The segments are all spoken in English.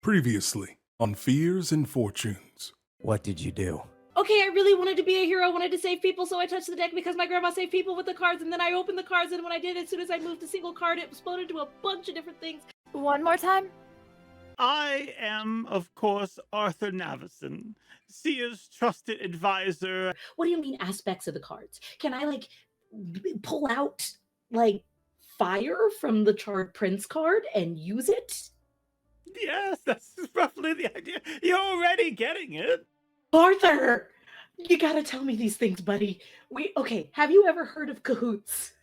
Previously on Fears and Fortunes. What did you do? Okay, I really wanted to be a hero, wanted to save people, so I touched the deck because my grandma saved people with the cards, and then I opened the cards, and when I did, as soon as I moved a single card, it exploded into a bunch of different things. One more time? I am, of course, Arthur Navison, Seer's trusted advisor. What do you mean aspects of the cards? Can I, like, pull out, like, fire from the Charred Prince card and use it? Yes, that's roughly the idea. You're already getting it. Arthur! You gotta tell me these things, buddy. Okay, have you ever heard of cahoots?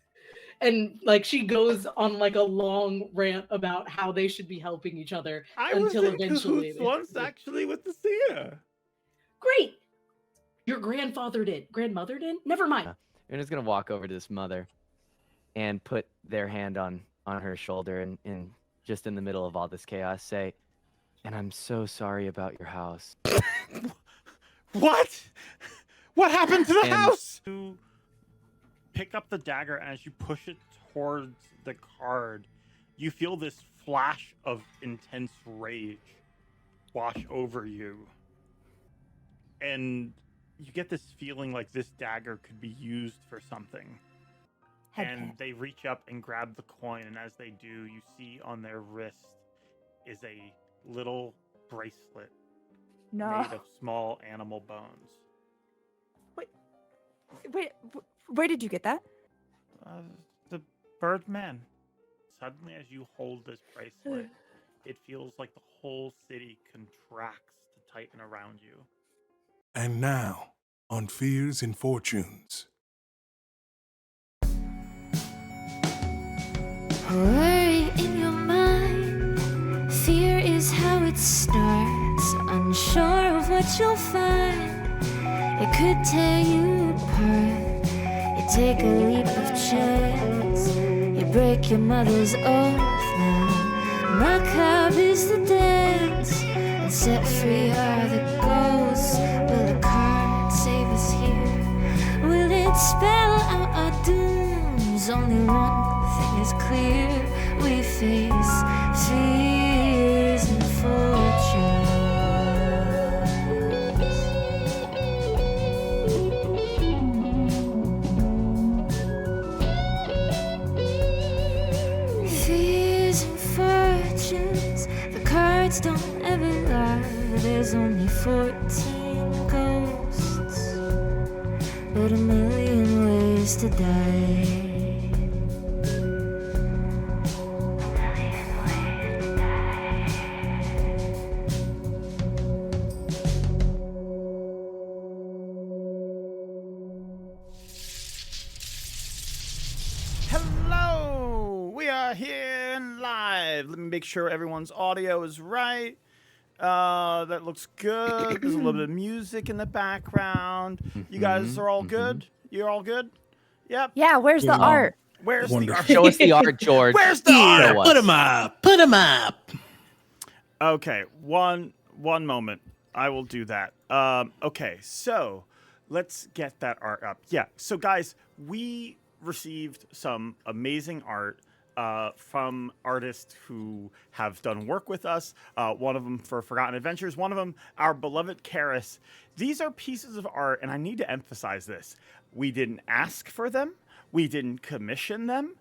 And, like, she goes on, like, a long rant about how they should be helping each other until eventually... cahoots once, actually, with the Seer. Great! Your grandfather did. Grandmother did? Never mind. You're just gonna walk over to this mother and put their hand on her shoulder and just in the middle of all this chaos say, "And I'm so sorry about your house." What? What happened to the house? You pick up the dagger, and as you push it towards the card, you feel this flash of intense rage wash over you. And you get this feeling like this dagger could be used for something. And they reach up and grab the coin, and as they do, you see on their wrist is a little bracelet made of small animal bones. Wait, where did you get that? The Birdman. Suddenly, as you hold this bracelet, it feels like the whole city contracts to tighten around you. And now, on Fears and Fortunes. Worry in your mind, fear is how it starts. Unsure of what you'll find, it could tear you apart. You take a leap of chance, you break your mother's oath now. Macabre is the dance, and set free are the ghosts. Will a card save us here? Will it spell out our dooms? Only one thing is clear, we face fears and fortunes. Fears and fortunes, the cards don't ever lie. There's only 14 ghosts, but a million ways to die. Hello! We are here and live. Let me make sure everyone's audio is right. That looks good. There's a little bit of music in the background. You guys are all good? You're all good? Yep. Yeah, where's the art? Where's the art? Show us the art, George. Where's the art? Show us. Put him up. Put him up. Okay, one moment. I will do that. Okay, so let's get that art up. Yeah, so guys, we received some amazing art from artists who have done work with us. One of them for Forgotten Adventures, one of them our beloved Karis. These are pieces of art, and I need to emphasize this. We didn't ask for them. We didn't commission them.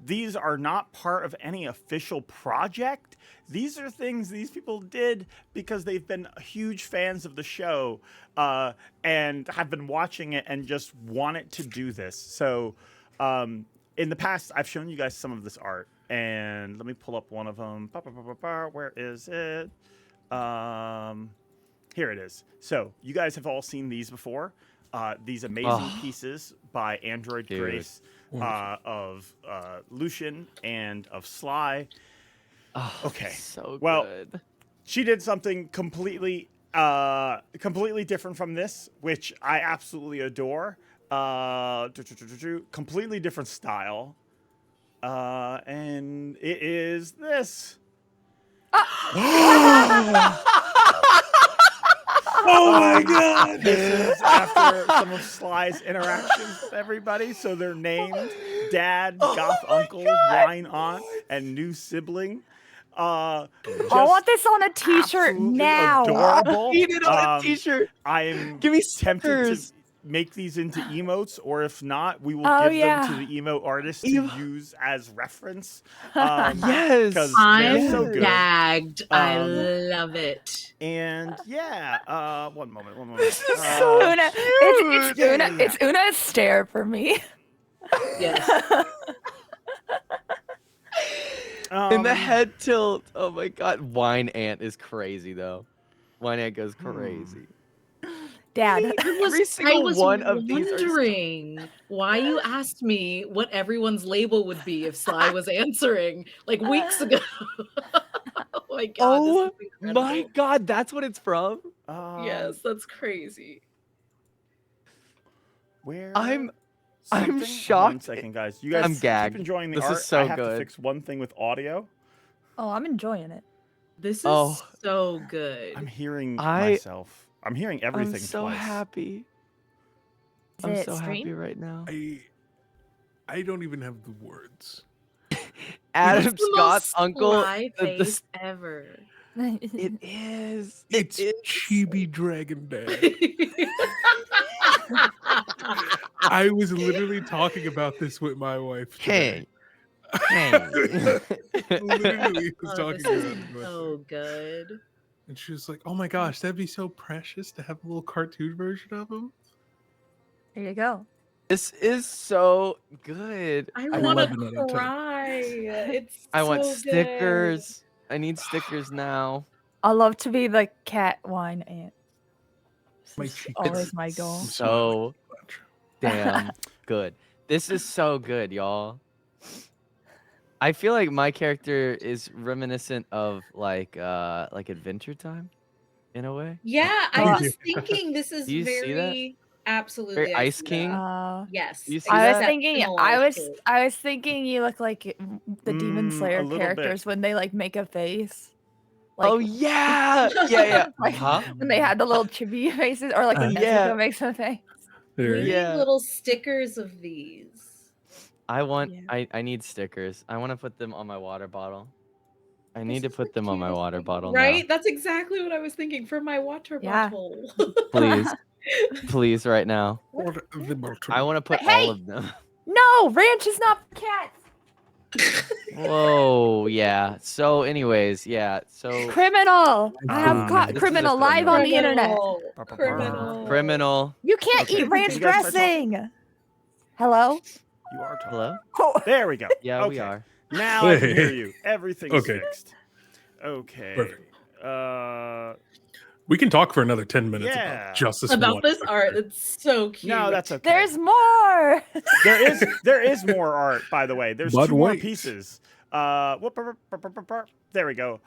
These are not part of any official project. These are things these people did because they've been huge fans of the show and have been watching it and just wanted to do this. So in the past, I've shown you guys some of this art, and let me pull up one of them. Where is it? Here it is. So you guys have all seen these before. These amazing pieces by Android Grace of Lucian and of Sly. Okay. So well, good. She did something completely different from this, which I absolutely adore. Completely different style. And it is this. Oh my God! This is after some of Sly's interactions with everybody. So they're named Dad, Goth Uncle, Wine Aunt, and New Sibling. I want this on a T-shirt absolutely now. Adorable. Need it on a T-shirt. I'm Give me tempted to stickers. make these into emotes, or if not, we will Oh, give yeah. them to the emote artist to use as reference. Yes. because I'm they're so good. gagged. I Um, love it. And yeah, one moment. This is so Una. It's yeah, Una. yeah, yeah. It's Una's stare for me. Yes. In the Um, head tilt. Oh my god. Wine ant is crazy though. Wine ant goes crazy. Dad. Every single I was one of these are so- wondering why you asked me what everyone's label would be if Sly was answering like weeks ago. Oh my god! Oh this is incredible. my god, that's what it's from? Yes, that's crazy. Where I'm something- One shocked. second, guys. You guys I'm keep gagged. enjoying the This is art. so I have to good. fix one thing with audio. Oh, I'm enjoying it. This is Oh. so good. I'm hearing I- myself. I'm hearing everything I'm so twice. happy. Is I'm it so happy stream? right now. I don't even have the words. Adam That's the Scott's most uncle. Sly the- face ever. It is. It's It is. Chibi Dragon Dad. I was literally talking about this with my wife. today. Hey. Literally was Oh, talking this about is it. with her. so good. And she was like, "Oh my gosh, that'd be so precious to have a little cartoon version of him." There you go. This is so good. I I want love it to on a ton. cry. It's I want so good. stickers. I need stickers now. I love to be the cat wine ant. My This is cheeks always hurt. my goal. I'm So much. damn good. This is so good, y'all. I feel like my character is reminiscent of like Adventure Time, in a way. Yeah, Oh, I was yeah. thinking this is Do you see that? very absolutely Very I Ice see King? that. Yes. You see I was that? thinking. exceptional I was thinking you look like the Demon a Slayer little characters bit. when they like make a face. Like, Oh yeah, yeah. like, Huh? when they had the little chibi faces, or like when Nezuko Yeah. makes a face. We There. need Yeah. little stickers of these. I want. Yeah. I need stickers. I want to put them on my water bottle. I This need to is put the them on my cutest water thing. bottle Right? That's exactly what I was thinking for my water Yeah. bottle. now. Please, please, right now. Order the bottle. I want to put Hey! all of them. No, ranch is not for cats. Whoa, yeah. So, anyways, yeah. So, Criminal. I have This caught is a criminal live on the internet. Criminal. criminal. You can't Okay, eat can ranch you guys start talking? dressing. Hello. You are talking. Hello. Oh, There we go. Yeah, okay. we are. Now I can hear you. Everything's Okay. fixed. Okay. Perfect. We can talk for another 10 minutes Yeah. about just this About one this picture. art, it's so cute. No, that's okay. there's more. there is more art, by the way. There's But two more wait. pieces. There we go.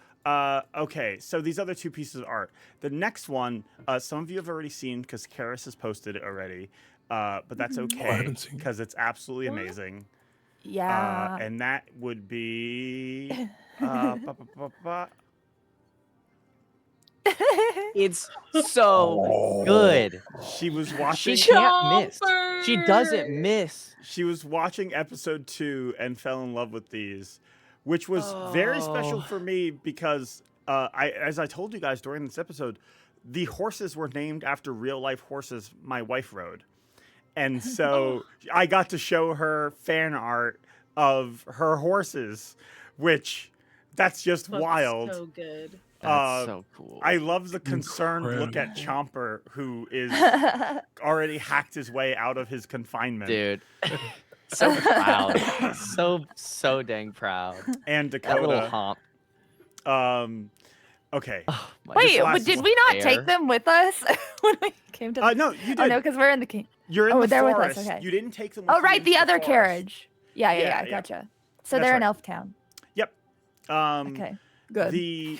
Okay, so these other two pieces of art. The next one, some of you have already seen because Karis has posted it already. But that's okay haven't seen it. because it's absolutely amazing. Yeah. And that would be It's so good. she was watching She can't miss. She doesn't Chomper! miss. She was watching episode 2 and fell in love with these, which was very special Oh. for me because, as I told you guys during this episode, the horses were named after real life horses my wife rode. And so I got to show her fan art of her horses, which that's just That's wild. So good. That's so cool. I love the concerned look at Chomper, who is already hacked his way out of his confinement. Dude. So proud. so dang proud. And That little Dakota. hump. Okay. Oh, my Wait, last but did one. we not Fair. take them with us when we came to? No, you did. Oh no, because we're in the king. You're in Oh, the they're with us, forest. okay. You didn't take them with Oh you right, into the other forest. carriage. Yeah, Yeah. gotcha. So That's they're in right. Elf Town. Yep. Okay, good. The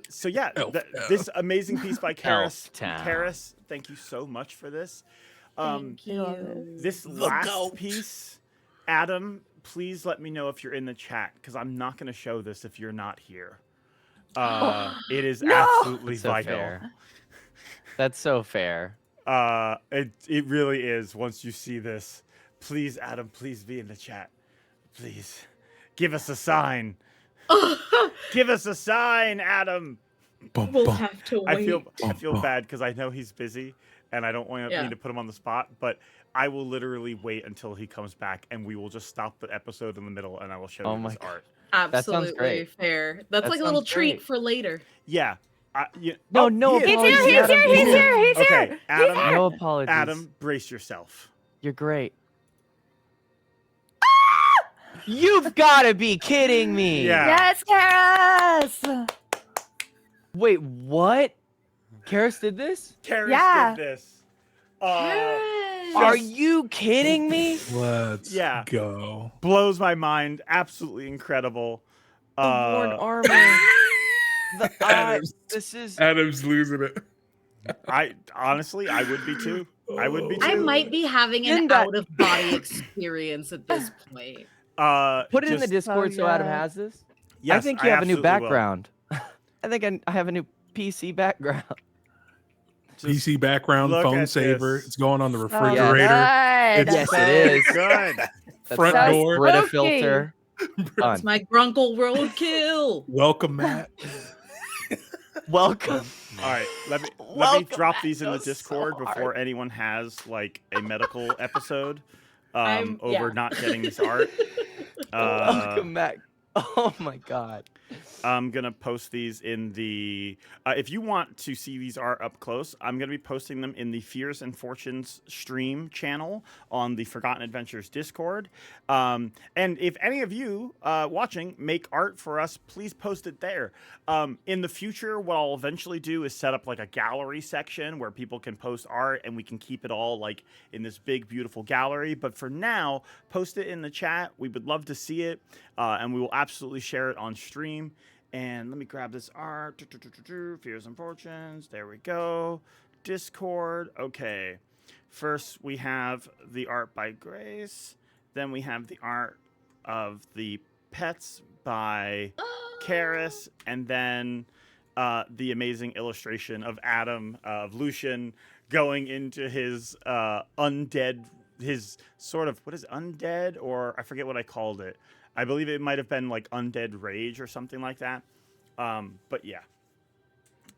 so yeah, Elf Town. this amazing piece by Karis. Elf Town. Karis, thank you so much for this. Thank I love you. This The last goat. piece, Adam, please let me know if you're in the chat because I'm not going to show this if you're not here. It is No! absolutely That's so vital. fair. That's so fair. It really is. Once you see this, please, Adam, please be in the chat. Please give us a sign. Give us a sign, Adam. We'll have to I wait. feel bad because I know he's busy, and I don't want Yeah. me to put him on the spot. But I will literally wait until he comes back, and we will just stop the episode in the middle, and I will show you his art. Absolutely great. fair. That's That like a little sounds treat great. for later. Yeah. No he is. He's here, apologies, he's Adam. here, he's here, he's Okay, here. Adam. No apologies. Adam, brace yourself. You're great. You've got to be kidding me. Yeah. Yes, Karis. Wait, what? Karis did this? Karis Yeah. did this. Are you kidding me? Let's Yeah. go. Blows my mind. Absolutely incredible. The worn armor. This is. Adam's losing it. I honestly, I would be too. I would be too. I might be having an Linda- out of body experience at this point. Put it in the just- Discord so Adam yeah. has this. Yes, I think you have a new absolutely will. background. I think I have a new PC background. Just PC background, look phone at saver. this. It's going on the So refrigerator. good. It's Yes, so it is. good. That's Front nice. door. Brita Spooky. filter. Done. It's my Grunkle Roadkill. Welcome, Matt. Welcome. All right, let me Welcome drop back. these in That the was so Discord hard. before anyone has like a medical episode I'm- over yeah. not getting this art. Welcome back. Oh my god. I'm gonna post these in the. If you want to see these art up close, I'm gonna be posting them in the Fears and Fortunes stream channel on the Forgotten Adventures Discord. And if any of you watching make art for us, please post it there. In the future, what I'll eventually do is set up like a gallery section where people can post art, and we can keep it all like in this big, beautiful gallery. But for now, post it in the chat. We would love to see it, and we will absolutely share it on stream. And let me grab this art. Fears and Fortunes. There we go. Discord. Okay. First, we have the art by Grace. Then we have the art of the pets by Karis. And then the amazing illustration of Adam, of Lucian, going into his undead, his sort of, what is it, undead? Or I forget what I called it. I believe it might have been like Undead Rage or something like that. But yeah,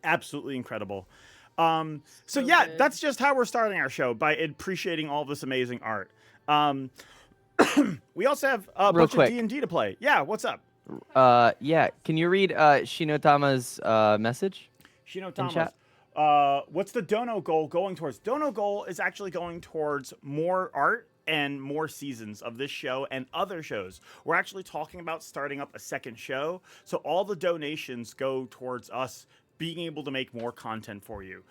absolutely incredible. So yeah, good. that's just how we're starting our show, by appreciating all this amazing art. We also have a Real bunch quick. of D&D to play. Yeah, what's up? Yeah. Can you read Shinotama's message? Shino In Thomas. chat. What's the dono goal going towards? Dono goal is actually going towards more art and more seasons of this show and other shows. We're actually talking about starting up a second show, so all the donations go towards us being able to make more content for you.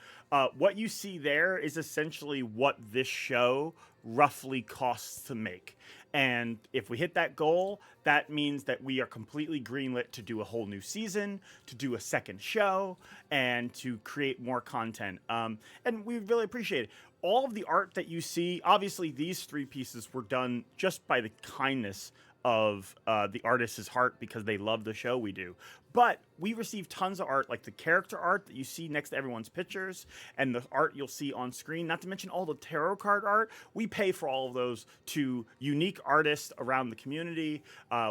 What you see there is essentially what this show roughly costs to make. And if we hit that goal, that means that we are completely greenlit to do a whole new season, to do a second show, and to create more content. And we really appreciate it. All of the art that you see, obviously these 3 pieces were done just by the kindness of the artist's heart, because they love the show we do. But we received tons of art, like the character art that you see next to everyone's pictures, and the art you'll see on screen, not to mention all the tarot card art. We pay for all of those to unique artists around the community,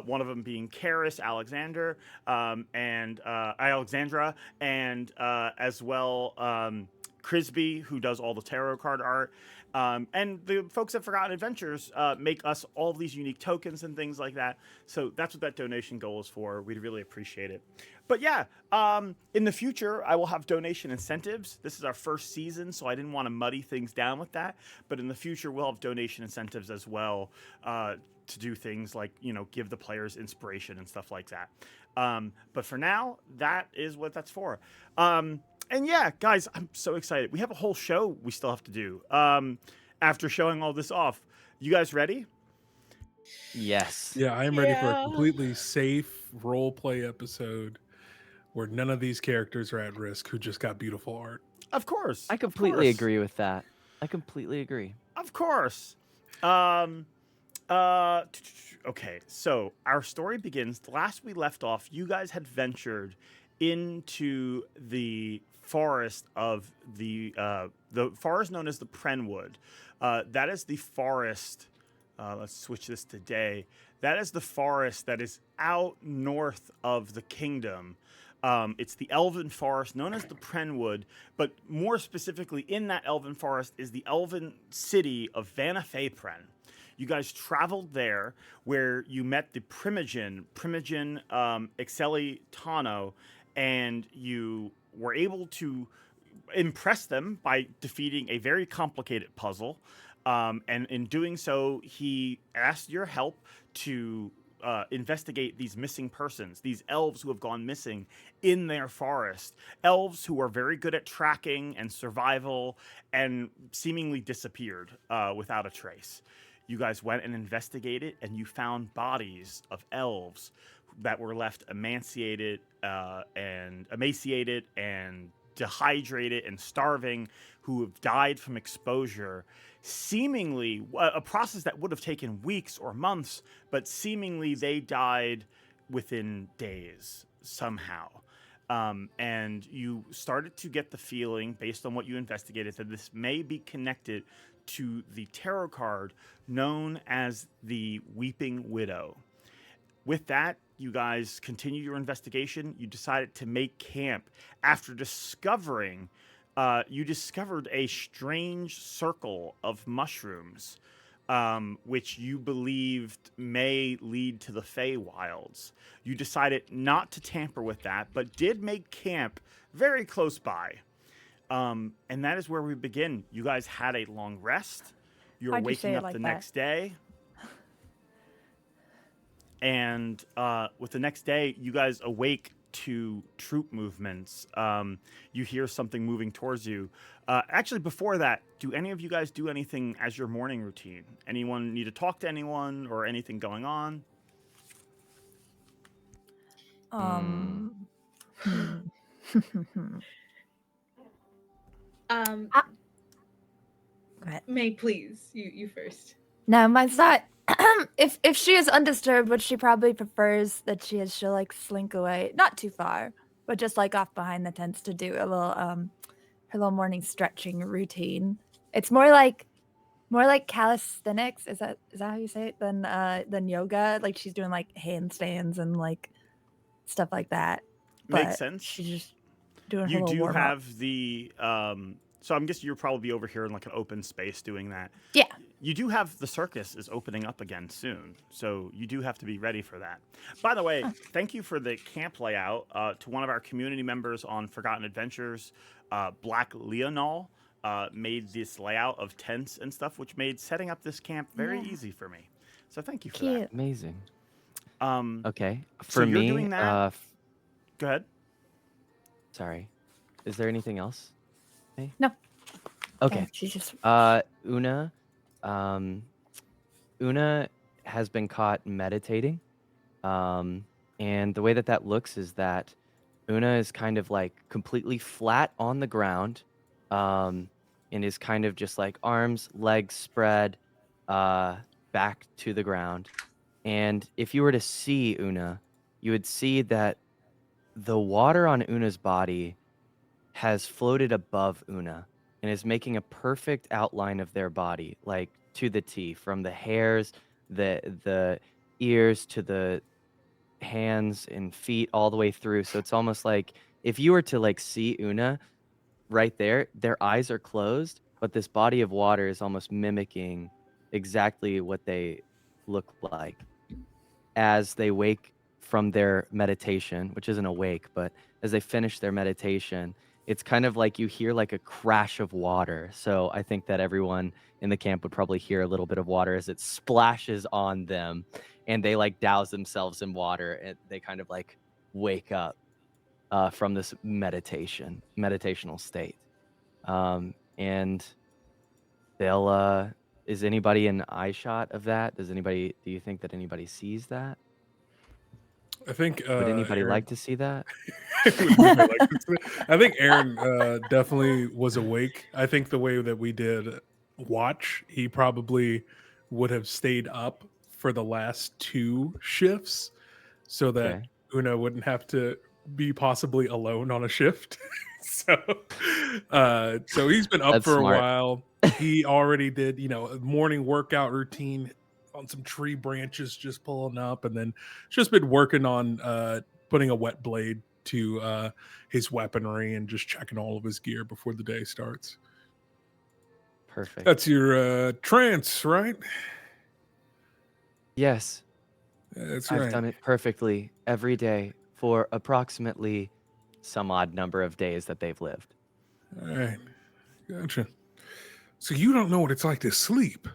one of them being Karis Alexandra, and as well Crisby, who does all the tarot card art. And the folks at Forgotten Adventures make us all of these unique tokens and things like that. So that's what that donation goal is for. We'd really appreciate it. But yeah, in the future, I will have donation incentives. This is our first season, so I didn't want to muddy things down with that. But in the future, we'll have donation incentives as well to do things like, give the players inspiration and stuff like that. But for now, that is what that's for. And yeah, guys, I'm so excited. We have a whole show we still have to do after showing all this off. You guys ready? Yes. Yeah, I am ready for a Yeah. completely safe role play episode where none of these characters are at risk, who just got beautiful art. Of course. I completely agree with that. I completely agree. Of course. Okay, so our story begins. The last we left off, you guys had ventured into the forest of the forest known as the Prenwood. That is the forest let's switch this to day. That is the forest that is out north of the kingdom. It's the elven forest known as the Prenwood, but more specifically in that elven forest is the elven city of MaeLeFay. You guys traveled there where you met the Primogen Exeli Tano, and you were able to impress them by defeating a very complicated puzzle. And in doing so, he asked your help to investigate these missing persons, these elves who have gone missing in their forest. Elves who are very good at tracking and survival and seemingly disappeared without a trace. You guys went and investigated, and you found bodies of elves that were left emaciated and dehydrated and starving, who have died from exposure, seemingly a process that would have taken weeks or months, but seemingly they died within days somehow. And you started to get the feeling, based on what you investigated, that this may be connected to the tarot card known as the Weeping Widow. With that, you guys continue your investigation. You decided to make camp after discovering you discovered a strange circle of mushrooms, which you believed may lead to the Feywilds. You decided not to tamper with that, but did make camp very close by. And that is where we begin. You guys had a long rest. You're Why'd you waking say it up like the that? next day. And with the next day, you guys awake to troop movements. You hear something moving towards you. Actually, before that, do any of you guys do anything as your morning routine? Anyone need to talk to anyone or anything going on? Hmm. Um, Go ahead. May, please, you first. No, mine's not. If she is undisturbed, which she probably prefers, that she'll like slink away, not too far, but just like off behind the tents to do a little her little morning stretching routine. It's more like calisthenics. Is that how you say it? Than yoga. Like she's doing like handstands and like stuff like that. Makes But sense. She's just doing her You little do warm-up. have the so I'm guessing you'll probably be over here in like an open space doing that. Yeah. You do have the circus is opening up again soon, so you do have to be ready for that. By the way, thank you for the camp layout to one of our community members on Forgotten Adventures, Black Leonol, made this layout of tents and stuff, which made setting up this camp very easy for me. So thank you for Cute. Amazing. that. Okay. So For you're me, doing that? Go ahead. sorry. Is there anything else? Hey? No. Okay. Yeah, she's just Una has been caught meditating. And the way that looks is that Una is kind of like completely flat on the ground, and is kind of just like arms, legs spread, back to the ground. And if you were to see Una, you would see that the water on Una's body has floated above Una and is making a perfect outline of their body, like to the T, from the hairs, the ears to the hands and feet all the way through. So it's almost like if you were to like see Una right there, their eyes are closed, but this body of water is almost mimicking exactly what they look like as they wake from their meditation, which isn't awake, but as they finish their meditation, it's kind of like you hear like a crash of water. So I think that everyone in the camp would probably hear a little bit of water as it splashes on them, and they like douse themselves in water, and they kind of like wake up from this meditational state. And they'll is anybody in eye shot of that? Do you think that anybody sees that? I think. Would anybody Aaron- like to see that? Would anybody like to see it? I think Aaren definitely was awake. I think the way that we did watch, he probably would have stayed up for the last 2 shifts, so that Okay. Una wouldn't have to be possibly alone on a shift. so he's been up That's for smart. a while. He already did, a morning workout routine. on some tree branches, just pulling up, and then just been working on putting a wet blade to his weaponry and just checking all of his gear before the day starts. Perfect. That's your trance, right? Yes, That's I've right. done it perfectly every day for approximately some odd number of days that they've lived. All right, gotcha. So you don't know what it's like to sleep.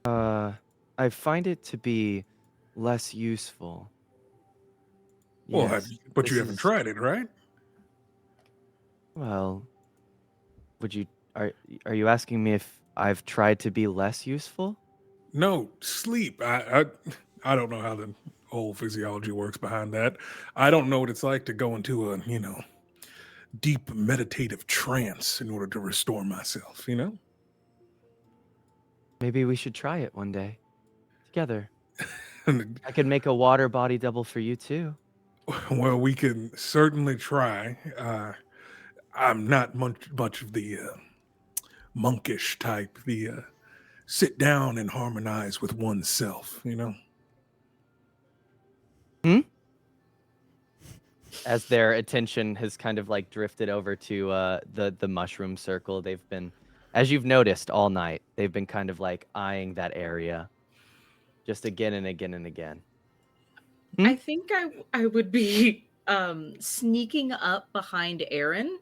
I find it to be less useful. Well, Yes, but this you haven't is- tried it, right? Well, would you are you asking me if I've tried to be less useful? No, sleep. I don't know how the whole physiology works behind that. I don't know what it's like to go into a, deep meditative trance in order to restore myself, Maybe we should try it one day together. And, I could make a water body double for you too. well, we can certainly try. I'm not much of the monkish type, the sit down and harmonize with oneself, As their attention has kind of like drifted over to the mushroom circle, they've been, as you've noticed all night, they've been kind of like eyeing that area just again and again and again. I think I would be sneaking up behind Aaren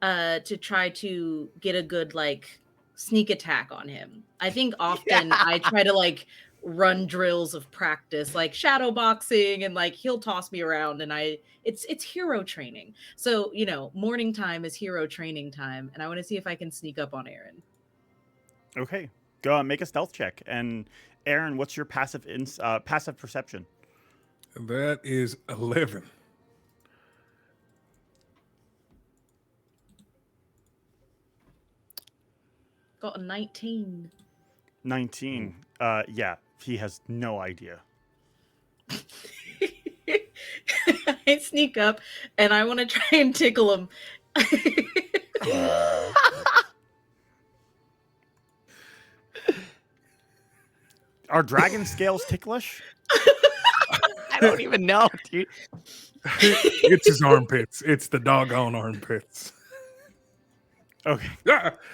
to try to get a good like sneak attack on him. I think often I try to like run drills of practice, like shadow boxing, and like he'll toss me around, and it's hero training. So morning time is hero training time, and I want to see if I can sneak up on Aaren. Okay, go make a stealth check. And Aaren, what's your passive perception? That is 11. Got a 19. 19. Yeah, he has no idea. I sneak up and I want to try and tickle him. Are dragon scales ticklish? I don't even know, dude. It's his armpits. It's the doggone armpits. Okay.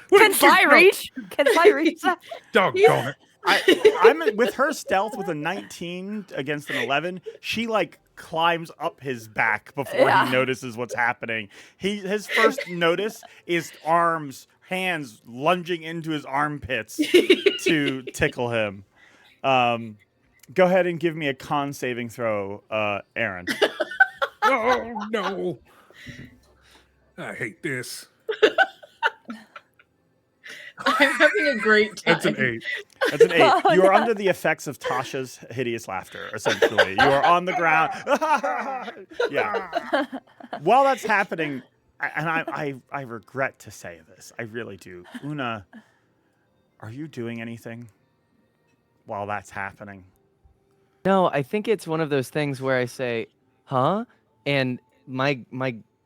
Can Sly reach? Can Sly reach that? Doggone it. I'm with her stealth with a 19 against an 11. She like climbs up his back before Yeah. he notices what's happening. His first notice is hands lunging into his armpits to tickle him. Go ahead and give me a con saving throw, Aaren. Oh, no. I hate this. I'm having a great time. That's an 8. That's an 8. Oh, You are no. under the effects of Tasha's hideous laughter, essentially. You are on the ground. Yeah. While that's happening, and I regret to say this, I really do. Una, are you doing anything while that's happening? No, I think it's one of those things where I say, huh? And my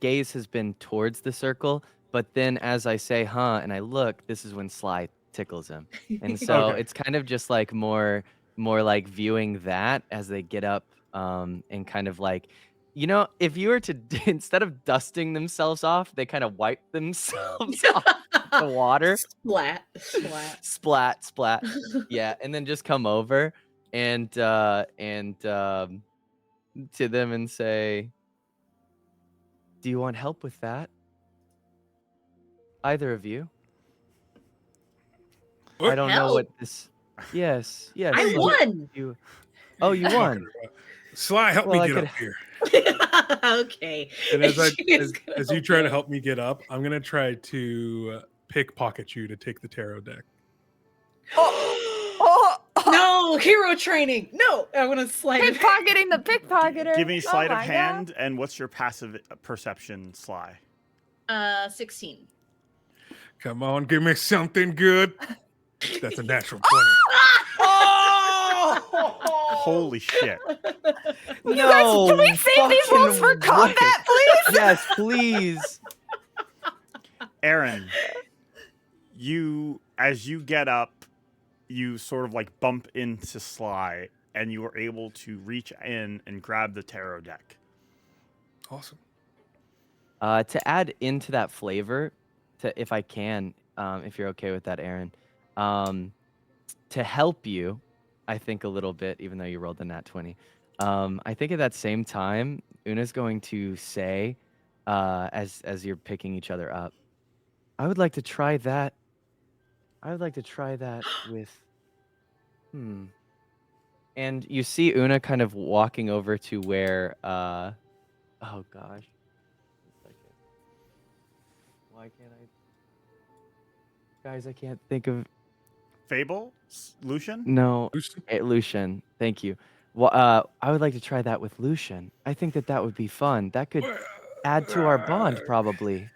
gaze has been towards the circle, but then as I say, huh, and I look, this is when Sly tickles him. And so Okay. it's kind of just like more like viewing that as they get up and kind of like, if you were to, instead of dusting themselves off, they kind of wipe themselves off the water. Splat. Splat, splat. Yeah, and then just come over and to them and say, do you want help with that? Either of you? What? I don't know what this. Yes. I look, won. You. Oh, you won. Sly, help Well, me I get could- up here. Okay. And as She's gonna as you try to help me get up, I'm going to try to pickpocket you to take the tarot deck. Oh, No, hero training. No, I want to slide it. pickpocketing the pickpocketer. Give me sleight Oh of my hand, and what's your passive perception, Sly? 16. Come on, give me something good. That's a natural 20. Holy shit. You guys, can we save these rolls for combat, please? Yes, please. Aaren, as you get up, you sort of like bump into Sly, and you are able to reach in and grab the Terro Deck. Awesome. To add into that flavor, if I can, if you're okay with that, Aaren, to help you, I think a little bit, even though you rolled the nat 20. I think at that same time, Una's going to say, as you're picking each other up, I would like to try that. I would like to try that with, And you see Una kind of walking over to where, oh gosh. Why can't I? Guys, I can't think of. Fable? Lucian? No, Lucian? Lucian. Thank you. Well, I would like to try that with Lucian. I think that would be fun. That could add to our bond, probably.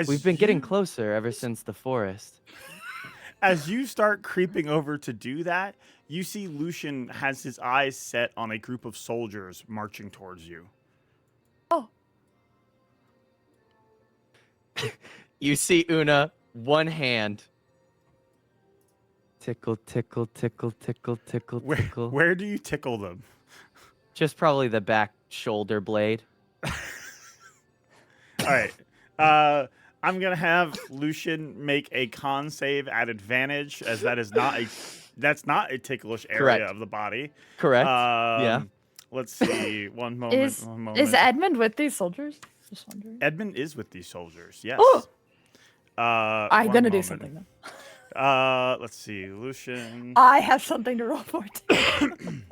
We've been getting closer ever since the forest. As you start creeping over to do that, you see Lucian has his eyes set on a group of soldiers marching towards you. Oh. You see Una, one hand. Tickle, tickle, tickle, tickle, tickle, tickle. Where do you tickle them? Just probably the back shoulder blade. All right. I'm gonna have Lucian make a con save at advantage, as that's not a ticklish area Correct. of the body. Correct. Yeah. Let's see. One moment. One moment. Is Edmund with these soldiers? Just wondering. Edmund is with these soldiers. Yes. Oh! I'm gonna do something though. Let's see. Lucian. I have something to roll for too.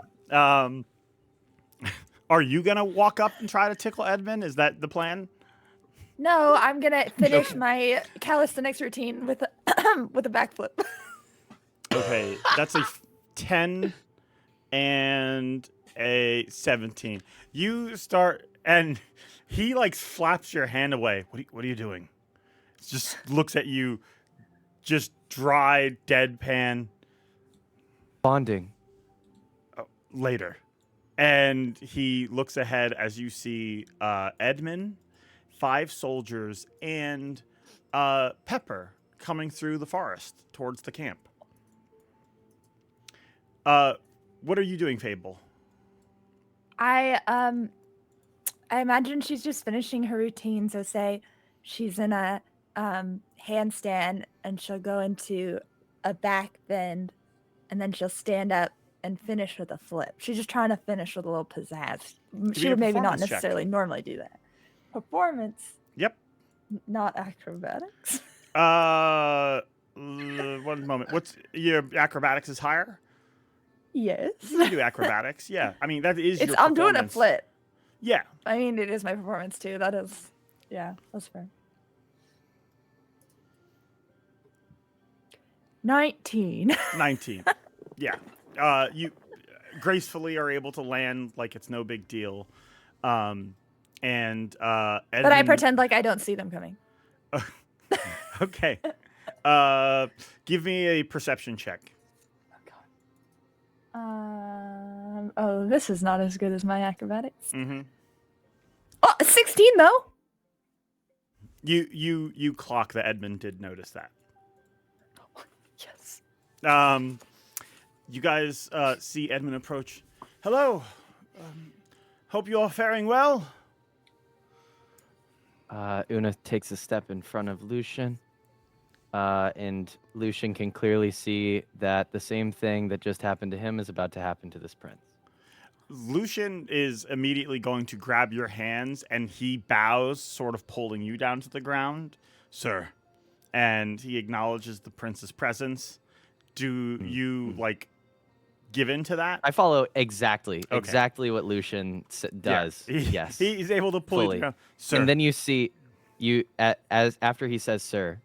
Are you gonna walk up and try to tickle Edmund? Is that the plan? No, I'm gonna finish my calisthenics routine with a with a backflip. Okay, that's a 10 and a 17. You start, and he like slaps your hand away. What are you doing? Just looks at you, just dry, deadpan. Bonding. Oh, later. And he looks ahead as you see Edmund, 5 soldiers, and Pepper coming through the forest towards the camp. What are you doing, Fable? I imagine she's just finishing her routine. So say she's in a handstand and she'll go into a back bend, and then she'll stand up and finish with a flip. She's just trying to finish with a little pizzazz. Give She me a would maybe not performance check. necessarily normally do that. Performance, Yep. not acrobatics. 1 moment. What's your acrobatics is higher? Yes. You can do acrobatics. Yeah. I mean, that is your I'm doing a performance. flip. Yeah. I mean, it is my performance too. That is, yeah, that's fair. 19. 19. Yeah. You gracefully are able to land like it's no big deal. And But I Edmund- pretend like I don't see them coming. Okay. Give me a perception check. Oh, this is not as good as my acrobatics. Mm-hmm. Oh, 16 though. You clock that Edmund did notice that. Yes. You guys see Edmund approach. Hello. Hope you are faring well. Una takes a step in front of Lucian, and Lucian can clearly see that the same thing that just happened to him is about to happen to this prince. Lucian is immediately going to grab your hands, and he bows, sort of pulling you down to the ground, sir. And he acknowledges the prince's presence. Do you like give in to that? I follow exactly what Lucian does. Yeah. Yes, He's able to pull fully. you down, sir. And then you see, as after he says "sir,"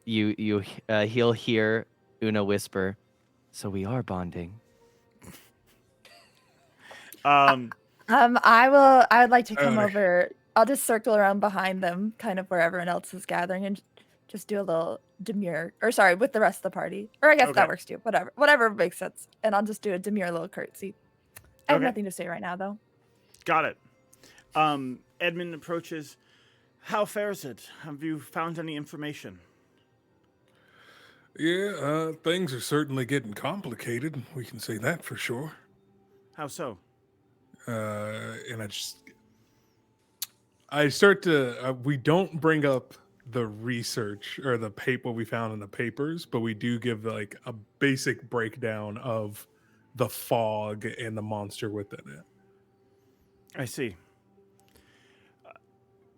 he'll hear Una whisper, "So we are bonding." I would like to come over. I'll just circle around behind them, kind of where everyone else is gathering, and just do a little demure, or sorry, with the rest of the party. Or I guess Okay. that works too. Whatever makes sense. And I'll just do a demure little curtsy. I have Okay. nothing to say right now, though. Got it. Edmund approaches. How fares it? Have you found any information? Yeah, things are certainly getting complicated. We can say that for sure. How so? And I start to. We don't bring up the research or the paper we found in the papers, but we do give like a basic breakdown of the fog and the monster within it. I see.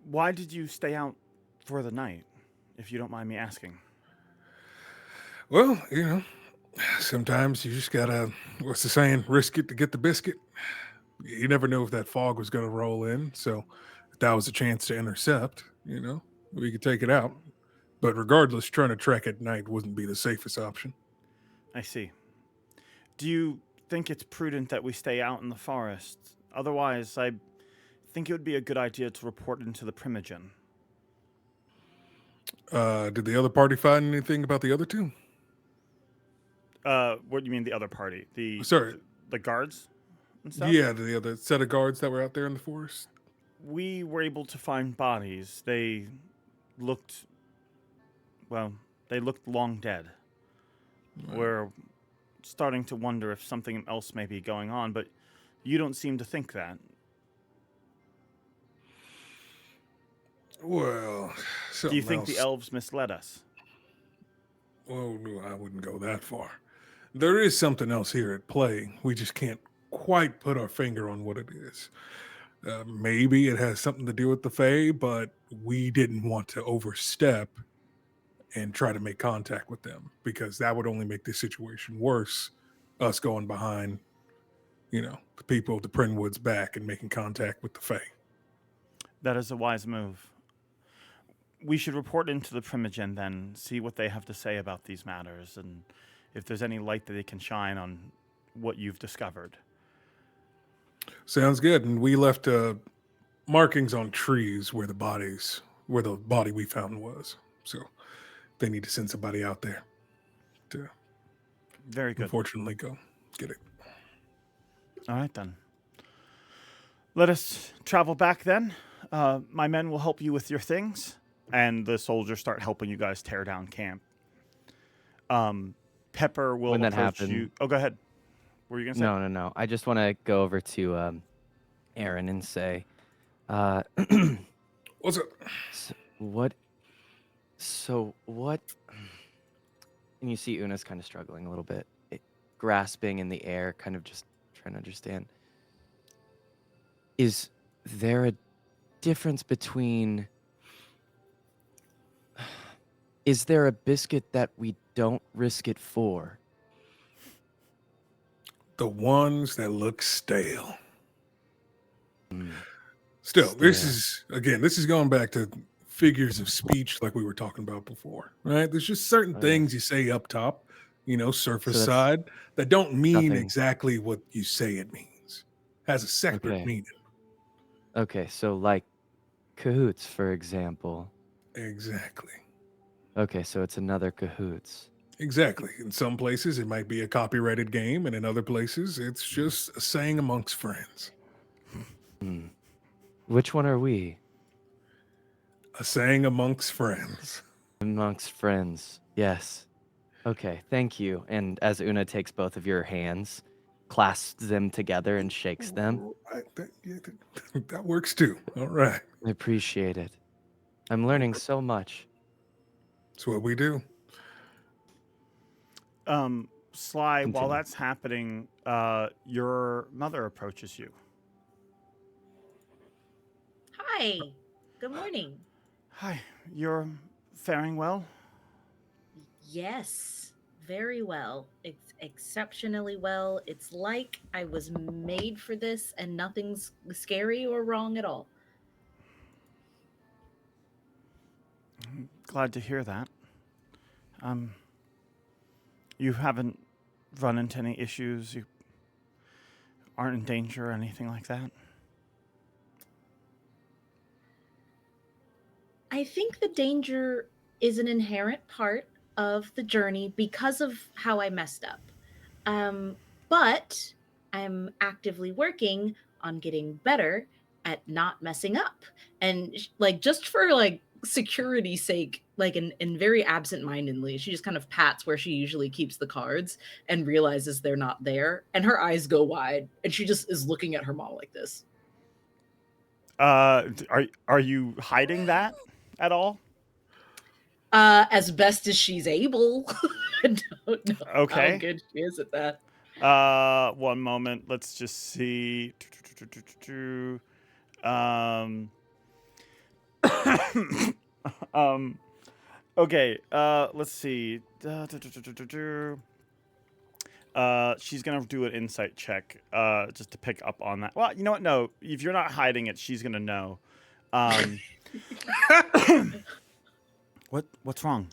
Why did you stay out for the night, if you don't mind me asking? Well, sometimes you just gotta. What's the saying? Risk it to get the biscuit. You never know if that fog was going to roll in. So if that was a chance to intercept, we could take it out. But regardless, trying to trek at night wouldn't be the safest option. I see. Do you think it's prudent that we stay out in the forest? Otherwise, I think it would be a good idea to report into the Primogen. Did the other party find anything about the other two? What do you mean the other party? The guards and stuff? Yeah, the other set of guards that were out there in the forest. We were able to find bodies. They looked long dead. Wow. We're starting to wonder if something else may be going on, but you don't seem to think that. Well, Do you think the elves misled us? Well, no, I wouldn't go that far. There is something else here at play. We just can't quite put our finger on what it is. Maybe it has something to do with the Fae, but we didn't want to overstep and try to make contact with them because that would only make the situation worse. Us going behind, the people of the Prinwood's back and making contact with the Fae. That is a wise move. We should report into the Primogen then, see what they have to say about these matters, and if there's any light that they can shine on what you've discovered. Sounds good. And we left markings on trees where the body we found was. So they need to send somebody out there to Very good. unfortunately go get it. All right, then. Let us travel back then. My men will help you with your things, and the soldiers start helping you guys tear down camp. Pepper will When that approach happened- you. Oh, go ahead. What were you going to say? No. I just want to go over to Aaren and say, What's up? what? And you see Una's kind of struggling a little bit, grasping in the air, kind of just trying to understand. Is there a difference between... Is there a biscuit that we don't risk it for? The ones that look stale. Mm. Still, this Stale. is going back to figures of speech like we were talking about before, right? There's just certain Oh, yeah. things you say up top, surface So that's side, that don't mean nothing. exactly what you say it means. Has a separate Okay. meaning. Okay, so like cahoots, for example. Exactly. Okay, so it's another cahoots. Exactly. In some places, it might be a copyrighted game, and in other places, it's just a saying amongst friends. Hmm. Which one are we? A saying amongst friends. Amongst friends. Yes. Okay, thank you. And as Una takes both of your hands, clasps them together and shakes them. That works too. All right. I appreciate it. I'm learning so much. That's what we do. Sly, while Continue. that's happening, your mother approaches you. Hi. Good morning. Hi, you're faring well? Yes, very well. Exceptionally well. It's like I was made for this and nothing's scary or wrong at all. Glad to hear that. You haven't run into any issues? You aren't in danger or anything like that? I think the danger is an inherent part of the journey because of how I messed up. But I'm actively working on getting better at not messing up. And just for security's sake, like, and very absent-mindedly, she just kind of pats where she usually keeps the cards and realizes they're not there, and her eyes go wide, and she just is looking at her mom like this. Are you hiding that at all? As best as she's able. I don't know Okay. how good she is at that. One moment. Let's just see. Okay. Let's see. She's gonna do an insight check, just to pick up on that. Well, you know what? No, if you're not hiding it, she's gonna know. What's wrong?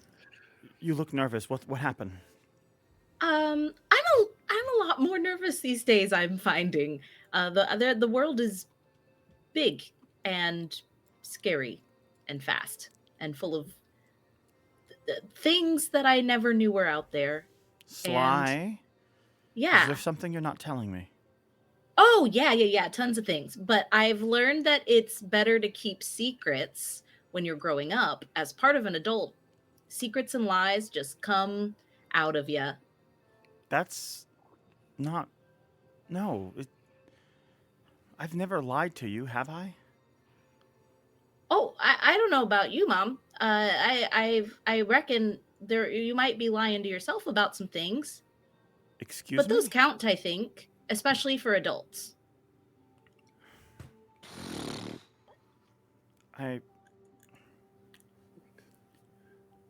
You look nervous. What happened? I'm a lot more nervous these days. I'm finding the world is big and scary and fast and full of things that I never knew were out there. Sly. Yeah. Is there something you're not telling me? Oh, yeah. Tons of things. But I've learned that it's better to keep secrets when you're growing up. As part of an adult, secrets and lies just come out of you. That's not... No. I've never lied to you, have I? Oh, I don't know about you, Mom. I reckon you might be lying to yourself about some things. Excuse me? But those count, I think, especially for adults.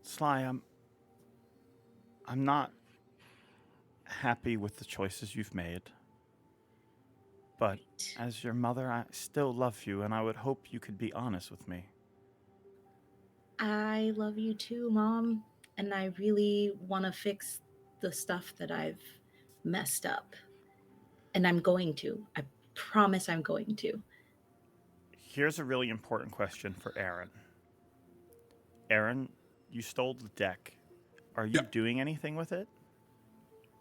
Sly, I'm not happy with the choices you've made. But as your mother, I still love you, and I would hope you could be honest with me. I love you too, Mom. And I really want to fix the stuff that I've messed up. And I'm going to. I promise I'm going to. Here's a really important question for Aaren. Aaren, you stole the deck. Are you doing anything with it?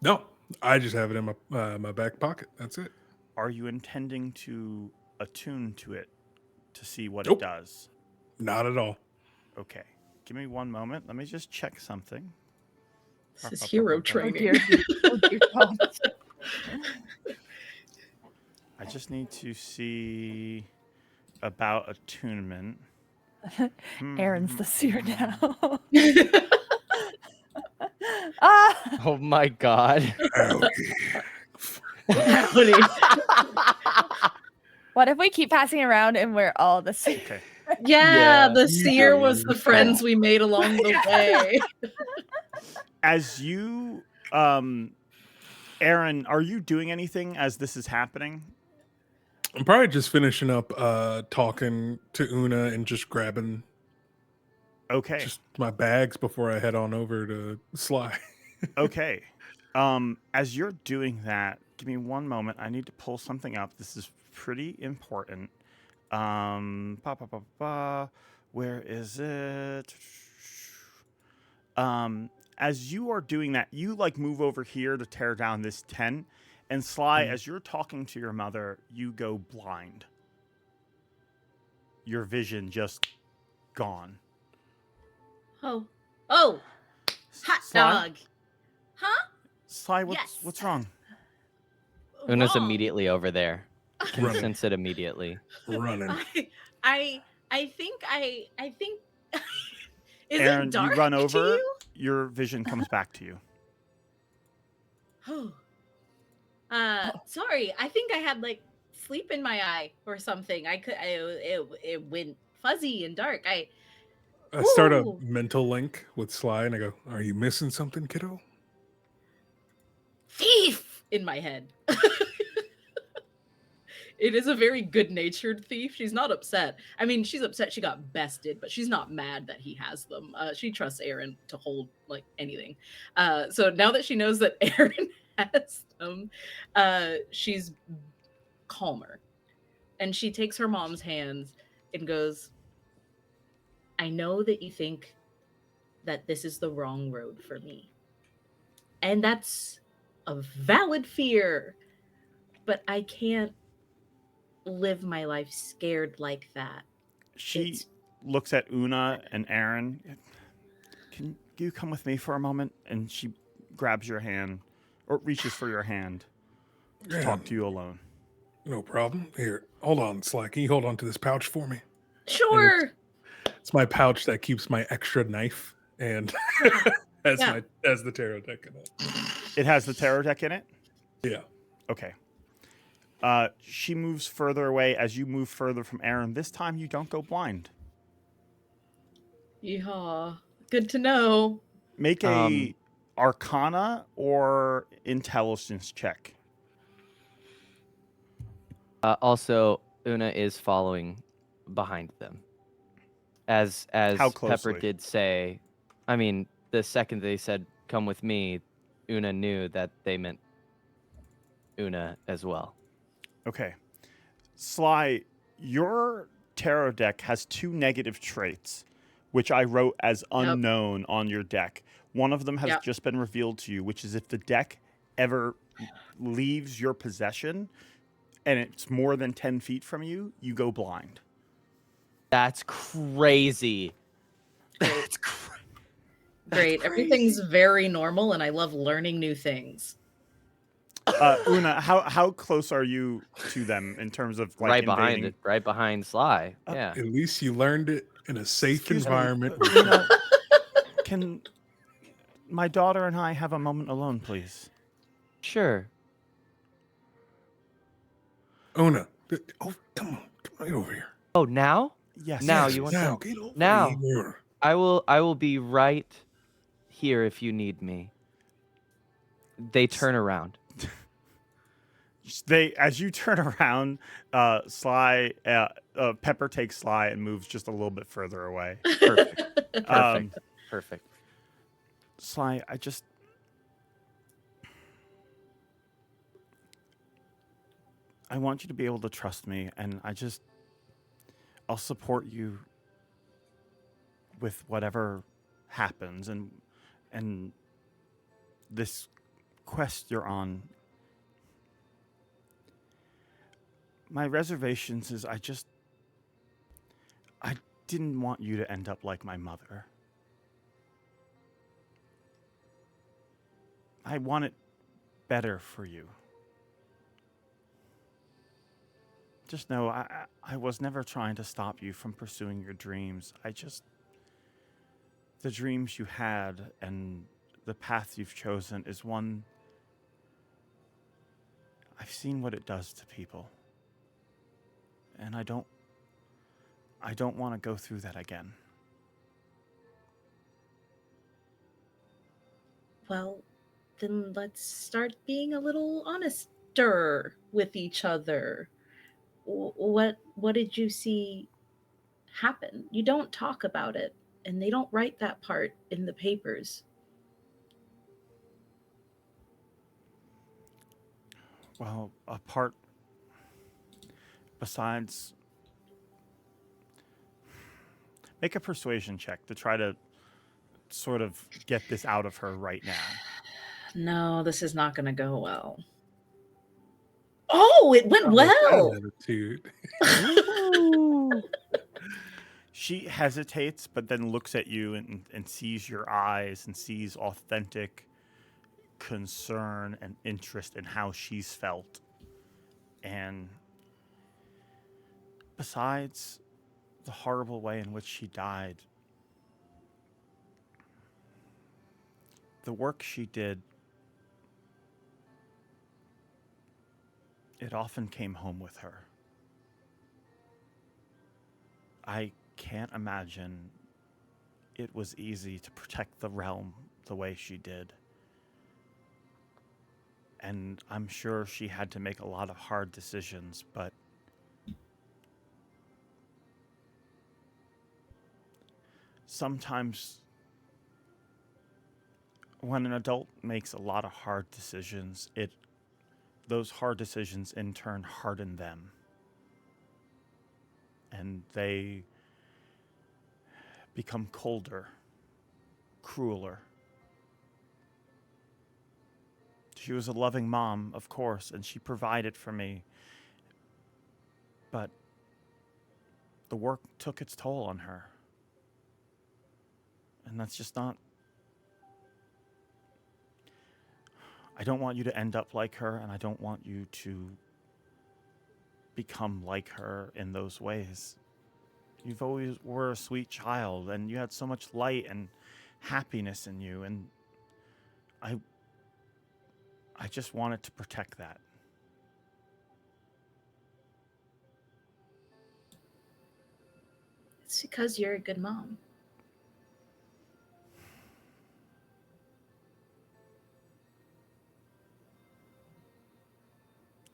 No, I just have it in my back pocket. That's it. Are you intending to attune to it to see what Nope. it does? Not at all. Okay. Give me one moment. Let me just check something. This is hero Oh training. dear, oh dear God. I just need to see about attunement. Aaron's the seer now. Ah! Oh my god. Howdy. What if we keep passing around and we're all the same? Okay. Yeah, Yeah. the seer was the friends we made along the way. As you, Aaren, are you doing anything as this is happening? I'm probably just finishing up talking to Una and just grabbing Okay. just my bags before I head on over to Sly. Okay. As you're doing that, give me one moment. I need to pull something up. This is pretty important. Where is it? As you are doing that, you like move over here to tear down this tent. And Sly, as you're talking to your mother, you go blind. Your vision just gone. Oh, hot Sly? dog. Huh? Sly, Yes. what's wrong? Una's Wrong. immediately over there. Can Running. sense it immediately. Running. I think is Aaren, it dark you run to over, you? your vision comes back to you. Oh. Sorry. I think I had like sleep in my eye or something. It went fuzzy and dark. I start a Ooh. mental link with Sly and I go, "Are you missing something, kiddo?" Thief in my head. It is a very good-natured thief. She's not upset. I mean, she's upset she got bested, but she's not mad that he has them. She trusts Aaren to hold like anything. So now that she knows that Aaren has them, she's calmer. And she takes her mom's hands and goes, I know that you think that this is the wrong road for me. And that's a valid fear. But I can't live my life scared like that. She It's looks at Una and Aaren. Can you come with me for a moment? And she grabs your hand, or reaches for your hand to talk to you alone. No problem. Here, hold on, Sly. Can you hold on to this pouch for me? Sure. It's my pouch that keeps my extra knife and has the tarot deck in it. It has the tarot deck in it? Yeah. Okay. She moves further away as you move further from Aaren. This time you don't go blind. Yeah. Good to know. Make a Arcana or Intelligence check. Also, Una is following behind them. As How Pepper closely? did say, I mean, the second they said, come with me, Una knew that they meant Una as well. Okay. Sly, your tarot deck has 2 negative traits, which I wrote as unknown on your deck. One of them has just been revealed to you, which is if the deck ever leaves your possession and it's more than 10 feet from you, you go blind. That's crazy. That's great. Everything's very normal, and I love learning new things. Una, how close are you to them in terms of like right behind Sly? Yeah. At least you learned it in a safe Excuse me, environment. Una, can my daughter and I have a moment alone, please? Sure. Una, come right over here. Oh, now? Yes. Now yes. you want Now, to? get over Now. here. I will be right here if you need me. They turn around. As you turn around, Sly, Pepper takes Sly and moves just a little bit further away. Perfect. Perfect. Sly, I want you to be able to trust me, and I'll support you with whatever happens, and this quest you're on. My reservations is I didn't want you to end up like my mother. I want it better for you. Just know I was never trying to stop you from pursuing your dreams. The dreams you had and the path you've chosen is one. I've seen what it does to people. And I don't want to go through that again. Well, then let's start being a little honester with each other. What did you see happen? You don't talk about it, and they don't write that part in the papers. Well, a part besides, make a persuasion check to try to sort of get this out of her right now. No, this is not going to go well. Oh, it went well. Attitude. She hesitates, but then looks at you and sees your eyes and sees authentic concern and interest in how she's felt. And besides the horrible way in which she died, the work she did, it often came home with her. I can't imagine it was easy to protect the realm the way she did. And I'm sure she had to make a lot of hard decisions, but sometimes when an adult makes a lot of hard decisions, those hard decisions in turn harden them. And they become colder, crueler. She was a loving mom, of course, and she provided for me. But the work took its toll on her. And that's just not... I don't want you to end up like her, and I don't want you to become like her in those ways. You've always were a sweet child, and you had so much light and happiness in you, and I just wanted to protect that. It's because you're a good mom.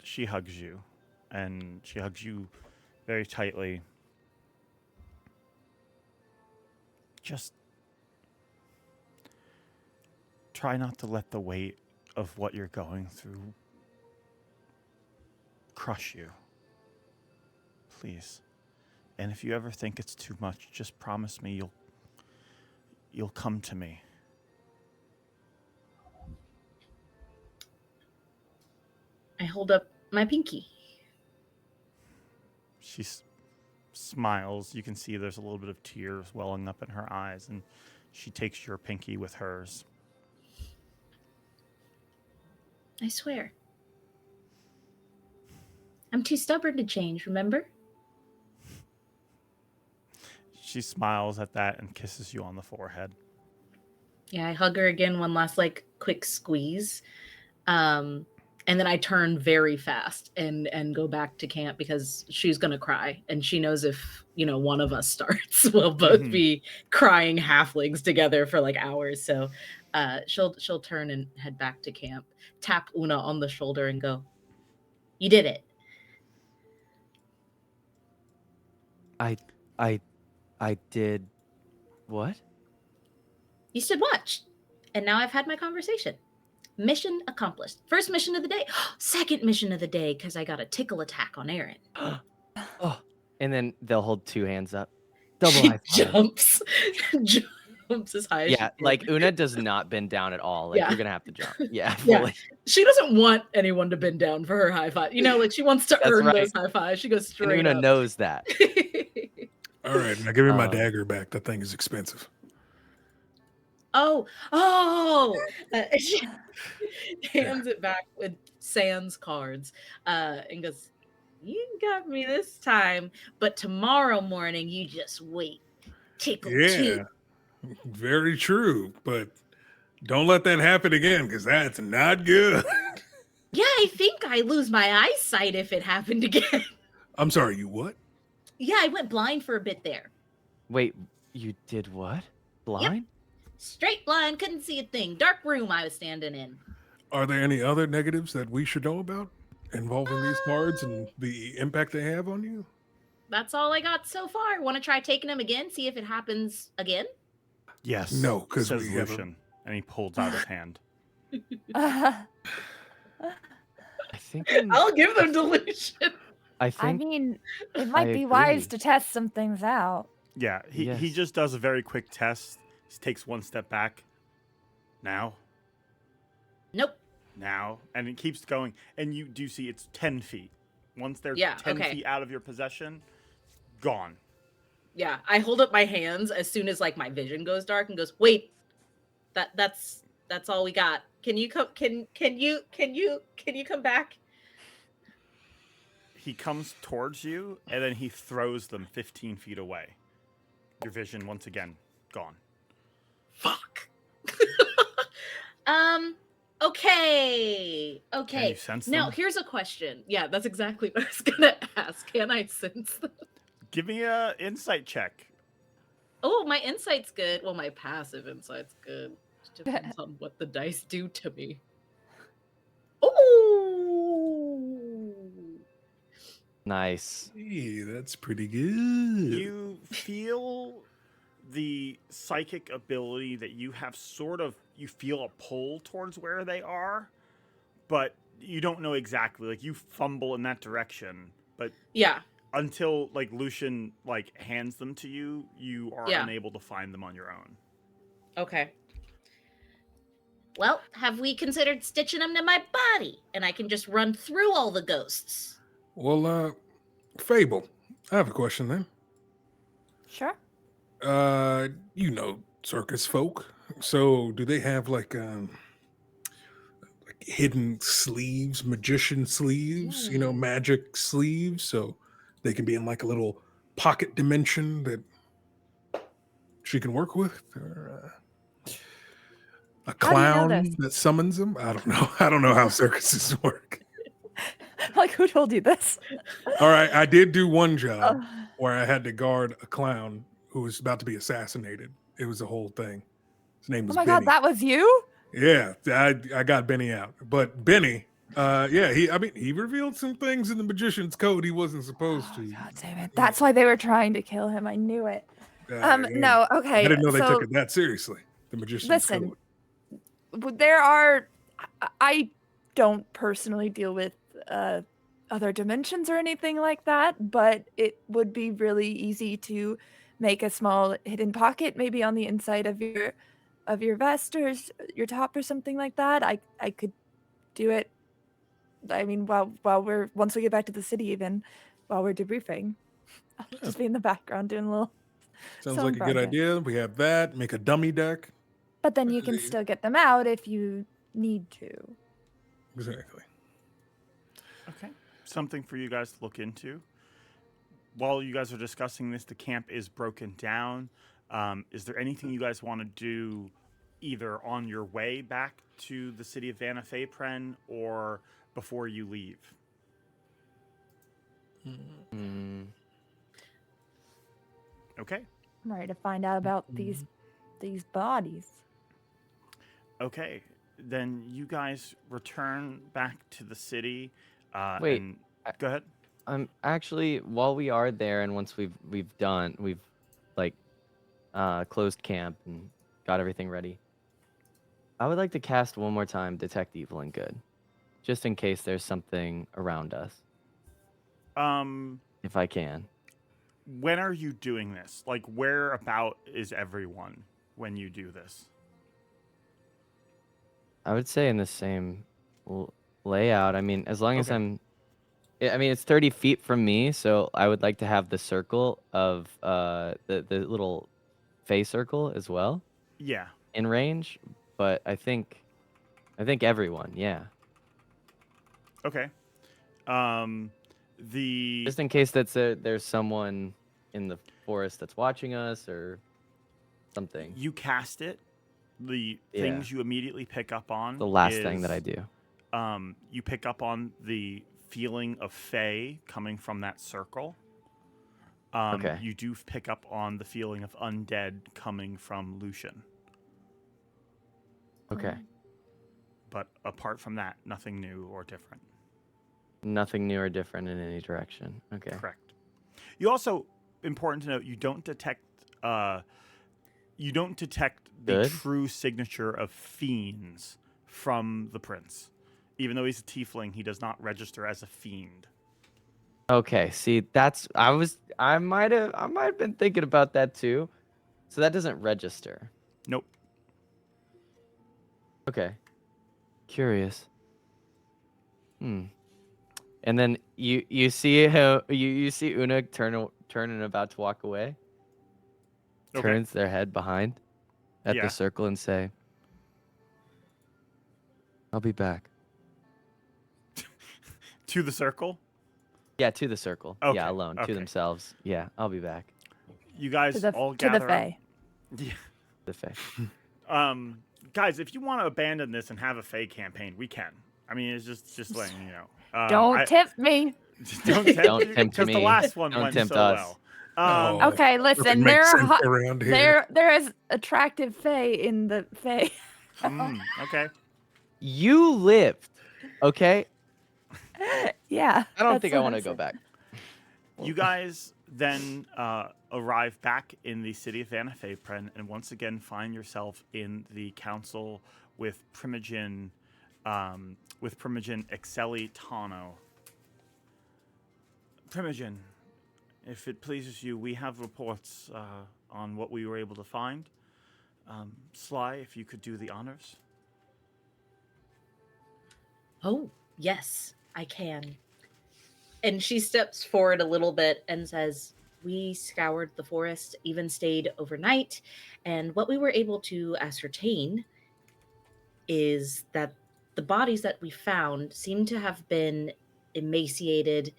She hugs you, and she hugs you very tightly. Just try not to let the weight of what you're going through crush you. Please. And if you ever think it's too much, just promise me you'll come to me. I hold up my pinky. She smiles. You can see there's a little bit of tears welling up in her eyes, and she takes your pinky with hers. I swear. I'm too stubborn to change, remember? She smiles at that and kisses you on the forehead. Yeah, I hug her again, one last quick squeeze. And then I turn very fast and go back to camp because she's gonna cry, and she knows if one of us starts, we'll both be crying halflings together for hours. So she'll turn and head back to camp, tap Una on the shoulder, and go, "You did it." I did what? You said watch, and now I've had my conversation. Mission accomplished. First mission of the day. Second mission of the day, because I got a tickle attack on Aaren. Oh, and then they'll hold two hands up. Double She high five. jumps as high as Yeah, she can. Una does not bend down at all. Yeah. You're gonna have to jump. Yeah, Yeah. fully. She doesn't want anyone to bend down for her high five. She wants to That's earn right. those high fives. She goes And straight Una up. knows that. All right, now give me my dagger back. That thing is expensive. She hands it back with Sans cards and goes, "You got me this time, but tomorrow morning you just wait. Tickle Yeah, very true. But don't let that happen again, because that's not good. Yeah, I think I lose my eyesight if it happened again. I'm sorry, you what? Yeah, I went blind for a bit there. Wait, you did what? Blind? Straight blind, couldn't see a thing. Dark room I was standing in. Are there any other negatives that we should know about involving these cards and the impact they have on you? That's all I got so far. Want to try taking them again? See if it happens again? Yes. No, 'cause says we have Lucian, and he pulls out his hand. I think. I'll give them delusion. I I think. mean, it might I be wise agree. to test some things out. Yeah, he Yes. just does a very quick test. He takes one step back. Now. Nope. Now. And it keeps going. And you do see it's 10 feet. Once they're Yeah, 10 okay. feet out of your possession, gone. Yeah, I hold up my hands as soon as my vision goes dark and goes, "Wait, that's all we got. Can you come? Can you come back?" He comes towards you, and then he throws them 15 feet away. Your vision, once again, gone. Fuck. Okay. Can you sense Now, them? here's a question. Yeah, that's exactly what I was gonna ask. Can I sense them? Give me a insight check. Oh, my insight's good. Well, my passive insight's good. It depends on what the dice do to me. Ooh. Nice. Hey, that's pretty good. You feel the psychic ability that you have you feel a pull towards where they are, but you don't know exactly. You fumble in that direction, but Yeah. until Lucian hands them to you, you are Yeah. unable to find them on your own. Okay. Well, have we considered stitching them to my body? And I can just run through all the ghosts. Well, Fable, I have a question then. Sure. You know, circus folk. So, do they have like hidden sleeves, magician sleeves? You know, magic sleeves, so they can be in like a little pocket dimension that she can work with, or a How do you know clown this? that summons them. I don't know. I don't know how circuses work. Like, who told you this? All right, I did do one job Uh, where I had to guard a clown who was about to be assassinated. It was a whole thing. His name oh was my Benny. God, that was you? Yeah, I got Benny out. But Benny, yeah, he revealed some things in the magician's code he wasn't supposed to. God damn it. That's why they were trying to kill him. I knew it. Yeah, No, I okay. didn't know they took So it that seriously. The magician's listen, code. there are. I don't personally deal with other dimensions or anything like that, but it would be really easy to make a small hidden pocket, maybe on the inside of your vest or your top or something like that. I could do it. I mean, while once we get back to the city, even while we're debriefing, I'll just be in the background doing a little. Sounds song like a good project. idea. We have that. Make a dummy deck. But then you can still get them out if you need to. Exactly. Okay. Something for you guys to look into. While you guys are discussing this, the camp is broken down. Is there anything you guys want to do either on your way back to the city of MaeLeFay or before you leave? Okay. I'm ready to find out about these bodies. Okay. Then you guys return back to the city. Wait, and go ahead. Actually, while we are there, and once we've like closed camp and got everything ready, I would like to cast one more time Detect Evil and Good, just in case there's something around us. If I can. When are you doing this? Like, where about is everyone when you do this? I would say in the same layout. I mean, as long as Okay. I mean, it's 30 feet from me, so I would like to have the circle of the little Fey circle as well Yeah. in range. But I think everyone, yeah. Okay. The Just in case there's someone in the forest that's watching us or something. you cast it. The Yeah. things you immediately pick up on The last thing that I is, do. You pick up on the feeling of Fey coming from that circle. Okay. You do pick up on the feeling of undead coming from Lucian. Okay. But apart from that, nothing new or different. Nothing new or different in any direction. Okay. Correct. You also, important to note, you don't detect the Good. true signature of fiends from the prince. Even though he's a tiefling, he does not register as a fiend. Okay. See, I might have been thinking about that too. So that doesn't register. Nope. Okay. Curious. And then you see how you see Una turn and about to walk away. Okay. Turns their head behind at Yeah. the circle and say, "I'll be back." To the circle. Yeah, to the circle. Okay, Yeah, alone okay. to themselves. Yeah, I'll be back. You guys all To the gather. Fae. Yeah. The Fae. Guys, if you want to abandon this and have a Fae campaign, we can. I mean, it's just letting you know. Don't tempt me. Don't tempt Don't you, tempt because the me. last one Don't went tempt so us. well. Oh. Okay, listen. Nothing There makes are sense around here. there is attractive Fae in the Fae. Okay. You lived, okay? Yeah. I don't that's think I what want to I'm go saying. back. You guys then arrive back in the city of MaeLeFay and once again find yourself in the council with Primogen Excelli Tano. Primogen, if it pleases you, we have reports on what we were able to find. Sly, if you could do the honors. Oh, yes, I can. And she steps forward a little bit and says, we scoured the forest, even stayed overnight, and what we were able to ascertain is that the bodies that we found seem to have been emaciated,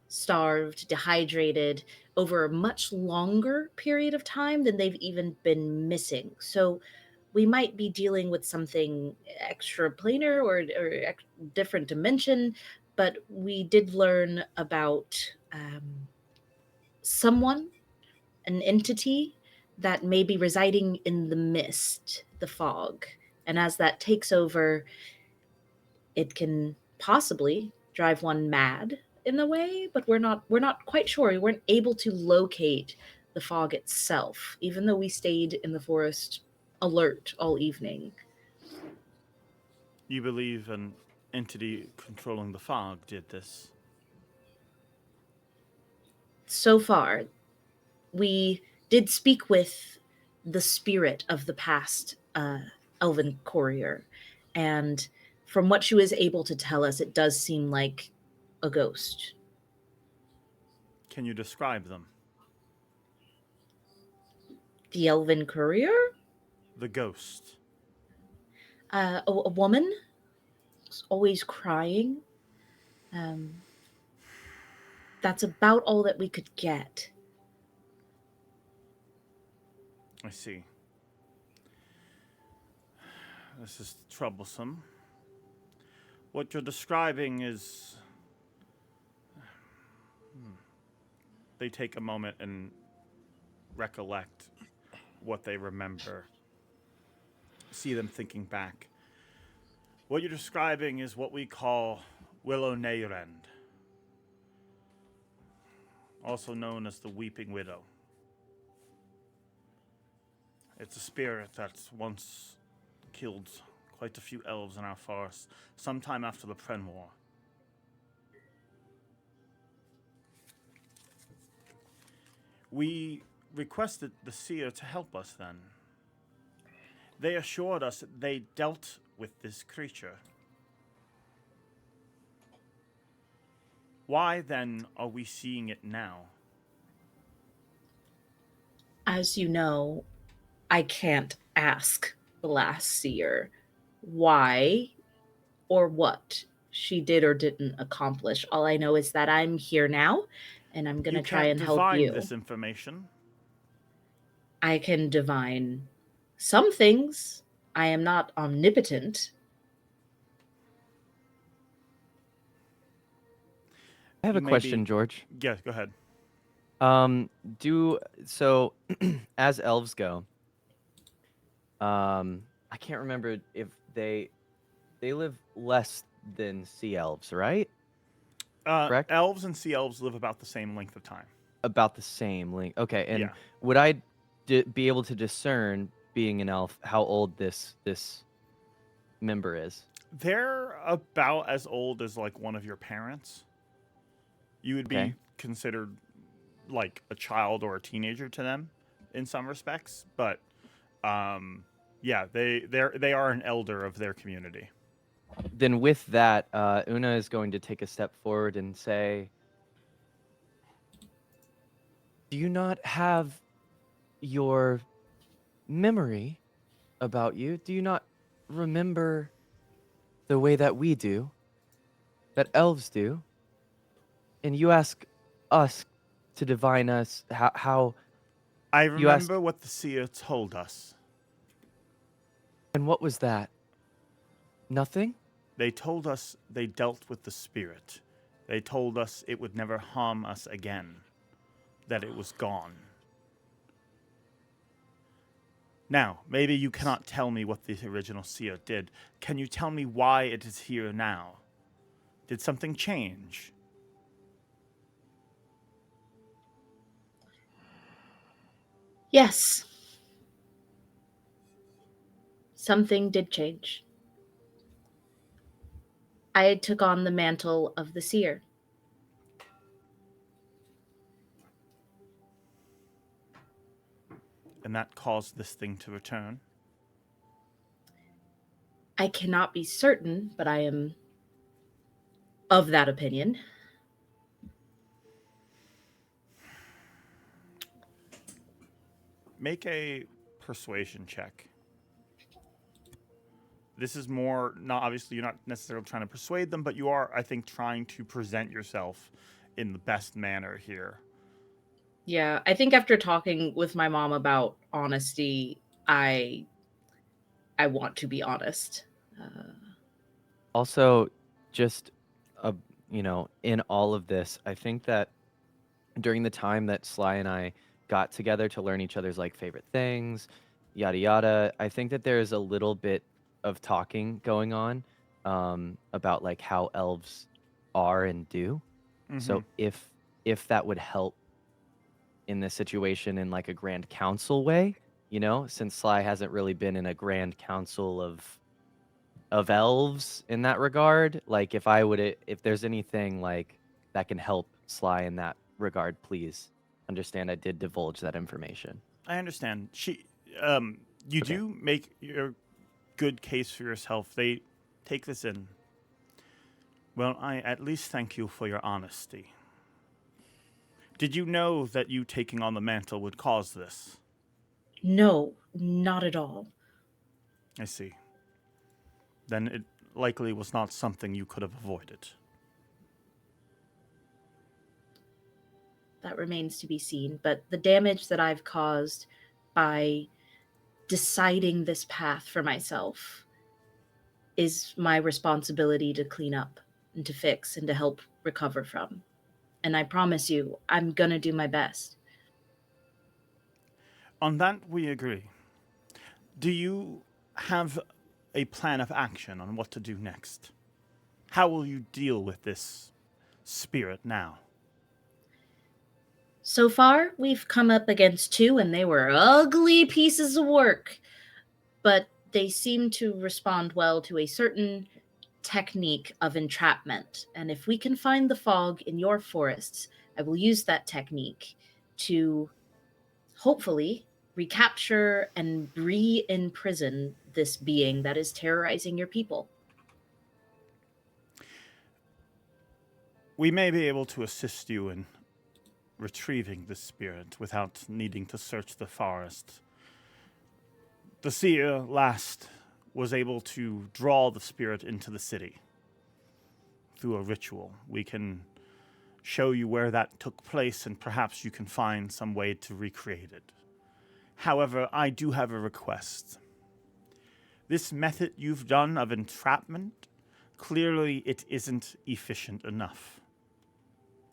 starved, dehydrated over a much longer period of time than they've even been missing. So we might be dealing with something extraplanar or different dimension, but we did learn about someone, an entity that may be residing in the mist, the fog. And as that takes over, it can possibly drive one mad in the way, but we're not quite sure. We weren't able to locate the fog itself, even though we stayed in the forest alert all evening. You believe an entity controlling the fog did this? So far, we did speak with the spirit of the past elven courier, and from what she was able to tell us, it does seem like a ghost. Can you describe them? The elven courier? The ghost. A woman, always crying. That's about all that we could get. I see. This is troublesome. What you're describing is... They take a moment and recollect what they remember. See them thinking back. What you're describing is what we call Willow Nayrend, also known as the Weeping Widow. It's a spirit that's once killed quite a few elves in our forest, sometime after the Pren War. We requested the Seer to help us then. They assured us that they dealt with this creature. Why then are we seeing it now? As you know, I can't ask the last seer why or what she did or didn't accomplish. All I know is that I'm here now, and I'm going to try and help you. This information. I can divine some things. I am not omnipotent. I have a question, George. Yeah, go ahead. As elves go, I can't remember if they live less than sea elves, right? Correct? Elves and sea elves live about the same length of time. About the same length. Okay, and Yeah. would I be able to discern, being an elf, how old this member is? They're about as old as like one of your parents. You would be considered like a child or a teenager to them in some respects, but yeah, they are an elder of their community. Then with that, Una is going to take a step forward and say, do you not have your memory about you? Do you not remember the way that we do, that elves do? And you ask us to divine us how I remember what the seer told us. And what was that? Nothing? They told us they dealt with the spirit. They told us it would never harm us again, that it was gone. Now, maybe you cannot tell me what the original seer did. Can you tell me why it is here now? Did something change? Yes. Something did change. I took on the mantle of the seer. And that caused this thing to return? I cannot be certain, but I am of that opinion. make a persuasion check. This is more, not obviously, you're not necessarily trying to persuade them, but you are, I think, trying to present yourself in the best manner here. Yeah, I think after talking with my mom about honesty, I want to be honest. Also, just in all of this, I think that during the time that Sly and I got together to learn each other's like favorite things, yada yada, I think that there's a little bit of talking going on about like how elves are and do. So if that would help in this situation in like a grand council way, since Sly hasn't really been in a grand council of elves in that regard, like if there's anything like that can help Sly in that regard, please understand I did divulge that information. I understand. You do make your good case for yourself. They take this in. Well, I at least thank you for your honesty. Did you know that you taking on the mantle would cause this? No, not at all. I see. Then it likely was not something you could have avoided. That remains to be seen, but the damage that I've caused by deciding this path for myself is my responsibility to clean up and to fix and to help recover from. And I promise you, I'm gonna do my best. On that, we agree. Do you have a plan of action on what to do next? How will you deal with this spirit now? So far, we've come up against 2, and they were ugly pieces of work. But they seem to respond well to a certain technique of entrapment. And if we can find the fog in your forests, I will use that technique to hopefully recapture and re-imprison this being that is terrorizing your people. We may be able to assist you in retrieving the spirit without needing to search the forest. The Seer last was able to draw the spirit into the city through a ritual. We can show you where that took place, and perhaps you can find some way to recreate it. However, I do have a request. This method you've done of entrapment, clearly it isn't efficient enough.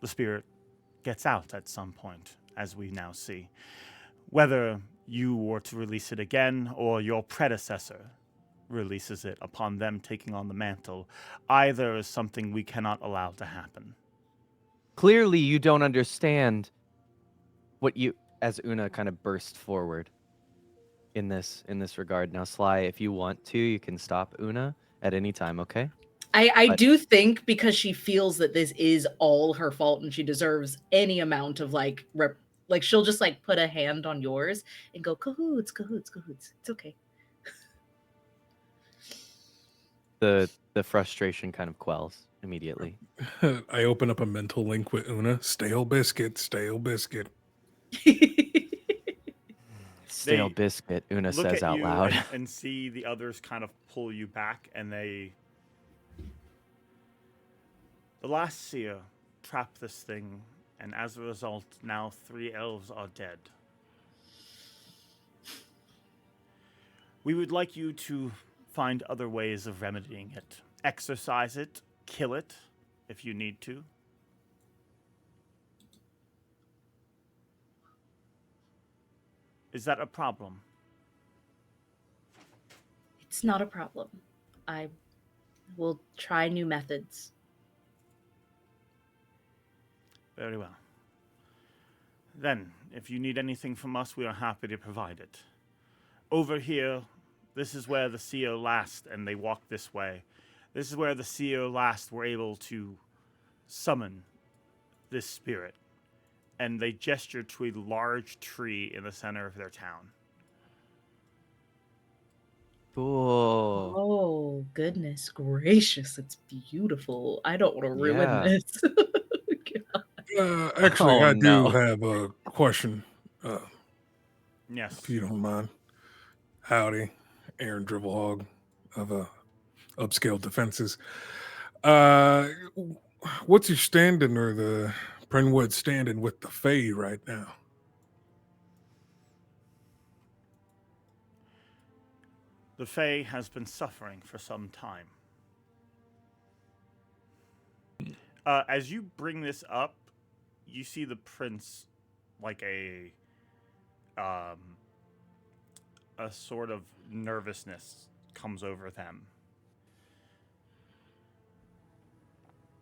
The spirit gets out at some point, as we now see. Whether you were to release it again or your predecessor releases it upon them taking on the mantle, either is something we cannot allow to happen. Clearly, you don't understand what you, as Una kind of burst forward in this regard. Now, Sly, if you want to, you can stop Una at any time, okay? I do think because she feels that this is all her fault and she deserves any amount of like she'll just like put a hand on yours and go cahoots, cahoots, cahoots. It's okay. The frustration kind of quells immediately. I open up a mental link with Una. Stale biscuit, stale biscuit. Stale biscuit, Una Look says at out you loud. and see the others kind of pull you back, and the last Seer trapped this thing, and as a result, now 3 elves are dead. We would like you to find other ways of remedying it. Exorcise it, kill it, if you need to. Is that a problem? It's not a problem. I will try new methods. Very well. Then, if you need anything from us, we are happy to provide it. Over here, this is where the Seer last, and they walk this way. This is where the Seer last were able to summon this spirit. And they gesture to a large tree in the center of their town. Cool. Oh, goodness gracious. It's beautiful. I don't want to ruin Yeah. this. Actually, Oh, I do no. have a question. Yes. if you don't mind. Howdy, Aaron Dribblehog of Upscale Defenses. What's your standing or the Brentwood standing with the Fae right now? The Fae has been suffering for some time. As you bring this up, you see the prince like a sort of nervousness comes over them.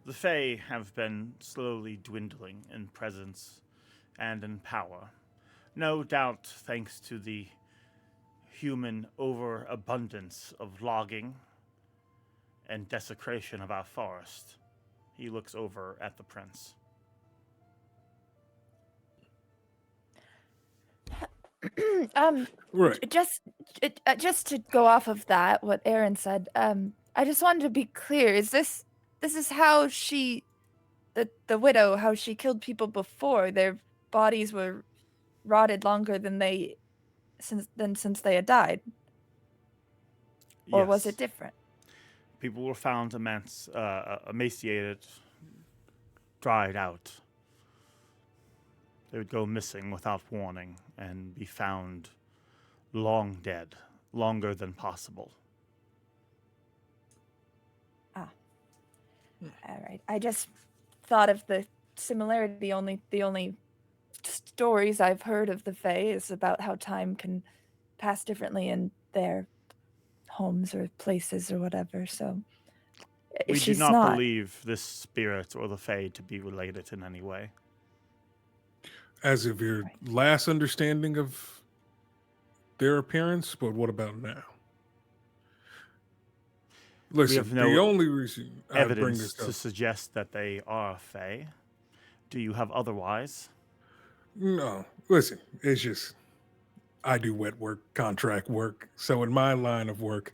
The Fae have been slowly dwindling in presence and in power. No doubt thanks to the human overabundance of logging and desecration of our forest. He looks over at the prince. Right. Just to go off of that, what Aaren said, I just wanted to be clear. Is this is how she, the widow, how she killed people before? Their bodies were rotted longer than since they had died, or was Yes. it different? People were found emaciated, dried out. They would go missing without warning and be found long dead, longer than possible. All right. I just thought of the similarity. The only stories I've heard of the Fae is about how time can pass differently in their homes or places or whatever. So We do she's not believe this spirit or the Fae to be related in any way. As of your last understanding of their appearance, but what about now? Listen, We have no the only reason I bring evidence this to up, suggest that they are Fae. Do you have otherwise? no, listen, it's just I do wet work, contract work. So in my line of work,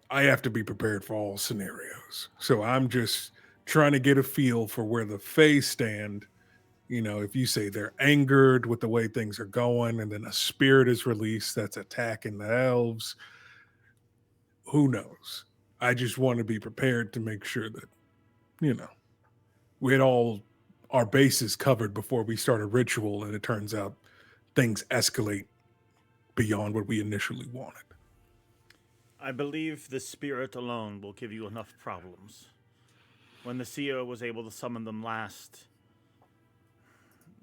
I have to be prepared for all scenarios. So I'm just trying to get a feel for where the Fae stand. You know, if you say they're angered with the way things are going, and then a spirit is released that's attacking the elves, who knows? I just want to be prepared to make sure that, you know, we had all our bases covered before we start a ritual, and it turns out things escalate beyond what we initially wanted. I believe the spirit alone will give you enough problems. When the Seer was able to summon them last,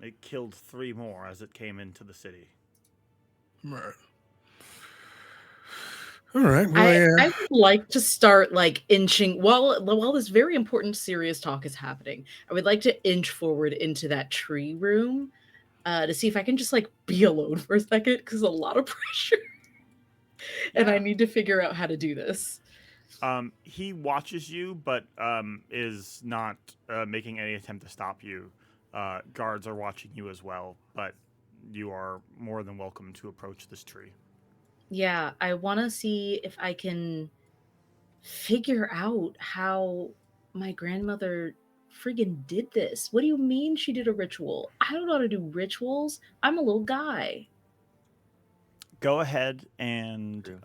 it killed 3 more as it came into the city. Right. All right. Well, I would like to start like inching while this very important serious talk is happening. I would like to inch forward into that tree room to see if I can just like be alone for a second because a lot of pressure, and I need to figure out how to do this. He watches you, but is not making any attempt to stop you. Guards are watching you as well, but you are more than welcome to approach this tree. Yeah, I want to see if I can figure out how my grandmother friggin' did this. What do you mean she did a ritual? I don't know how to do rituals. I'm a little guy. Go ahead and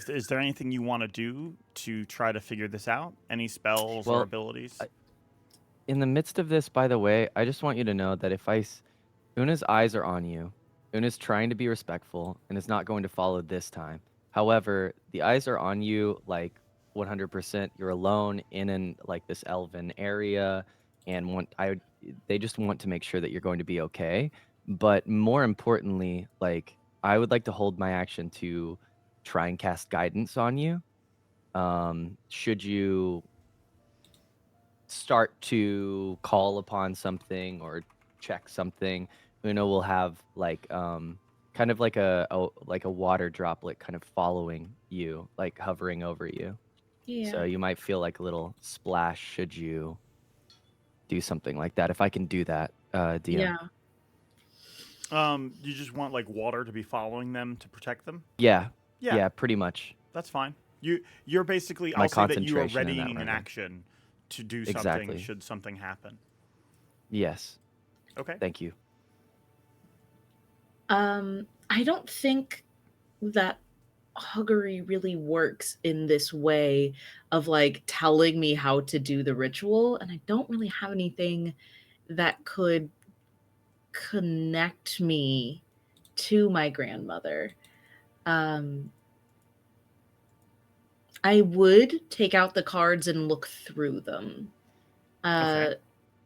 is there anything you want to do to try to figure this out? Any spells or abilities? In the midst of this, by the way, I just want you to know that if Una's eyes are on you. Una's trying to be respectful and is not going to follow this time. However, the eyes are on you like 100%. You're alone in like this elven area, and they just want to make sure that you're going to be okay. But more importantly, like I would like to hold my action to try and cast guidance on you. Should you start to call upon something or check something, Una will have like kind of like a water droplet kind of following you, like hovering over you. Yeah. So you might feel like a little splash should you do something like that. If I can do that, DM. Yeah. You just want like water to be following them to protect them? Yeah, pretty much. That's fine. You're basically, My I'll say that you are concentration in that readying an right action to do Exactly. something should something happen. Yes. Okay. Thank you. I don't think that Huggery really works in this way of like telling me how to do the ritual, and I don't really have anything that could connect me to my grandmother. I would take out the cards and look through them. Okay.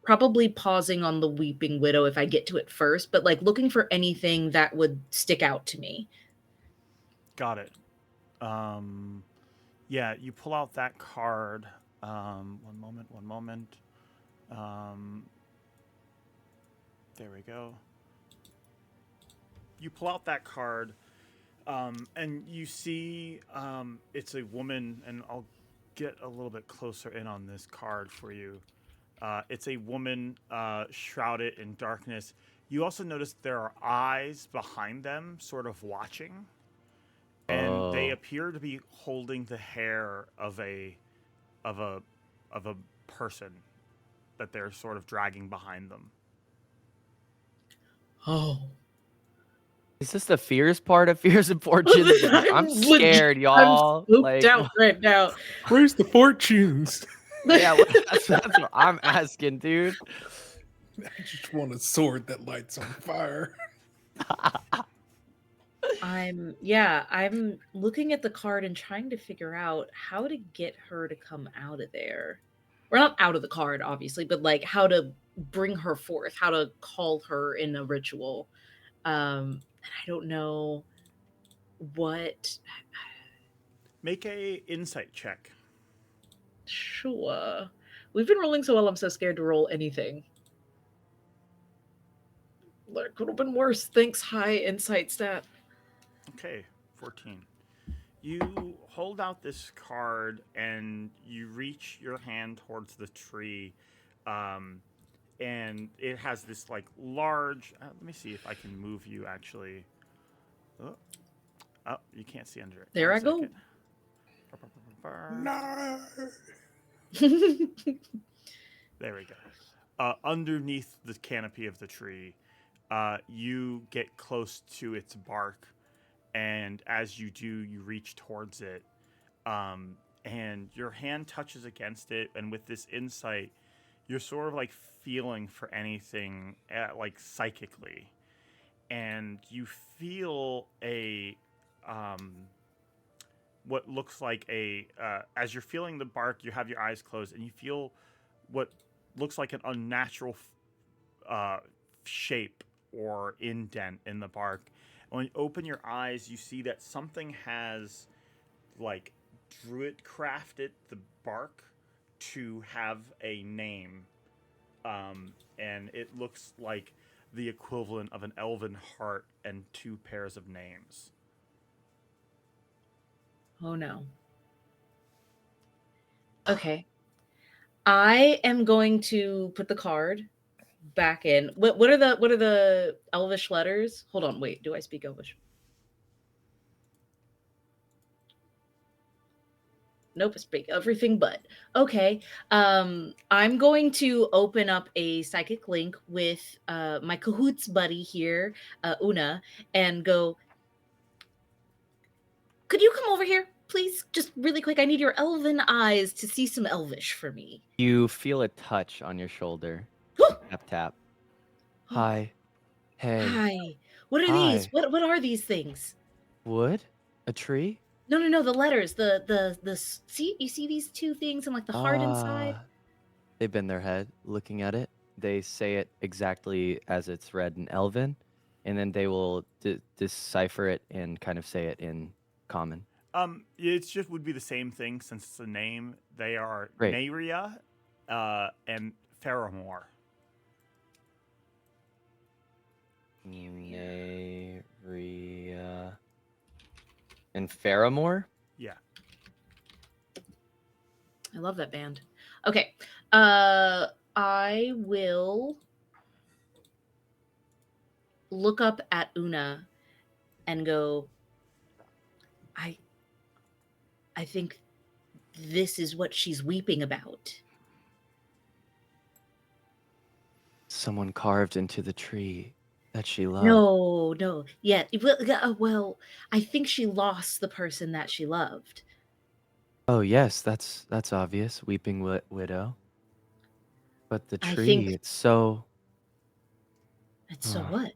Probably pausing on the Weeping Widow if I get to it first, but like looking for anything that would stick out to me. Got it. Yeah, you pull out that card. One moment. There we go. You pull out that card, and you see it's a woman, and I'll get a little bit closer in on this card for you. It's a woman shrouded in darkness. You also notice there are eyes behind them, sort of watching. And they appear to be holding the hair of a person that they're sort of dragging behind them. Oh. Is this the fears part of Fears and Fortunes? I'm scared, y'all. I'm spooked out right now. Where's the fortunes? Yeah, that's what I'm asking, dude. I just want a sword that lights on fire. I'm looking at the card and trying to figure out how to get her to come out of there. We're not out of the card, obviously, but like how to bring her forth, how to call her in a ritual. And I don't know what. Make a insight check. Sure. We've been rolling so well, I'm so scared to roll anything. That could have been worse. Thanks, high insight stat. Okay, 14. You hold out this card and you reach your hand towards the tree, and it has this like large. Let me see if I can move you actually. Oh, you can't see under it. There I go. No. There we go. Underneath the canopy of the tree, you get close to its bark, and as you do, you reach towards it, and your hand touches against it, and with this insight, you're sort of like feeling for anything, like psychically, and you feel a what looks like a as you're feeling the bark, you have your eyes closed, and you feel what looks like an unnatural shape or indent in the bark. And when you open your eyes, you see that something has like druid crafted the bark to have a name, and it looks like the equivalent of an elven heart and 2 pairs of names. Oh no. Okay. I am going to put the card back in. What are the Elvish letters? Hold on, wait. Do I speak Elvish? Nope, I speak everything but. Okay. I'm going to open up a psychic link with my cahoots buddy here, Una, and go, could you come over here, please? Just really quick. I need your elven eyes to see some Elvish for me. You feel a touch on your shoulder. Tap, tap. Hi. Hey. Hi. What are these? What are these things? Wood? A tree? No, the letters. The see, you see these 2 things and like the heart inside? They bend their head looking at it. They say it exactly as it's read in Elven, and then they will decipher it and kind of say it in common. It just would be the same thing since it's a name. They are Great. Nairia and Faramore. Nairia and Faramore? Yeah. I love that band. Okay. I will look up at Una and go, I think this is what she's weeping about. Someone carved into the tree. that she loved. No. Yeah. Well, I think she lost the person that she loved. Oh yes, that's obvious. Weeping widow. But the I tree, think it's so. it's so Ugh. what?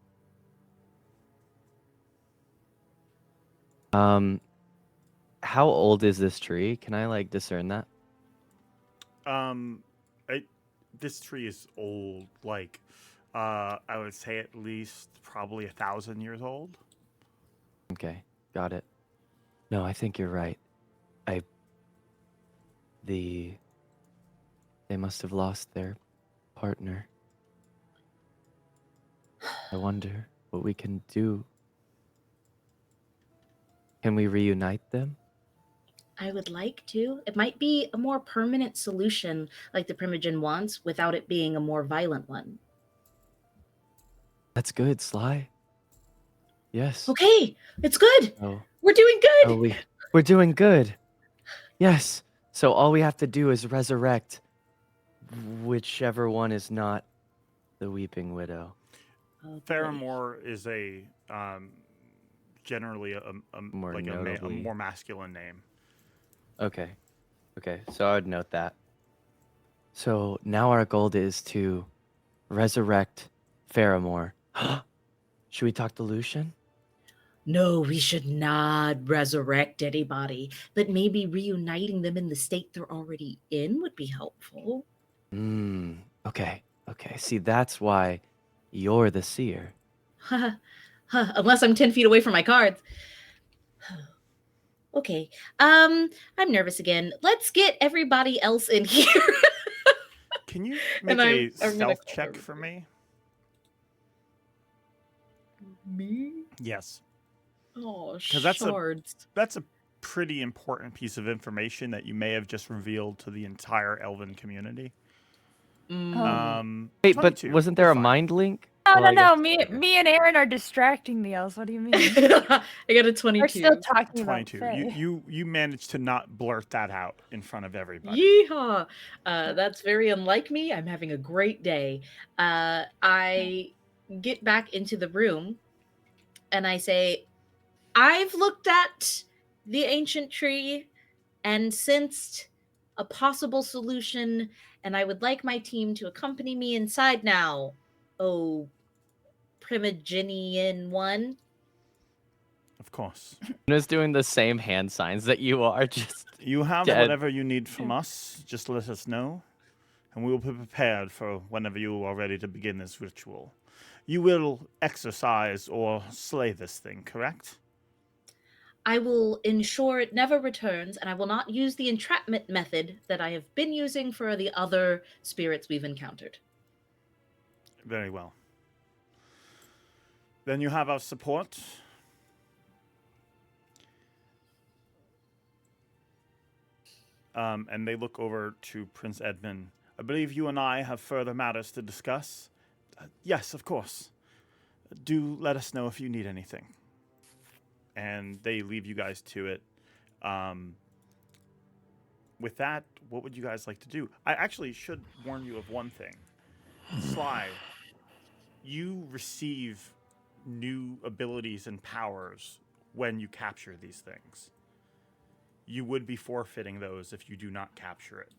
How old is this tree? Can I like discern that? This tree is old. Like, I would say at least probably 1,000 years old. Okay, got it. No, I think you're right. They must have lost their partner. I wonder what we can do. Can we reunite them? I would like to. It might be a more permanent solution like the Primogen wants without it being a more violent one. That's good, Sly. Yes. Okay, it's good. Oh, We're doing oh, good. we're doing good. Yes. So all we have to do is resurrect whichever one is not the Weeping Widow. Oh, boy. Faramore is a generally a More like a notably. more masculine name. Okay. Okay, so I would note that. So now our goal is to resurrect Faramore. Should we talk to Lucian? No, we should not resurrect anybody, but maybe reuniting them in the state they're already in would be helpful. Okay. Okay. See, that's why you're the seer. Unless I'm 10 feet away from my cards. Okay. I'm nervous again. Let's get everybody else in here. Can you And make a I'm gonna stealth call check everybody. for me? Me? Yes. Oh, 'Cause that's a- shards. That's a pretty important piece of information that you may have just revealed to the entire elven community. Wait, but 22, wasn't there a fine. mind link? No, Well, no, I guess- no. Me and Aaren are distracting the elves. What do you mean? I got a 22. We're still talking about 22. Faye. You managed to not blurt that out in front of everybody. Yeehaw! That's very unlike me. I'm having a great day. I get back into the room and I say, I've looked at the ancient tree and sensed a possible solution, and I would like my team to accompany me inside now. Oh, Primogenian one. Of course. Luna's doing the same hand signs that you are. Just You have Dead. whatever you need from us. Just let us know, and we will be prepared for whenever you are ready to begin this ritual. You will exercise or slay this thing, correct? I will ensure it never returns, and I will not use the entrapment method that I have been using for the other spirits we've encountered. Very well. Then you have our support. And they look over to Prince Edmund. I believe you and I have further matters to discuss. Yes, of course. Do let us know if you need anything. And they leave you guys to it. With that, what would you guys like to do? I actually should warn you of one thing. Sly, you receive new abilities and powers when you capture these things. You would be forfeiting those if you do not capture it.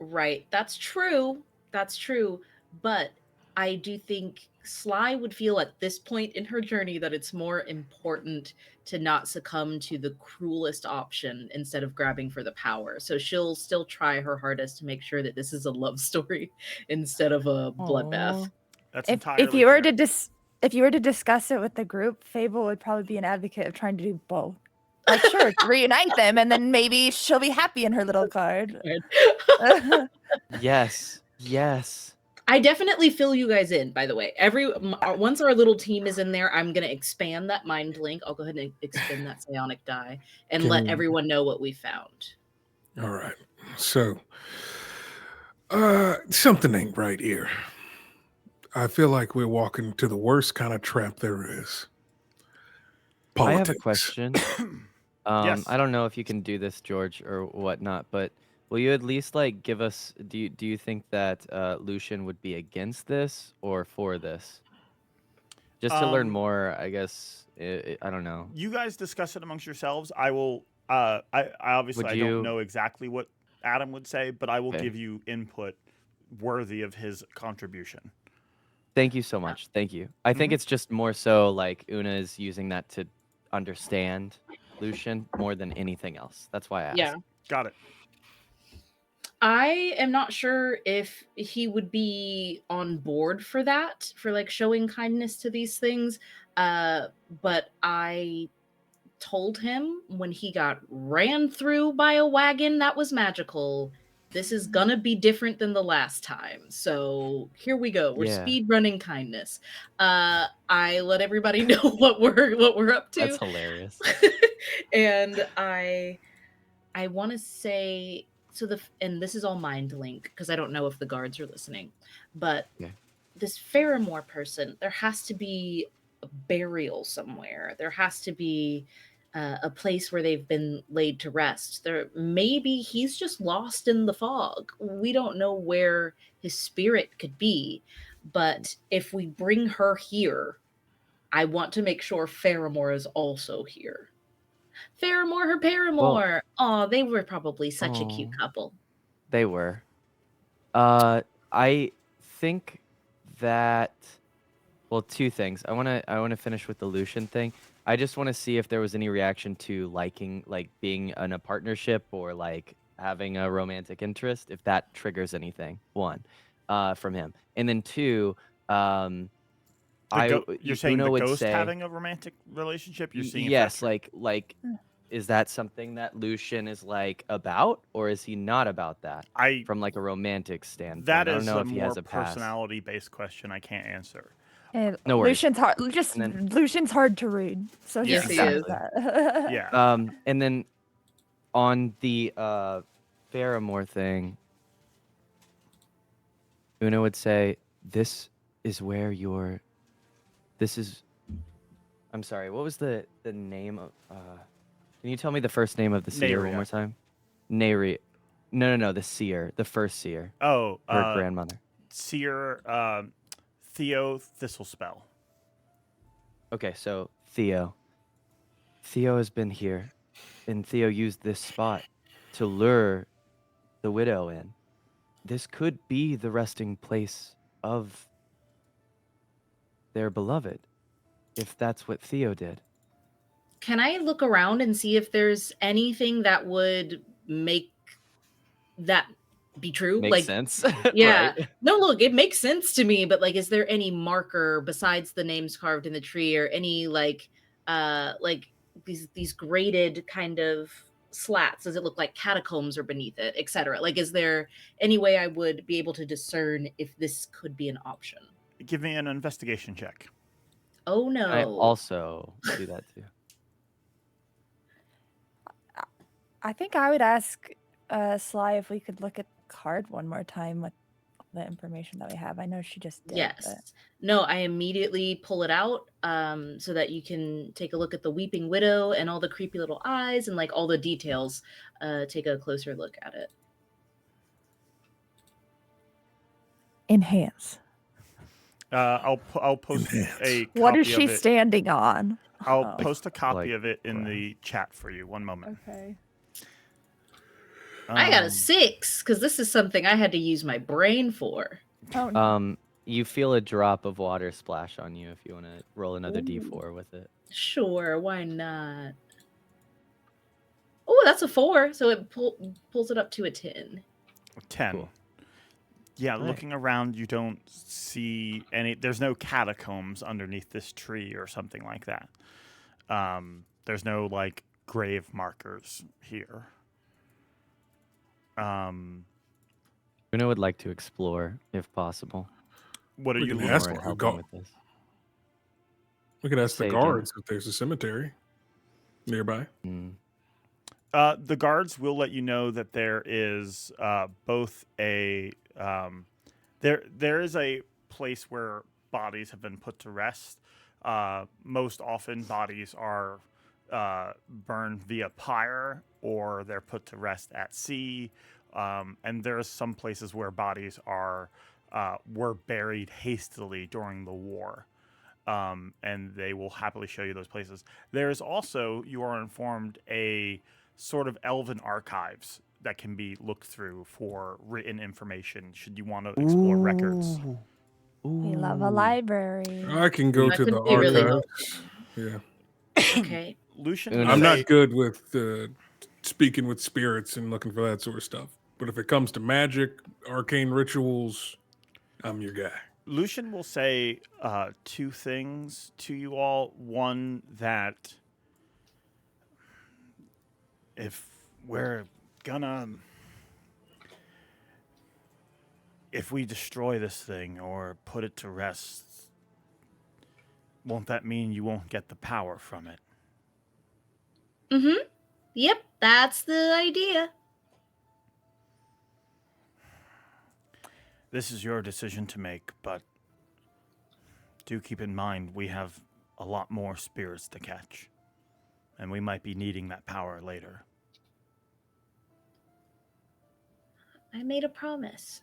Right. That's true. That's true. But I do think Sly would feel at this point in her journey that it's more important to not succumb to the cruelest option instead of grabbing for the power. So she'll still try her hardest to make sure that this is a love story instead of a bloodbath. Aw. That's If entirely you were fair. to if you were to discuss it with the group, Fable would probably be an advocate of trying to do both. Like, sure, reunite them, and then maybe she'll be happy in her little card. yes, yes. I definitely fill you guys in, by the way. Once our little team is in there, I'm going to expand that mind link. I'll go ahead and expend that psionic die and let Can- everyone know what we found. All right. So, something ain't right here. I feel like we're walking to the worst kind of trap there is. Politics. I have a question. Yes. I don't know if you can do this, George, or whatnot, but will you at least like give us? Do you think that Lucian would be against this or for this? Just to learn more, I guess. I don't know. You guys discuss it amongst yourselves. I will. I obviously Would I you- don't know exactly what Adam would say, but I will Okay. give you input worthy of his contribution. Thank you so much. Thank you. I think Mhm. it's just more so like Una is using that to understand Lucian more than anything else. That's why I asked. Yeah. Got it. I am not sure if he would be on board for that, for like showing kindness to these things. But I told him when he got ran through by a wagon that was magical, this is gonna be different than the last time. So here we go. We're Yeah. speed running kindness. I let everybody know what we're up to. That's hilarious. And I want to say and this is all mind link because I don't know if the guards are listening, but Okay. this Faramore person, there has to be a burial somewhere. There has to be a place where they've been laid to rest. There maybe he's just lost in the fog. We don't know where his spirit could be, but if we bring her here, I want to make sure Faramore is also here. Faramore, her paramour. Oh, they were probably such a cute Aw. couple. They were. I think that. Well, two things. I wanna finish with the Lucian thing. I just want to see if there was any reaction to liking, like being in a partnership or like having a romantic interest. If that triggers anything. One, from him, and then two, You're saying Una the would ghost say, having a romantic relationship? You're seeing if yes, that's like, is that something that Lucian is like about, or is he not about that from like a romantic standpoint? that I don't is know a if he more has a past. personality-based question I can't answer. Hey, No worries. Lucian's hard to read. So Yes, just he accept is. that. Yeah. And then on the Faramore thing, Una would say, "This is where your. This is. I'm sorry. What was the name of? Can you tell me the first name of the seer one Nayria. more time? Nayri. No. The seer, the first seer. Oh, Her grandmother. Seer, Theo Thistlespell. Okay, so Theo. Theo has been here, and Theo used this spot to lure the widow in. This could be the resting place of their beloved, if that's what Theo did. Can I look around and see if there's anything that would make that be true? Makes sense. Yeah. Right? No, look, it makes sense to me, but like, is there any marker besides the names carved in the tree or any like these graded kind of slats? Does it look like catacombs are beneath it, etc.? Like, is there any way I would be able to discern if this could be an option? Give me an investigation check. Oh no. I also do that too. I think I would ask Sly if we could look at the card one more time with the information that we have. I know she just did. Yes. But... No, I immediately pull it out so that you can take a look at the weeping widow and all the creepy little eyes and like all the details. Take a closer look at it. Enhance. I'll post a copy What is of she it. standing on? I'll post a copy Like, of it in the chat for you. One moment. Okay. I got a 6 because this is something I had to use my brain for. Oh, no. You feel a drop of water splash on you if you want to roll another Ooh. d4 with it. Sure, why not? Oh, that's a 4, so it pulls it up to a 10. 10. Cool. Yeah, Alright. looking around, you don't see any. There's no catacombs underneath this tree or something like that. There's no like grave markers here. Una would like to explore if possible. What are We you can looking ask More for? them. helping with this. We could ask Say the again. guards if there's a cemetery nearby. Mm. The guards will let you know that there is both a there is a place where bodies have been put to rest. Most often, bodies are burned via pyre, or they're put to rest at sea, and there are some places where bodies are were buried hastily during the war, and they will happily show you those places. There is also, you are informed, a sort of elven archives that can be looked through for written information should you want to explore records. We love a library. I can go That to the could be really archives. Yeah. Okay. Lucian, I'm I'm say- not good with speaking with spirits and looking for that sort of stuff. But if it comes to magic, arcane rituals, I'm your guy. Lucian will say two things to you all. One, that if we're gonna... If we destroy this thing or put it to rest, won't that mean you won't get the power from it? Mm-hmm. Yep, that's the idea. This is your decision to make, but do keep in mind we have a lot more spirits to catch, and we might be needing that power later. I made a promise.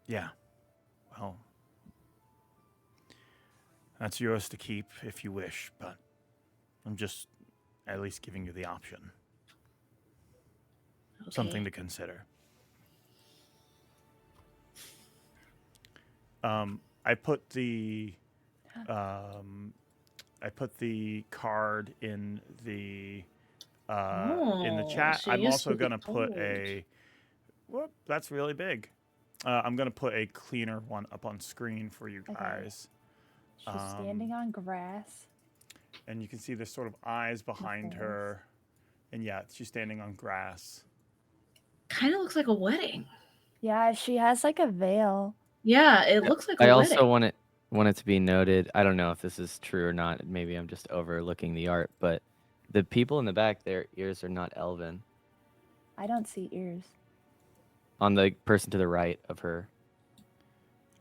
Yeah, well, that's yours to keep if you wish, but I'm just at least giving you the option. Okay. Something to consider. I put the card in the chat. so I'm you also speak gonna put gold. a. Whoop, that's really big. I'm gonna put a cleaner one up on screen for you Okay. guys, She's standing on grass. and you can see there's sort of eyes behind face. her, and yeah, she's standing on grass. Kind of looks like a wedding. Yeah, she has like a veil. Yeah, it looks like a I wedding. also want it to be noted. I don't know if this is true or not. Maybe I'm just overlooking the art, but the people in the back, their ears are not elven. I don't see ears. On the person to the right of her.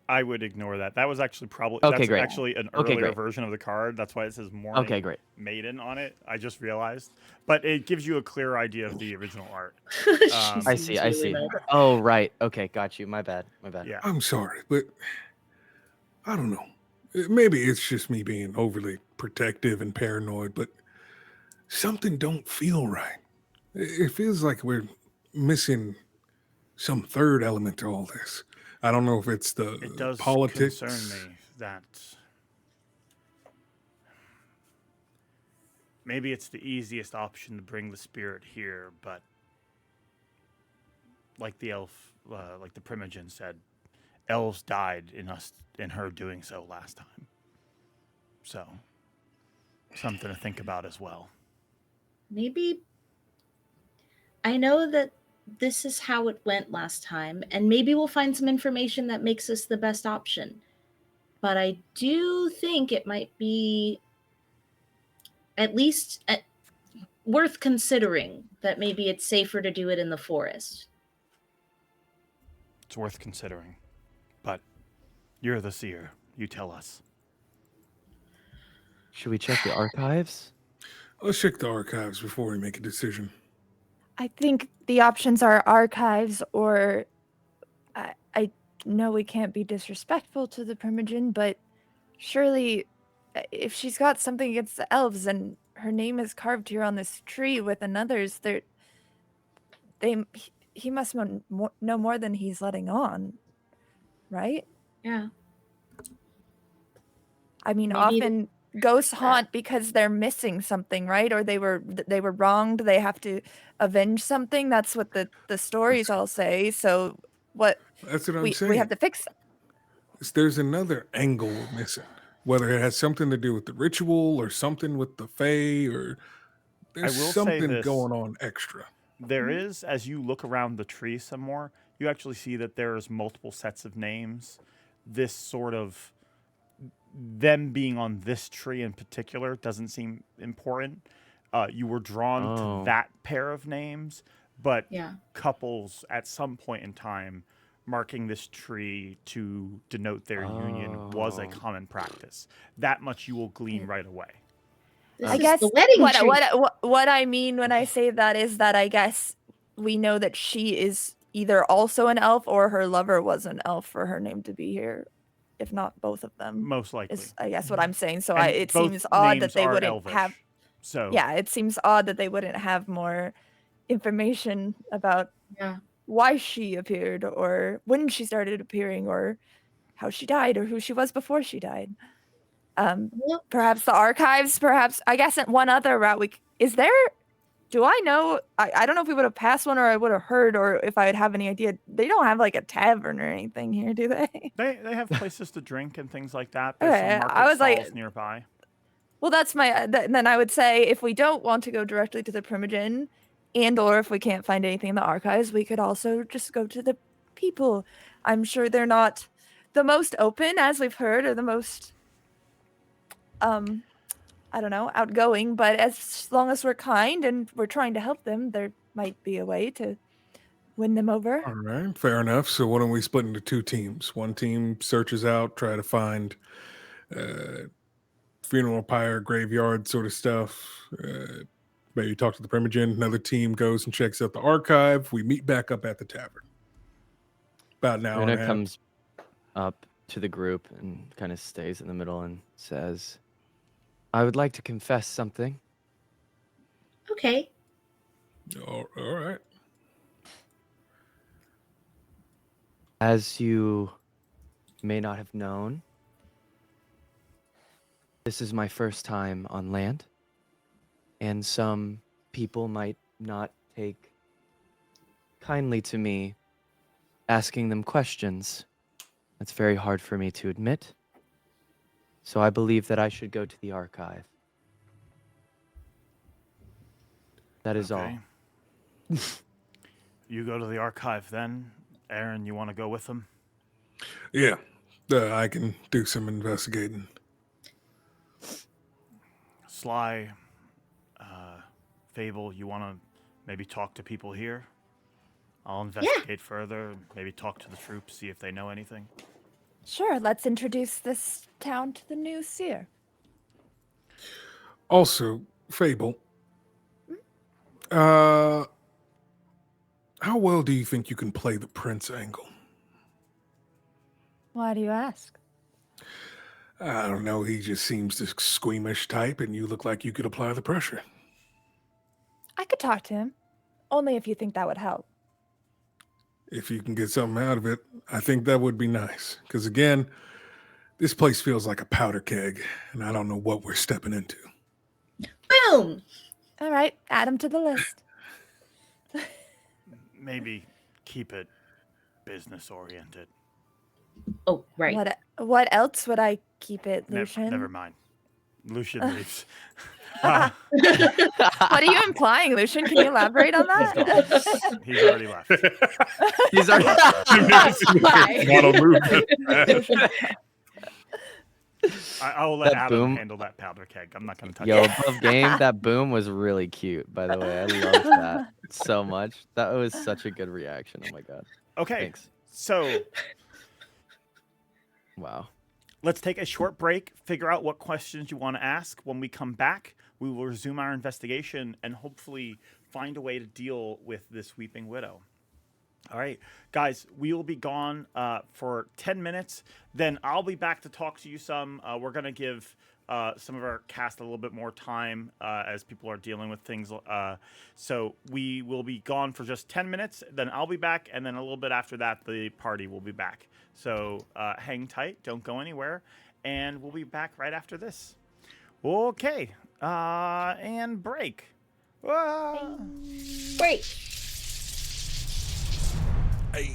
I would ignore that. That was actually probably Okay, that's great. actually an Okay, earlier great. version of the card. That's why it says Morning Okay, great. Maiden on it. I just realized, but it gives you a clear idea of the original art. She I seems see. I really see. nice. Oh, right. Okay, got you. My bad. My bad. Yeah. I'm sorry, but I don't know. Maybe it's just me being overly protective and paranoid, but something don't feel right. It feels like we're missing some third element to all this. I don't know if it's the It does politics. concern me that maybe it's the easiest option to bring the spirit here, but like the elf, like the Primogen said, elves died in her doing so last time. So something to think about as well. Maybe I know that this is how it went last time, and maybe we'll find some information that makes us the best option. But I do think it might be at least worth considering that maybe it's safer to do it in the forest. It's worth considering, but you're the seer. You tell us. Should we check the archives? Let's check the archives before we make a decision. I think the options are archives or I know we can't be disrespectful to the Primogen, but surely if she's got something against the elves and her name is carved here on this tree with another's, he must know more than he's letting on, right? Yeah. I mean, Maybe often ghosts haunt because they're missing something, right? Or they were wronged. They have to avenge something. That's what the stories all say. So what That's what I'm saying. we have to fix that. There's another angle we're missing. Whether it has something to do with the ritual or something with the Fae, or there's will say something this. going on extra. There is, as you look around the tree some more, you actually see that there's multiple sets of names. This sort of, them being on this tree in particular doesn't seem important. You were drawn to that pair of names, but Yeah. couples at some point in time marking this tree to denote their union was a common practice. That much you will glean right away. This I is guess the wedding tree. what I mean when I say that is that I guess we know that she is either also an elf or her lover was an elf for her name to be here, if not both of them. Most likely. Is I guess what I'm saying. So And it both seems odd names that they are wouldn't Elvish, have. So Yeah, it seems odd that they wouldn't have more information about Yeah. why she appeared or when she started appearing or how she died or who she was before she died. Well, Perhaps the archives, perhaps, I guess one other route is there, do I know, I don't know if we would have passed one or I would have heard or if I would have any idea. They don't have like a tavern or anything here, do they? they have places to drink and things like that. There's Okay, some market I was stalls like- nearby. Well, that's my, then I would say if we don't want to go directly to the Primogen and or if we can't find anything in the archives, we could also just go to the people. I'm sure they're not the most open, as we've heard, or the most, I don't know, outgoing, but as long as we're kind and we're trying to help them, there might be a way to win them over. All right, fair enough. So why don't we split into 2 teams? One team searches out, try to find funeral pyre, graveyard sort of stuff. Maybe talk to the Primogen. Another team goes and checks out the archive. We meet back up at the tavern. About an hour and a Runa half. comes up to the group and kind of stays in the middle and says, I would like to confess something. okay. All right. As you may not have known, this is my first time on land, and some people might not take kindly to me asking them questions. That's very hard for me to admit. So I believe that I should go to the archive. That is all. Okay. You go to the archive then. Aaren, you want to go with them? Yeah, I can do some investigating. Sly, Fable, you want to maybe talk to people here? I'll investigate further, maybe talk to the troops, see if they know anything. Sure, let's introduce this town to the new Seer. Also, Fable, how well do you think you can play the Prince angle? Why do you ask? I don't know, he just seems the squeamish type, and you look like you could apply the pressure. I could talk to him, only if you think that would help. If you can get something out of it, I think that would be nice. Because again, this place feels like a powder keg, and I don't know what we're stepping into. Boom. All right, add him to the list. Maybe keep it business oriented. Oh, right. What else would I keep it, Lucian? Never mind. Lucian leaves. What are you implying, Lucian? Can you elaborate on that? He's already left. These are Model movement. I will let That Adam boom. handle that powder keg. I'm not going to touch Yo, it. above game, that boom was really cute, by the way. I love that so much. That was such a good reaction. Oh my god. Okay, Thanks. so Wow. let's take a short break, figure out what questions you want to ask. When we come back, we will resume our investigation and hopefully find a way to deal with this weeping widow. All right, guys, we will be gone for 10 minutes. Then I'll be back to talk to you some. We're going to give some of our cast a little bit more time as people are dealing with things. So we will be gone for just 10 minutes. Then I'll be back. And then a little bit after that, the party will be back. So hang tight. Don't go anywhere. And we'll be back right after this. Okay. And break. Great. Hey.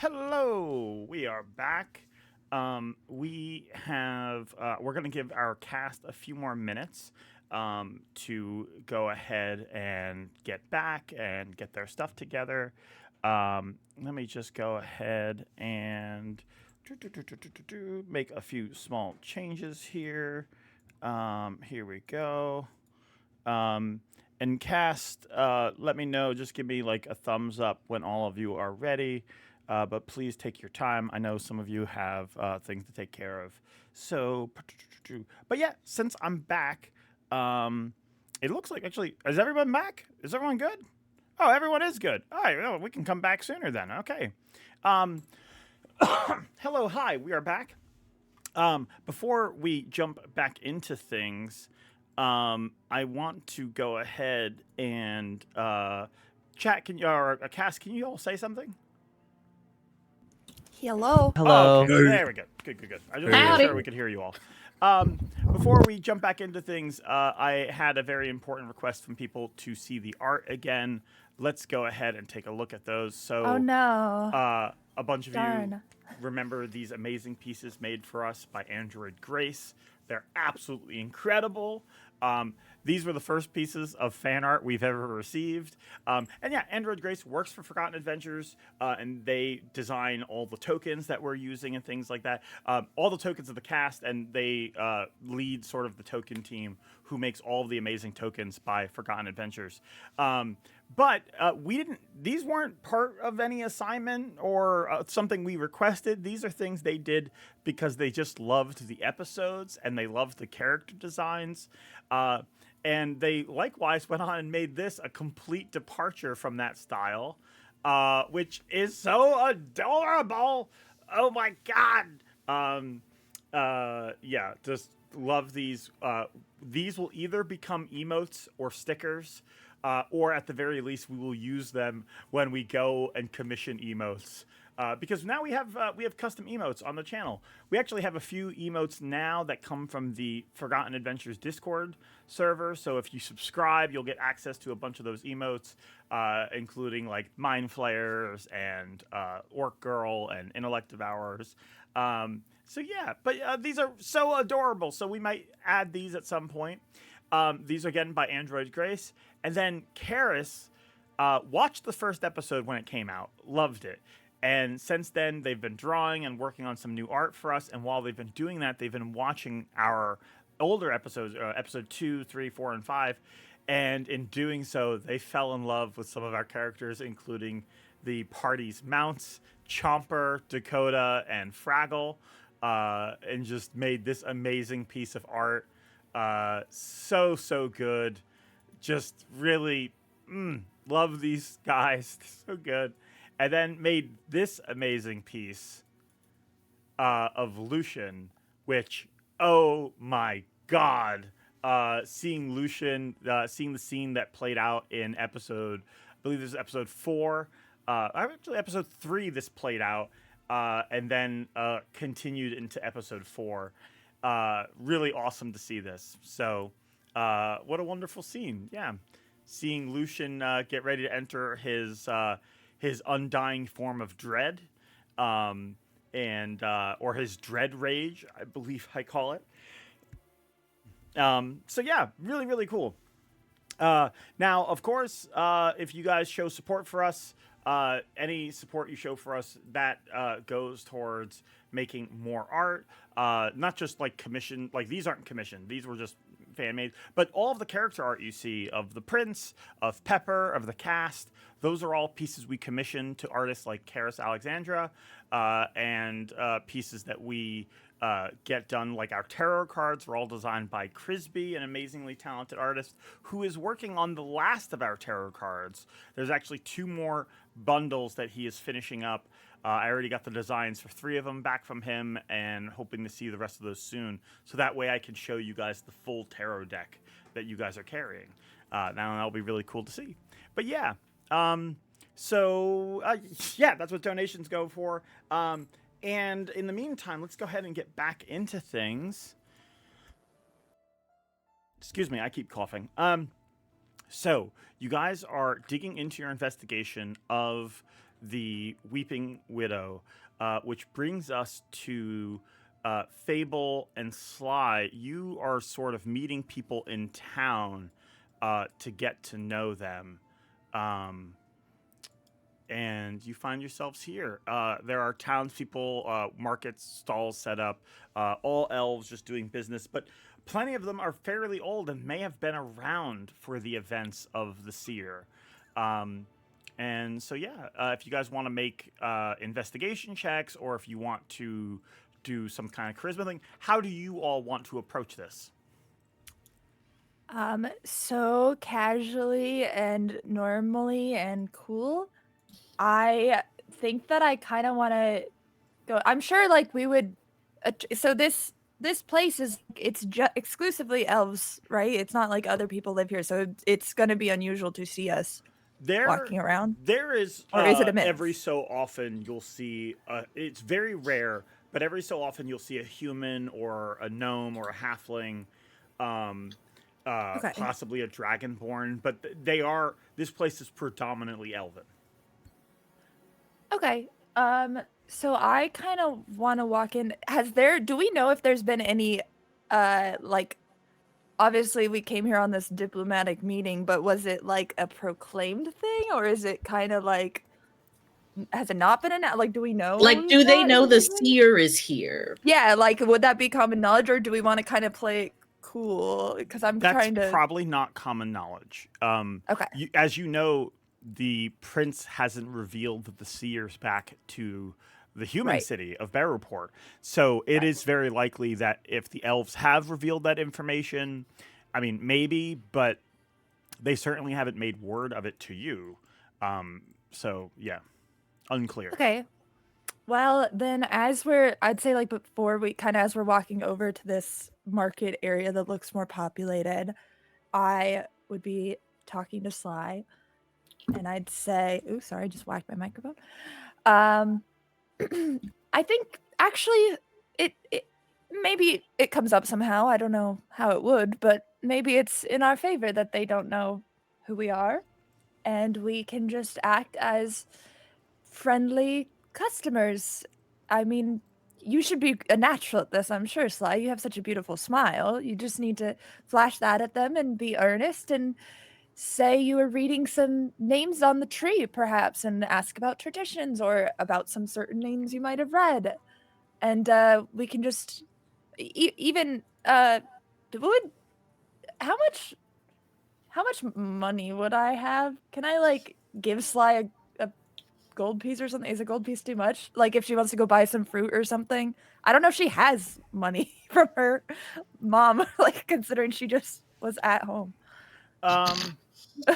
Hello, we are back. We have we're going to give our cast a few more minutes to go ahead and get back and get their stuff together. Let me just go ahead and make a few small changes here. Here we go. And cast, let me know. Just give me like a thumbs up when all of you are ready. But please take your time. I know some of you have things to take care of. So, but yeah, since I'm back, it looks like actually, is everyone back? Is everyone good? Oh, everyone is good. All right, well, we can come back sooner then. Okay. Hello, hi, we are back. Before we jump back into things, I want to go ahead and chat. Cass, can you all say something? Hello. Hello. Okay, there we go. Good. I just want to make Howdy. sure we could hear you all. Before we jump back into things, I had a very important request from people to see the art again. Let's go ahead and take a look at those. So, Oh no. a bunch of Darn. you remember these amazing pieces made for us by Android Grace. They're absolutely incredible. These were the first pieces of fan art we've ever received. And yeah, Android Grace works for Forgotten Adventures, and they design all the tokens that we're using and things like that. All the tokens of the cast, and they lead sort of the token team who makes all of the amazing tokens by Forgotten Adventures. But these weren't part of any assignment or something we requested. These are things they did because they just loved the episodes and they loved the character designs. And they likewise went on and made this a complete departure from that style, which is so adorable. Oh my God. Yeah, just love these. These will either become emotes or stickers. Or at the very least, we will use them when we go and commission emotes. Because now we have custom emotes on the channel. We actually have a few emotes now that come from the Forgotten Adventures Discord server. So if you subscribe, you'll get access to a bunch of those emotes, including like Mind Flayers and Orc Girl and Intellect Devourers. So yeah, but these are so adorable. So we might add these at some point. These are again by Android Grace. And then Karis watched the first episode when it came out, loved it. And since then, they've been drawing and working on some new art for us. And while they've been doing that, they've been watching our older episodes, episode 2, 3, 4, and 5. And in doing so, they fell in love with some of our characters, including the party's mounts, Chomper, Dakota, and Fraggle, and just made this amazing piece of art. So good. Just really love these guys. So good. And then made this amazing piece of Lucian, which, oh my God, seeing Lucian, seeing the scene that played out in episode, I believe this is episode 4, actually episode 3 this played out, and then continued into episode 4. Really awesome to see this. So what a wonderful scene. Yeah. Seeing Lucian get ready to enter his undying form of dread, and or his dread rage, I believe I call it. So yeah, really cool. Now, of course, if you guys show support for us, any support you show for us, that goes towards making more art. Not just like commission, like these aren't commissioned. These were just fan made, but all of the character art you see of the Prince, of Pepper, of the cast, those are all pieces we commissioned to artists like Karis Alexandra, and pieces that we get done, like our tarot cards were all designed by Crisby, an amazingly talented artist who is working on the last of our tarot cards. There's actually 2 more bundles that he is finishing up. I already got the designs for 3 of them back from him and hoping to see the rest of those soon. So that way I can show you guys the full tarot deck that you guys are carrying. Now that'll be really cool to see. But yeah, yeah, that's what donations go for. And in the meantime, let's go ahead and get back into things. Excuse me, I keep coughing. So you guys are digging into your investigation of the Weeping Widow, which brings us to Fable and Sly. You are sort of meeting people in town to get to know them. And you find yourselves here. There are townspeople, markets, stalls set up, all elves just doing business, but plenty of them are fairly old and may have been around for the events of the Seer. And so, yeah, if you guys want to make investigation checks, or if you want to do some kind of charisma thing, how do you all want to approach this? So casually and normally and cool. I think that I kind of want to go. I'm sure like we would. So this place is it's exclusively elves, right? It's not like other people live here, so it's going to be unusual to see us walking around. There is, or is it a mix? every so often you'll see. It's very rare, but every so often you'll see a human or a gnome or a halfling. Possibly a dragonborn, but this place is predominantly elven. Okay. So I kind of want to walk in. Do we know if there's been any, like, obviously we came here on this diplomatic meeting, but was it like a proclaimed thing, or is it kind of like, has it not been announced? Like, do we know? Like, do they know the Seer is here? Yeah, like, would that be common knowledge, or do we want to kind of play it cool? Because That's probably not common knowledge. Okay. As you know, the prince hasn't revealed the Seer's back to the human city of Barrowport. So it is very likely that if the elves have revealed that information, I mean, maybe, but they certainly haven't made word of it to you. So, yeah, unclear. Okay. Well, then I'd say like before as we're walking over to this market area that looks more populated, I would be talking to Sly. And I'd say, ooh, sorry, I just whacked my microphone. I think actually it maybe it comes up somehow. I don't know how it would, but maybe it's in our favor that they don't know who we are, and we can just act as friendly customers. I mean, you should be a natural at this, I'm sure, Sly. You have such a beautiful smile. You just need to flash that at them and be earnest and say you were reading some names on the tree, perhaps, and ask about traditions or about some certain names you might have read. And we can just even how much money would I have? Can I like give Sly a gold piece or something? Is a gold piece too much? Like if she wants to go buy some fruit or something? I don't know if she has money from her mom, like considering she just was at home.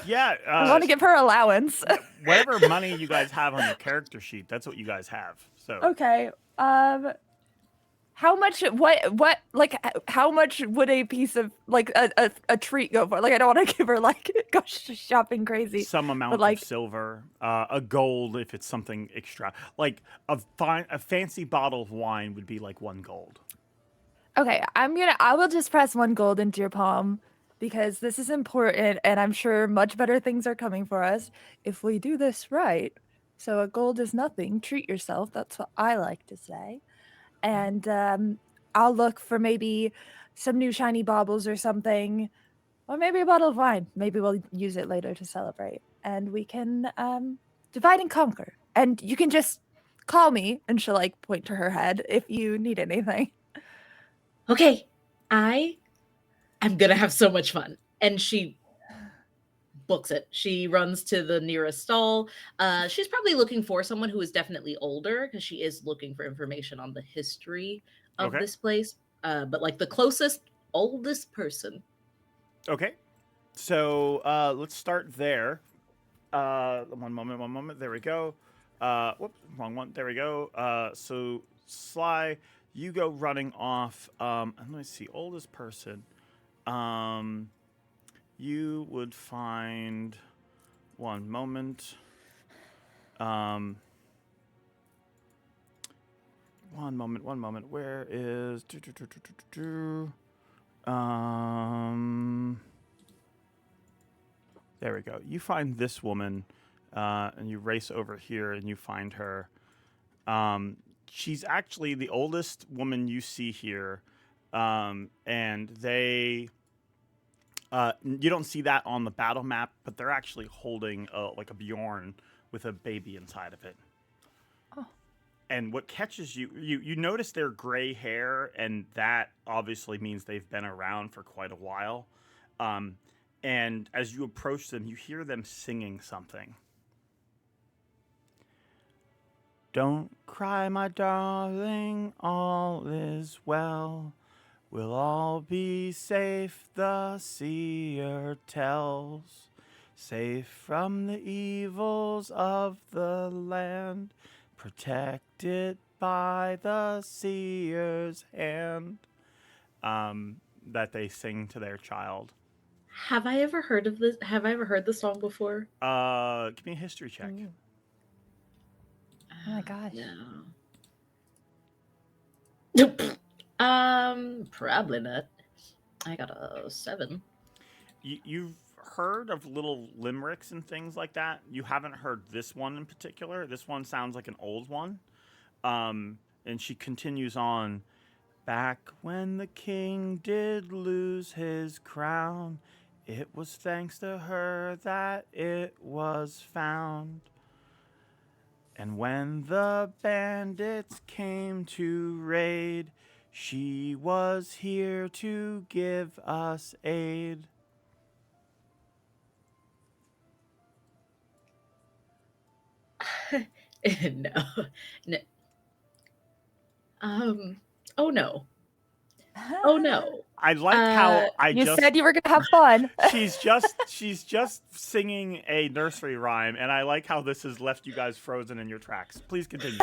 Yeah, I want to give her allowance. Whatever money you guys have on your character sheet, that's what you guys have. So okay. How much? What? Like, how much would a piece of like a treat go for? Like, I don't want to give her like go shopping crazy. Some amount of silver, a gold if it's something extra. Like a fancy bottle of wine would be like 1 gold. Okay, I will just press 1 gold into your palm, because this is important, and I'm sure much better things are coming for us if we do this right. So a gold is nothing. Treat yourself. That's what I like to say. And I'll look for maybe some new shiny baubles or something, or maybe a bottle of wine. Maybe we'll use it later to celebrate. And we can divide and conquer. And you can just call me, and she'll like point to her head if you need anything. Okay, I'm gonna have so much fun. And she books it. She runs to the nearest stall. She's probably looking for someone who is definitely older, because she is looking for information on the history of this place. But like the closest, oldest person. Okay. So let's start there. One moment. There we go. Whoops, wrong one. There we go. So Sly, you go running off. Let me see. Oldest person. You would find. One moment. One moment. Where is? There we go. You find this woman. and you race over here and you find her. She's actually the oldest woman you see here, and they. You don't see that on the battle map, but they're actually holding like a Bjorn with a baby inside of it. Oh. And what catches you notice their gray hair, and that obviously means they've been around for quite a while. And as you approach them, you hear them singing something. Don't cry, my darling, all is well. We'll all be safe, the Seer tells. Safe from the evils of the land, protected by the Seer's hand. That they sing to their child. Have I ever heard of this? Have I ever heard the song before? Give me a history check. Ooh. Oh my gosh. No. Probably not. I got a 7. You've heard of little limericks and things like that. You haven't heard this one in particular. This one sounds like an old one. And she continues on. Back when the king did lose his crown, it was thanks to her that it was found. And when the bandits came to raid, she was here to give us aid. No. No. Oh no. Oh no. I like how You said you were gonna have fun. she's just singing a nursery rhyme, and I like how this has left you guys frozen in your tracks. Please continue.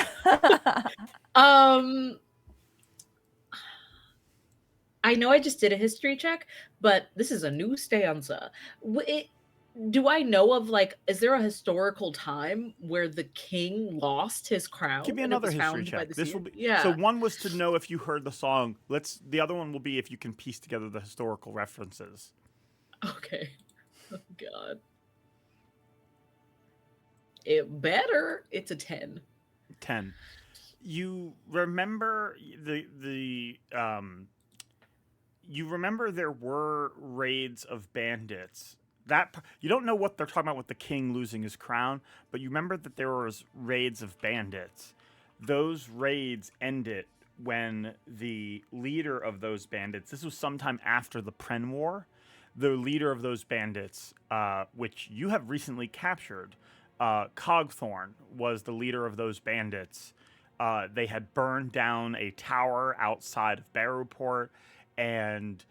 I know I just did a history check, but this is a new stanza. Do I know of, like, is there a historical time where the king lost his crown? Give me and it another was history found by check. the This Seer? will be Yeah. So one was to know if you heard the song. The other one will be if you can piece together the historical references. Okay. Oh god. It better. It's a 10. 10. You remember you remember there were raids of bandits. You don't know what they're talking about with the king losing his crown, but you remember that there was raids of bandits. Those raids ended when the leader of those bandits, this was sometime after the Pren War, the leader of those bandits, which you have recently captured, Cogthorn, was the leader of those bandits. They had burned down a tower outside of Barrowport, and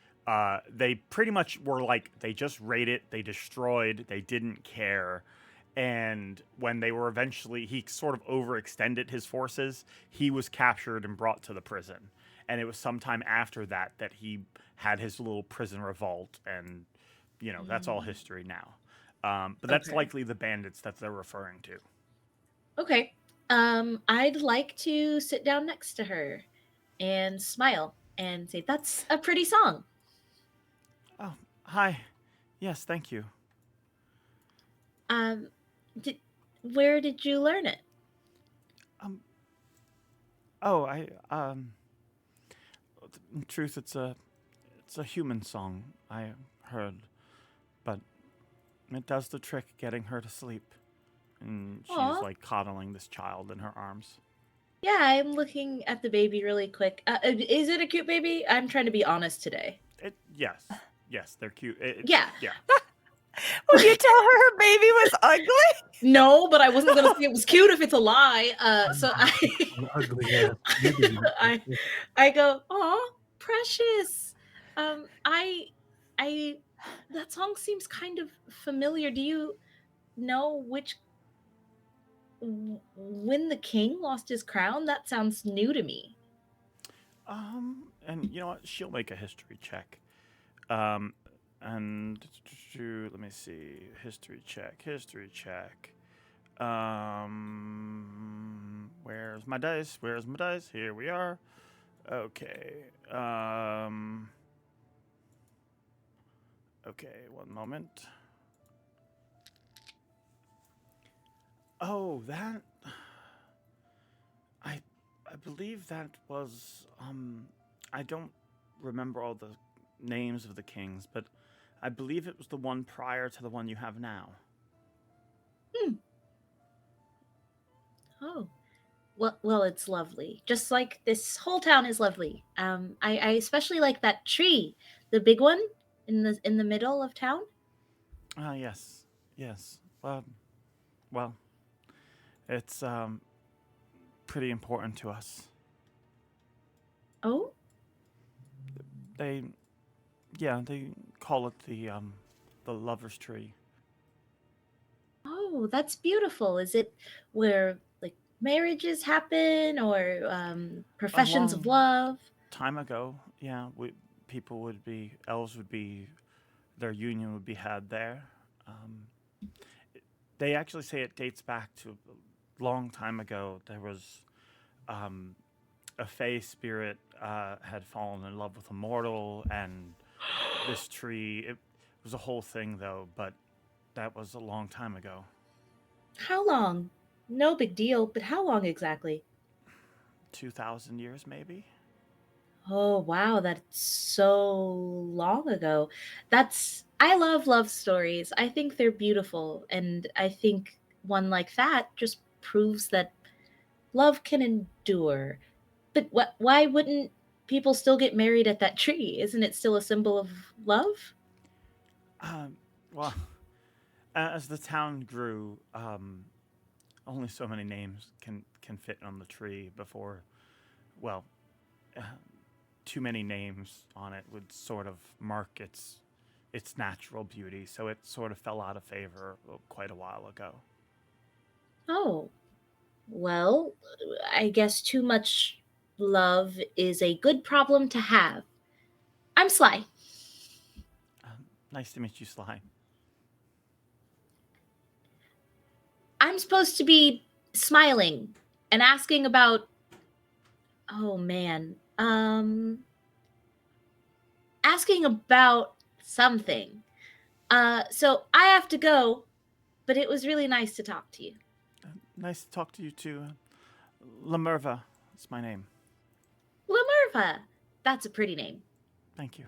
they pretty much were like, they just raided, they destroyed, they didn't care. And when they were eventually, he sort of overextended his forces, he was captured and brought to the prison. And it was sometime after that that he had his little prison revolt, and, you know, that's all history now. But that's likely the bandits that they're referring to. Okay. I'd like to sit down next to her and smile and say, "That's a pretty song." Oh, hi. Yes, thank you. Where did you learn it? In truth, it's a human song I heard, but it does the trick getting her to sleep. And she's Aw. like coddling this child in her arms. Yeah, I'm looking at the baby really quick. Is it a cute baby? I'm trying to be honest today. Yes, they're cute. Yeah. Yeah. Would you tell her baby was ugly? No, but I wasn't gonna say it was cute if it's a lie. So Ugly ass. You do. I go, "Aw, precious." That song seems kind of familiar. Do you know when the king lost his crown? That sounds new to me. And you know what? She'll make a history check. And let me see. History check. Where's my dice? Here we are. Okay. Okay, one moment. Oh, that. I believe that was. I don't remember all the names of the kings, but I believe it was the one prior to the one you have now. Oh, well, it's lovely. Just like this whole town is lovely. I especially like that tree, the big one in the middle of town. Ah, yes. Well, it's pretty important to us. Oh, They call it the lover's tree. oh, that's beautiful. Is it where like marriages happen or professions of love? Time ago, yeah, elves would be, their union would be had there. They actually say it dates back to a long time ago. There was a Fey spirit had fallen in love with a mortal, and this tree. It was a whole thing, though, but that was a long time ago. How long? No big deal, but how long exactly? 2,000 years, maybe? Oh, wow, that's so long ago. I love love stories. I think they're beautiful, and I think one like that just proves that love can endure. But why wouldn't people still get married at that tree? Isn't it still a symbol of love? Well, as the town grew, only so many names can fit on the tree before, well, too many names on it would sort of mark its natural beauty, so it sort of fell out of favor quite a while ago. Oh, well, I guess too much love is a good problem to have. I'm Sly. Nice to meet you, Sly. I'm supposed to be smiling and asking about. Oh man. Asking about something. So I have to go, but it was really nice to talk to you. Nice to talk to you too. Lamerva is my name. Lamerva. That's a pretty name. Thank you.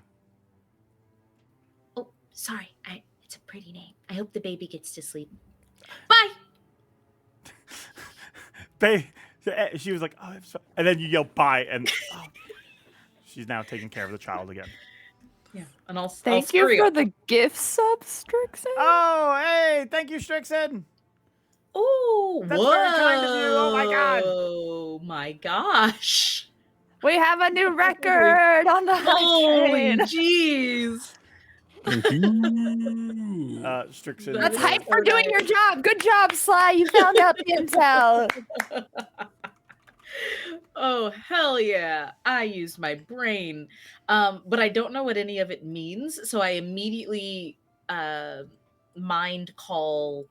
Oh, sorry. It's a pretty name. I hope the baby gets to sleep. Bye. She was like, "Oh," and then you yell "bye," and she's now taking care of the child again. Yeah, and I'll Thank you for the gift sub, Strixon. Oh, hey, thank you, Strixon. Oh, That's very kind of you. Oh my god. Oh my gosh. We have a new record on the Holy train. jeez. Thank you. Strixon. That's That hype is for so doing nice. your job. Good job, Sly. You found out the intel. Oh, hell yeah. I used my brain. But I don't know what any of it means, so I immediately mind call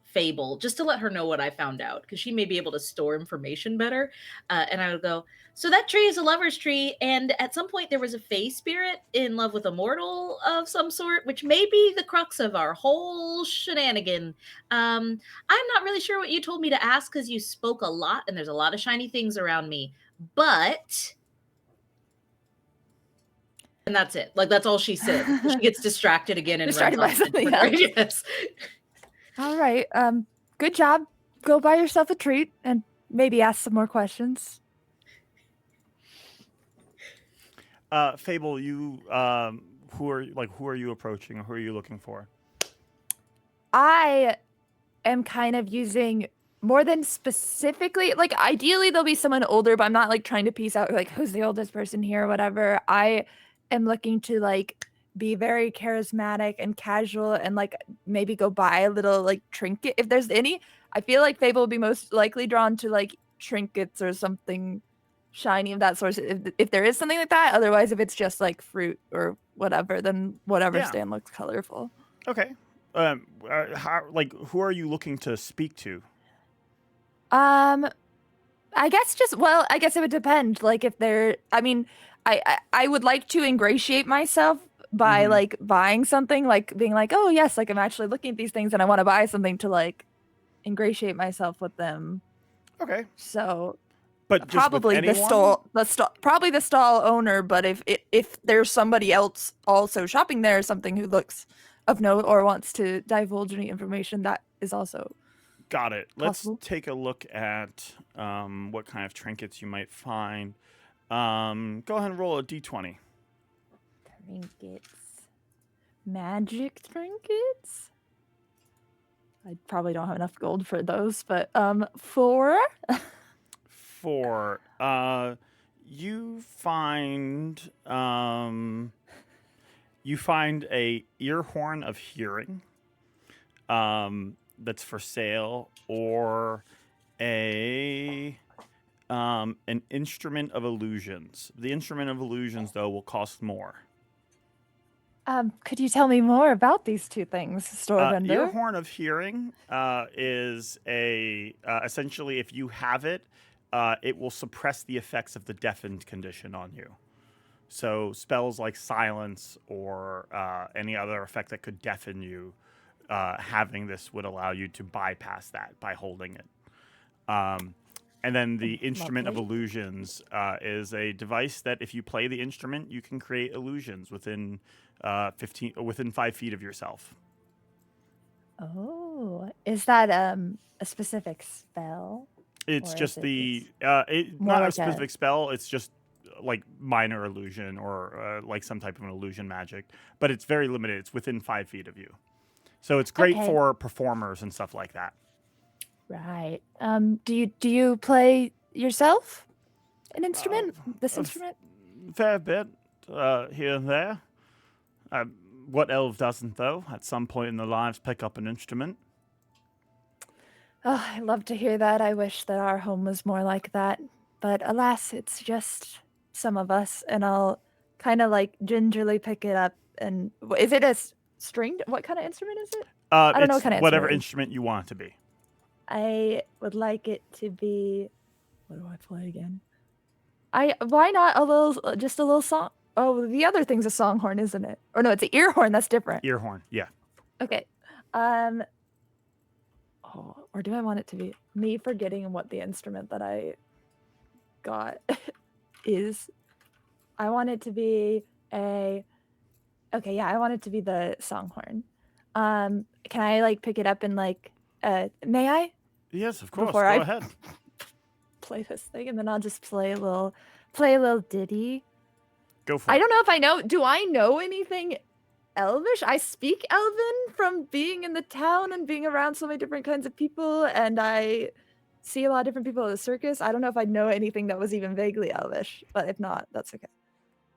Fable just to let her know what I found out, because she may be able to store information better. And I would go, so that tree is a lover's tree, and at some point there was a fae spirit in love with a mortal of some sort, which may be the crux of our whole shenanigan. I'm not really sure what you told me to ask, because you spoke a lot and there's a lot of shiny things around me, but... And that's it. Like, that's all she said. She gets distracted again and Distracted by runs off something into Twitter. else. Yes. All right. Good job. Go buy yourself a treat and maybe ask some more questions. Fable, you who are you approaching, or who are you looking for? I am kind of using more than specifically, like, ideally there'll be someone older, but I'm not like trying to piece out like who's the oldest person here or whatever. I am looking to like be very charismatic and casual and like maybe go buy a little like trinket if there's any. I feel like Fable will be most likely drawn to like trinkets or something shiny of that sort, if there is something like that. Otherwise, if it's just like fruit or whatever, then whatever Yeah. stand looks colorful. Okay. Who are you looking to speak to? I guess it would depend. Like if they're, I mean, I would like to ingratiate myself by like buying something, like being like, oh yes, like I'm actually looking at these things and I want to buy something to like ingratiate myself with them. Okay. So But just probably with the anyone? probably the stall owner, but if there's somebody else also shopping there, something who looks of note or wants to divulge any information, that is also Got it. possible. Let's take a look at what kind of trinkets you might find. Go ahead and roll a d20. Trinkets. Magic trinkets? I probably don't have enough gold for those, but 4. 4. You find a ear horn of hearing that's for sale, or an instrument of illusions. The instrument of illusions, though, will cost more. Could you tell me more about these two things, store vendor? Ear horn of hearing is essentially, if you have it, it will suppress the effects of the deafened condition on you. So spells like silence or any other effect that could deafen you, having this would allow you to bypass that by holding it. And then the instrument of illusions is a device that, if you play the instrument, you can create illusions within 5 feet of yourself. Oh, is that a specific spell? It's Or just is the more not a like specific spell. It's just like minor illusion or like some type of an illusion magic, but it's very limited. It's within 5 feet of you, so it's great Okay. for performers and stuff like that. Right. Do you play yourself an instrument? This instrument? Fair bit here and there. What elf doesn't, though? At some point in their lives, pick up an instrument. Oh, I love to hear that. I wish that our home was more like that. But alas, it's just some of us, and I'll kind of like gingerly pick it up. And is it a stringed? What kind of instrument is it? I don't know what kind of whatever instrument. instrument you want it to be. I would like it to be. What do I play again? Why not just a little song? Oh, the other thing's a songhorn, isn't it? Or no, it's an ear horn. That's different. Ear horn, yeah. Okay. Or do I want it to be me forgetting what the instrument that I got is? I want it to be I want it to be the songhorn. Can I like pick it up and like may I? Yes, of course. Before Go I ahead. play this thing, and then I'll just play a little ditty. Go for I it. don't know if I know. Do I know anything Elvish? I speak Elven from being in the town and being around so many different kinds of people, and I see a lot of different people at the circus. I don't know if I know anything that was even vaguely Elvish, but if not, that's okay.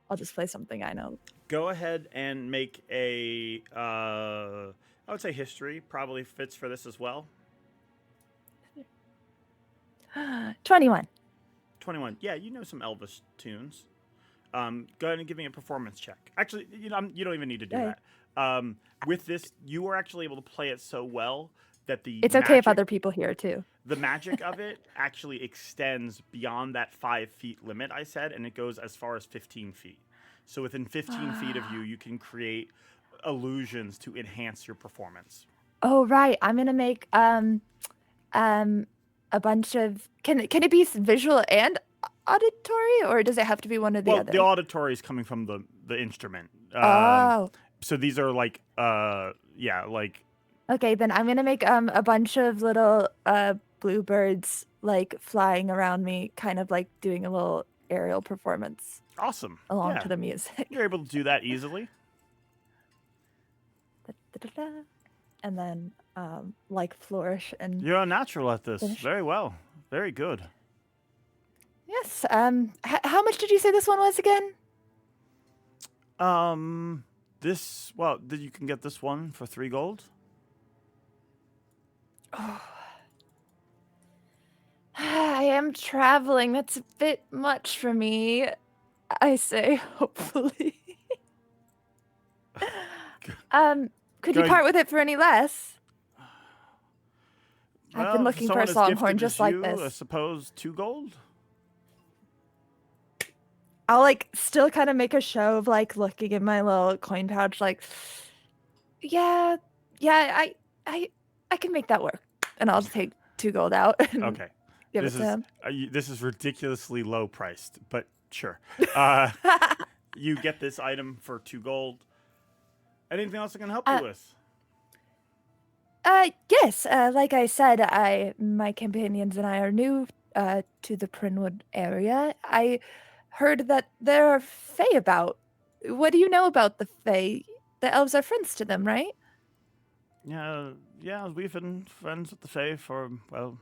I'll just play something I know. Go ahead and make a, I would say history probably fits for this as well. 21. 21. Yeah, you know some Elvis tunes. Go ahead and give me a performance check. Actually, you don't even need to do that. With this, you were actually able to play it so well that It's okay if other people hear it too. The magic of it actually extends beyond that 5 feet limit I said, and it goes as far as 15 feet. So within 15 feet of you, you can create illusions to enhance your performance. Oh right, I'm gonna make a bunch of. Can it be visual and auditory, or does it have to be one or the other? The auditory is coming from the instrument. Oh. So these are like like. Okay, then I'm gonna make a bunch of little bluebirds like flying around me, kind of like doing a little aerial performance. Awesome. Along to the music. You're able to do that easily. And then like flourish and. You're a natural at this. Finish. Very well. Very good. Yes. How much did you say this one was again? You can get this one for 3 gold. Oh. I am traveling. That's a bit much for me. I say, hopefully. Could you part with it for any less? I've been looking for a songhorn just like this. I suppose 2 gold. I'll like still kind of make a show of like looking in my little coin pouch, like, yeah, I can make that work. And I'll take 2 gold out and Okay. give This it to is him. this is ridiculously low priced, but sure. You get this item for 2 gold. Anything else I can help you with? Yes. Like I said, my companions and I are new to the Prinwood area. I heard that there are Fae about. What do you know about the Fae? The elves are friends to them, right? Yeah, we've been friends with the Fae for, well,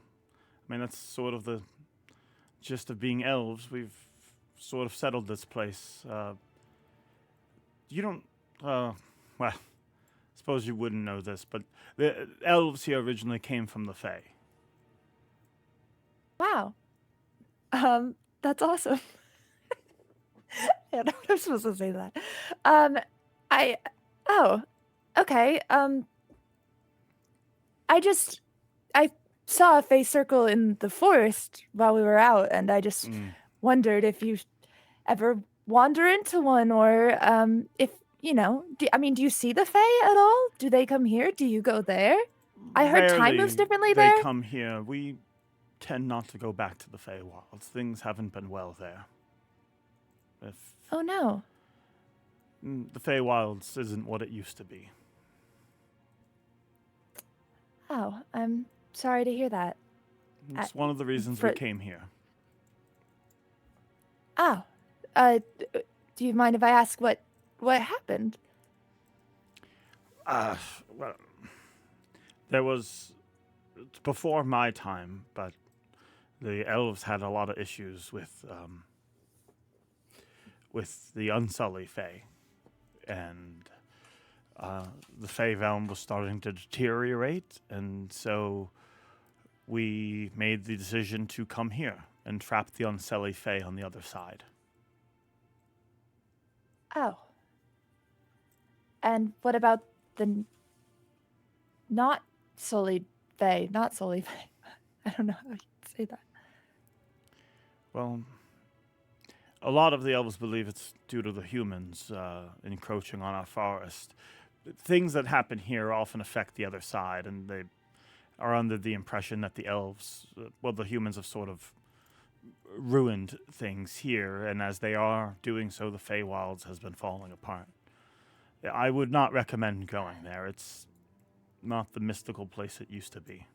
I mean, that's sort of the gist of being elves. We've sort of settled this place. You don't, well, I suppose you wouldn't know this, but the elves here originally came from the Fae. Wow. That's awesome. I don't know if I'm supposed to say that. Okay. I saw a Fae circle in the forest while we were out, and I just wondered if you ever wander into one, or if do you see the Fae at all? Do they come here? Do you go there? I heard time moves differently there. They come here. We tend not to go back to the Feywilds. Things haven't been well there. Oh no. The Feywilds isn't what it used to be. Oh, I'm sorry to hear that. It's one of the reasons we came here. Oh, do you mind if I ask what happened? Well, there was, before my time, but the elves had a lot of issues with the Unsullied Fae, and the Fae realm was starting to deteriorate, and so we made the decision to come here and trap the Unsullied Fae on the other side. Oh. And what about the not Sullied Fae? Not Sullied Fae. I don't know how you say that. Well, a lot of the elves believe it's due to the humans encroaching on our forest. Things that happen here often affect the other side, and they are under the impression that the elves, the humans have sort of ruined things here, and as they are doing so, the Feywilds has been falling apart. I would not recommend going there. It's not the mystical place it used to be.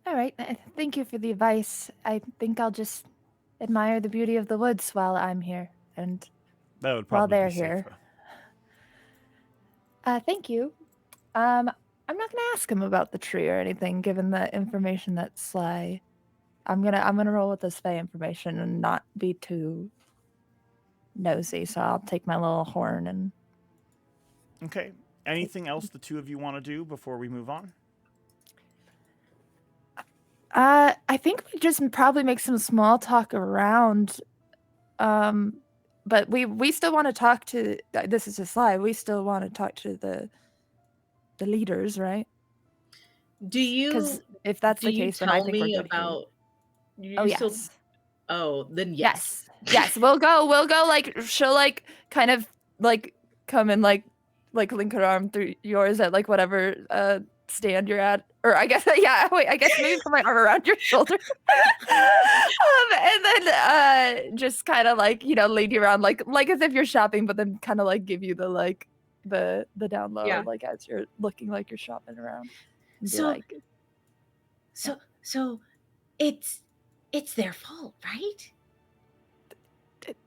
All right. Thank you for the advice. I think I'll just admire the beauty of the woods while I'm here, and that would while probably they're be here. Safer. Thank you. I'm not going to ask him about the tree or anything, given the information that's Sly. I'm gonna roll with this Fae information and not be too nosy. So I'll take my little horn and. Okay. Anything else the two of you want to do before we move on? I think we just probably make some small talk around. But we still want to talk to. This is a Sly. We still want to talk to the leaders, right? Do you? Because if that's the case, then I think we're good about. Yes. Oh, then yes. Yes. We'll go. Like she'll like kind of like come and like link her arm through yours at like whatever stand you're at, or I guess Wait, I guess maybe put my arm around your shoulder, and then just kind of like lead you around like as if you're shopping, but then kind of like give you the like the down low like as you're looking like you're shopping around. So it's their fault, right?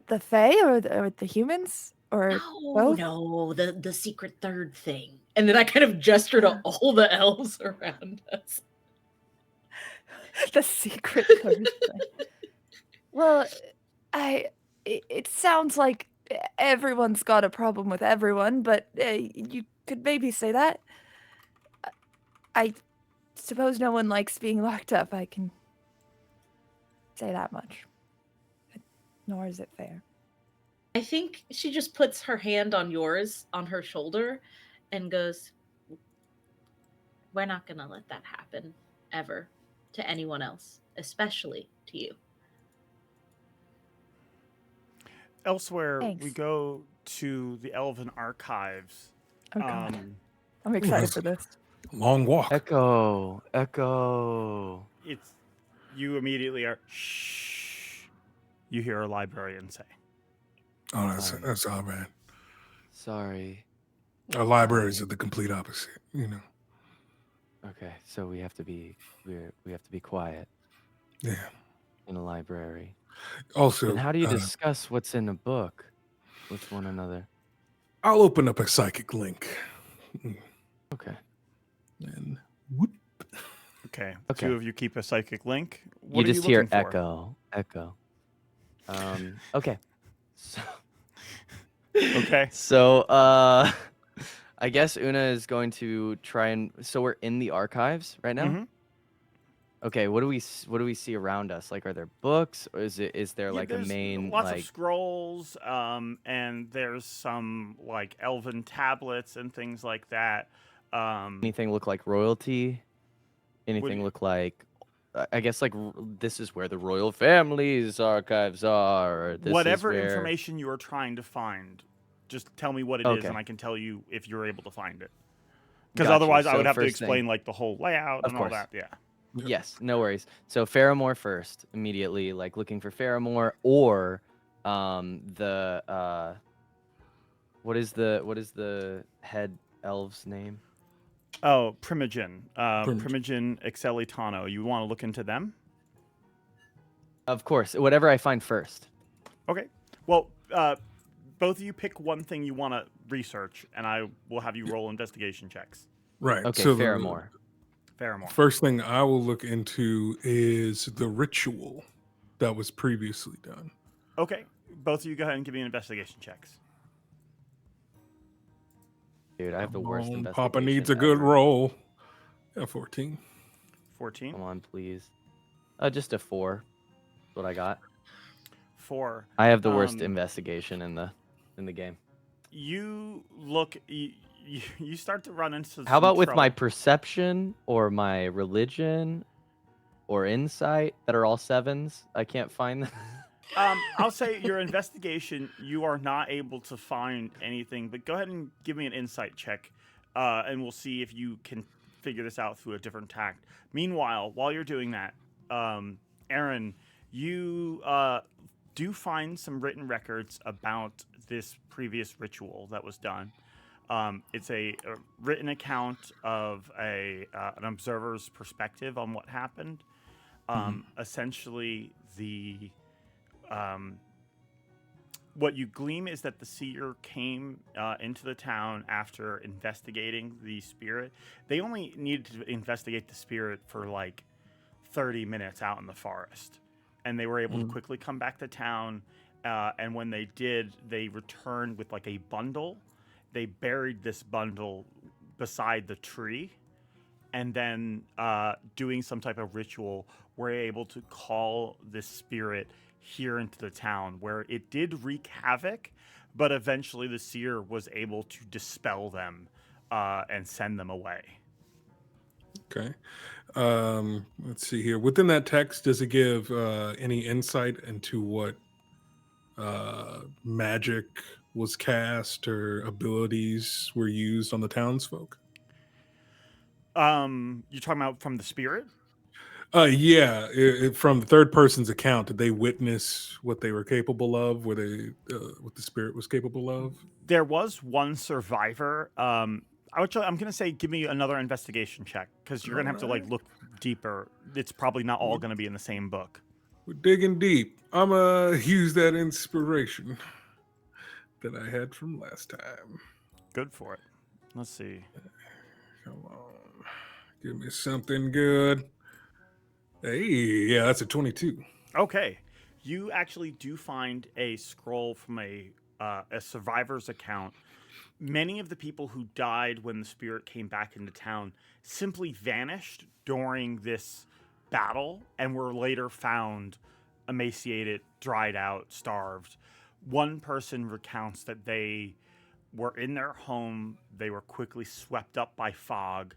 The Fae or the humans or both? No, the secret third thing. And then I kind of gesture to all the elves around us. The secret third thing. Well, it sounds like everyone's got a problem with everyone, but you could maybe say that. I suppose no one likes being locked up. I can say that much. Nor is it fair. I think she just puts her hand on yours, on her shoulder, and goes, "We're not going to let that happen, ever, to anyone else, especially to you." Elsewhere, Thanks. we go to the Elven Archives. Oh, God. I'm excited for this. Long walk. Echo. Echo. It's you immediately are shh. You hear a librarian say. Oh, Sorry. that's all bad. Sorry. Our libraries are the complete opposite, you know. Okay, so we have to be quiet Yeah. in a library. Also, And how do you discuss what's in a book with one another? I'll open up a psychic link. Okay. And whoop. Okay. Okay. Two of you keep a psychic link. What You are just you hear looking for? echo. Okay. So, Okay. so I guess Una is going to try and so we're in the archives right now. Mhm. Okay, what do we see around us? Like, are there books, or is there Yeah, like a there's main lots of like? scrolls, and there's some like elven tablets and things like that. Anything look like royalty? do Anything you- look like? I guess like this is where the royal family's archives are. Or this Whatever is where... information you are trying to find, just tell me what it is, Okay. and I can tell you if you're able to find it. Because Got you. otherwise, I So would have to first thing- explain like the whole layout Of and all course. that. Yeah. Yes, no worries. So Faramore first, immediately, like looking for Faramore or the what is the head elf's name? Oh, Primogen. Primogen. Primogen Excelitano. You want to look into them? Of course, whatever I find first. Okay. Well, both of you pick one thing you want to research, and I will have you roll investigation checks. Right. Okay, so Faramore. Faramore. First thing I will look into is the ritual that was previously done. Okay. Both of you go ahead and give me an investigation checks. Dude, I have the Come worst on, investigation. Papa needs a good ever. roll. Yeah, 14. 14. Come on, please. Just a 4. That's what I got. 4. I have the worst investigation in the game. You look. You start to run into. How about some with my trouble. perception or my religion or insight that are all 7s? I can't find them. I'll say your investigation. You are not able to find anything, but go ahead and give me an insight check, and we'll see if you can figure this out through a different tact. Meanwhile, while you're doing that, Aaren, you do find some written records about this previous ritual that was done. It's a written account of an observer's perspective on what happened. Essentially, what you glean is that the Seer came into the town after investigating the spirit. They only needed to investigate the spirit for like 30 minutes out in the forest, and they were able to quickly come back to town. And when they did, they returned with like a bundle. They buried this bundle beside the tree, and then doing some type of ritual, were able to call this spirit here into the town, where it did wreak havoc, but eventually the Seer was able to dispel them and send them away. Okay. Let's see here. Within that text, does it give any insight into what magic was cast or abilities were used on the townsfolk? You're talking about from the spirit? Yeah. From the third person's account, did they witness what they were capable of? Were they what the spirit was capable of? There was one survivor. I'm gonna say give me another investigation check, because you're gonna have to like look deeper. It's probably not all gonna be in the same book. We're digging deep. I'm gonna use that inspiration that I had from last time. Good for it. Let's see. Come on. Give me something good. Hey, yeah, that's a 22. Okay, you actually do find a scroll from a survivor's account. Many of the people who died when the spirit came back into town simply vanished during this battle and were later found emaciated, dried out, starved. One person recounts that they were in their home, they were quickly swept up by fog,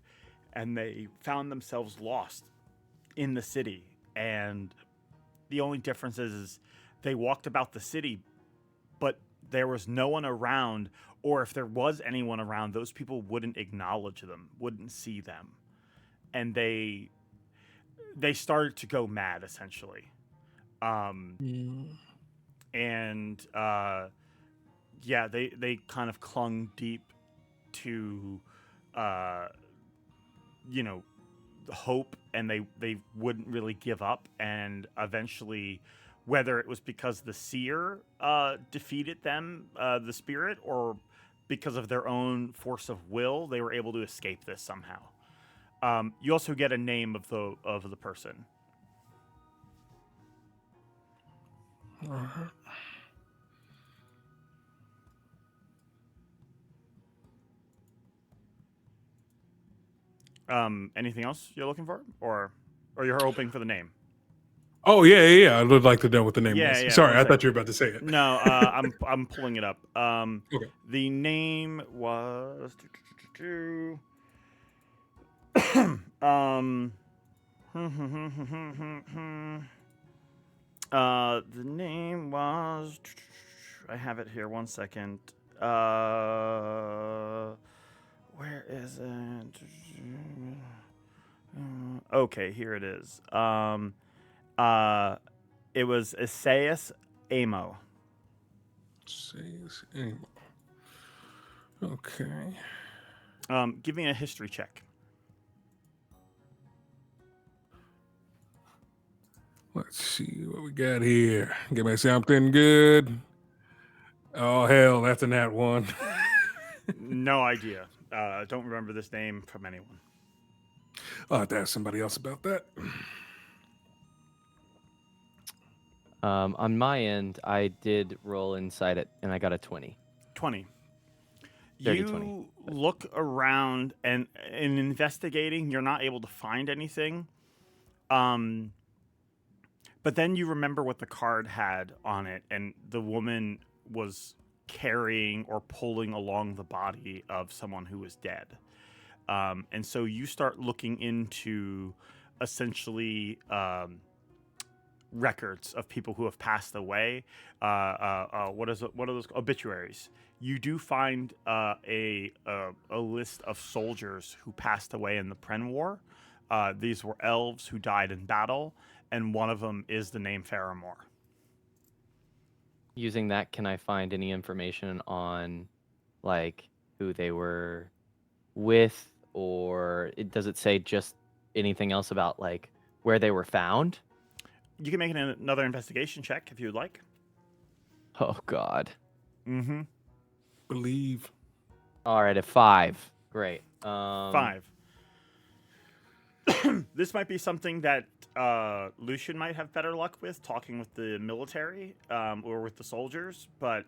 and they found themselves lost in the city. And the only difference is they walked about the city, but there was no one around, or if there was anyone around, those people wouldn't acknowledge them, wouldn't see them, and they started to go mad essentially. And yeah, they kind of clung deep to you know, hope, and they wouldn't really give up, and eventually, whether it was because the Seer defeated them, the spirit, or because of their own force of will, they were able to escape this somehow. You also get a name of the person. Anything else you're looking for, or you're hoping for the name? Oh yeah. I would like to know what the name Yeah, was. yeah, Sorry, one I sec. thought you were about to say it. No, I'm pulling it up. Okay. The name was the name was, I have it here, one second. Where is it? Okay, here it is. It was HowdyLoveDarlin. Okay. Give me a history check. Let's see what we got here. Give me something good. Oh hell, that's a nat one. No idea. Don't remember this name from anyone. I'll have to ask somebody else about that. On my end, I did roll inside it, and I got a 20. 20. Dirty You 20. look around, and in investigating, you're not able to find anything. But then you remember what the card had on it, and the woman was carrying or pulling along the body of someone who was dead. And so you start looking into essentially records of people who have passed away. What are those obituaries? You do find a list of soldiers who passed away in the Pren War. These were elves who died in battle, and one of them is the name Faramore. Using that, can I find any information on, like, who they were with, or does it say just anything else about, like, where they were found? You can make another investigation check if you would like. Oh, God. Mm-hmm. Believe. All right, a 5. Great. 5. This might be something that Lucian might have better luck with, talking with the military or with the soldiers, but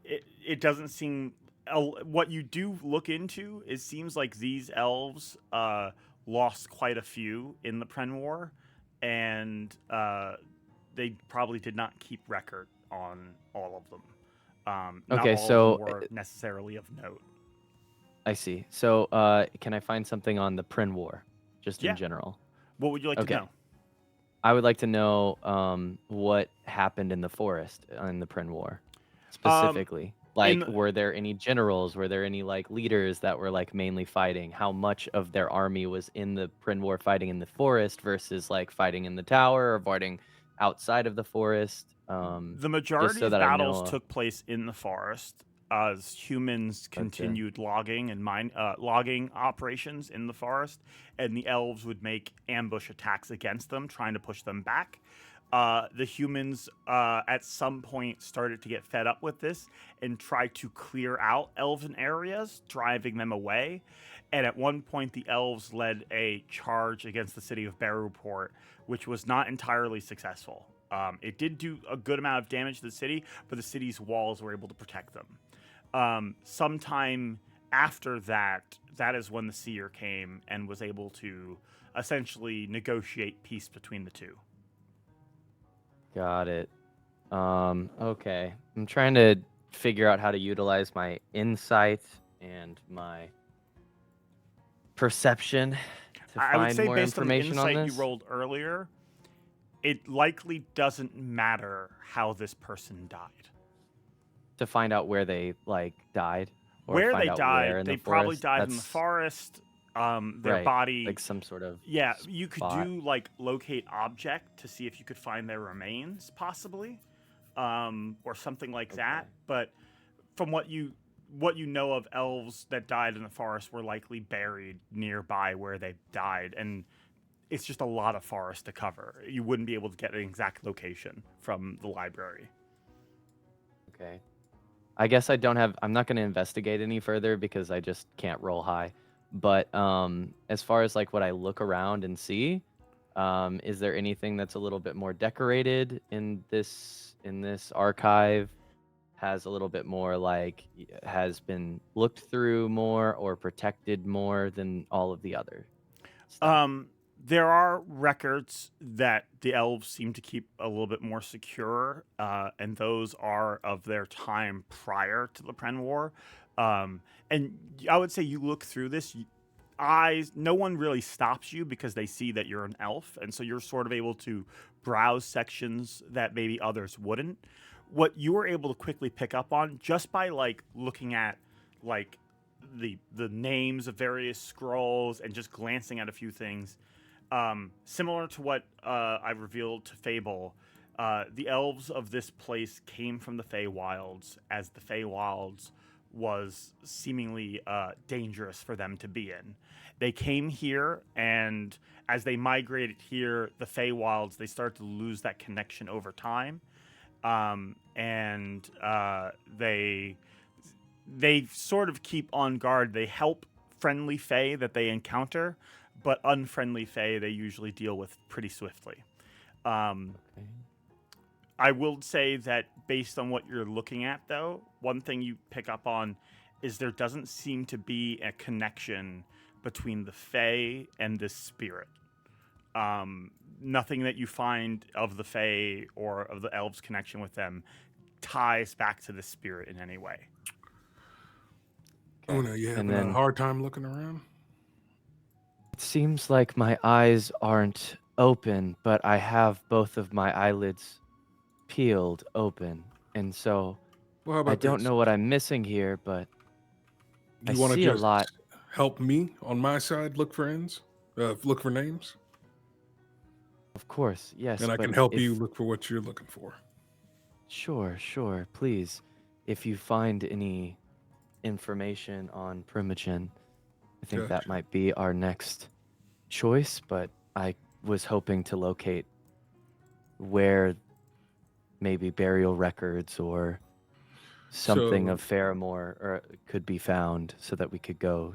it doesn't seem... what you do look into, it seems like these elves lost quite a few in the Pren War, and they probably did not keep record on all of them. Not Okay, all so of them were necessarily of note. I see. So can I find something on the Pren War, just Yeah. in general? What would you like to know? I would like to know what happened in the forest in the Pren War, specifically. Were there any generals? Were there any like leaders that were like mainly fighting? How much of their army was in the Pren War fighting in the forest versus like fighting in the tower or fighting outside of the forest? The majority of battles took place in the forest as humans continued logging and logging operations in the forest, and the elves would make ambush attacks against them, trying to push them back. The humans at some point started to get fed up with this and tried to clear out elven areas, driving them away. And at one point, the elves led a charge against the city of Baruport, which was not entirely successful. It did do a good amount of damage to the city, but the city's walls were able to protect them. Sometime after that, that is when the Seer came and was able to essentially negotiate peace between the two. Got it. Okay. I'm trying to figure out how to utilize my insight and my perception to I would find say more based on the information on insight this. you rolled earlier, it likely doesn't matter how this person died. to find out where they like died, or Where find they out died, where in they the probably forest? died in the That's forest. Their right, body, like some sort of yeah, you could spot. do like locate object to see if you could find their remains, possibly, or something like that. Okay. But from what you know of elves that died in the forest were likely buried nearby where they died, and it's just a lot of forest to cover. You wouldn't be able to get an exact location from the library. Okay. I guess I'm not going to investigate any further because I just can't roll high. But as far as like what I look around and see, is there anything that's a little bit more decorated in this archive? Has a little bit more like has been looked through more or protected more than all of the other stuff? There are records that the elves seem to keep a little bit more secure, and those are of their time prior to the Pren War. And I would say you look through this, no one really stops you because they see that you're an elf, and so you're sort of able to browse sections that maybe others wouldn't. What you were able to quickly pick up on just by like looking at like the names of various scrolls and just glancing at a few things, similar to what I revealed to Fable, the elves of this place came from the Feywilds, as the Feywilds was seemingly dangerous for them to be in. They came here, and as they migrated here, the Feywilds, they started to lose that connection over time. They sort of keep on guard. They help friendly Fey that they encounter, but unfriendly Fey they usually deal with pretty swiftly. Okay. I will say that based on what you're looking at, though, one thing you pick up on is there doesn't seem to be a connection between the Fey and the spirit. Nothing that you find of the Fey or of the elves' connection with them ties back to the spirit in any way. Una, you having a hard time looking around? It seems like my eyes aren't open, but I have both of my eyelids peeled open, and so Well, how about I don't this? know what I'm missing here, but I You want to see a just lot. help me on my side look for look for names, Of course, yes. and I but can help if- you look for what you're looking for. Sure, please. If you find any information on Primogen, I think that Gotcha. might be our next choice, but I was hoping to locate where maybe burial records or something So- of Faramore could be found so that we could go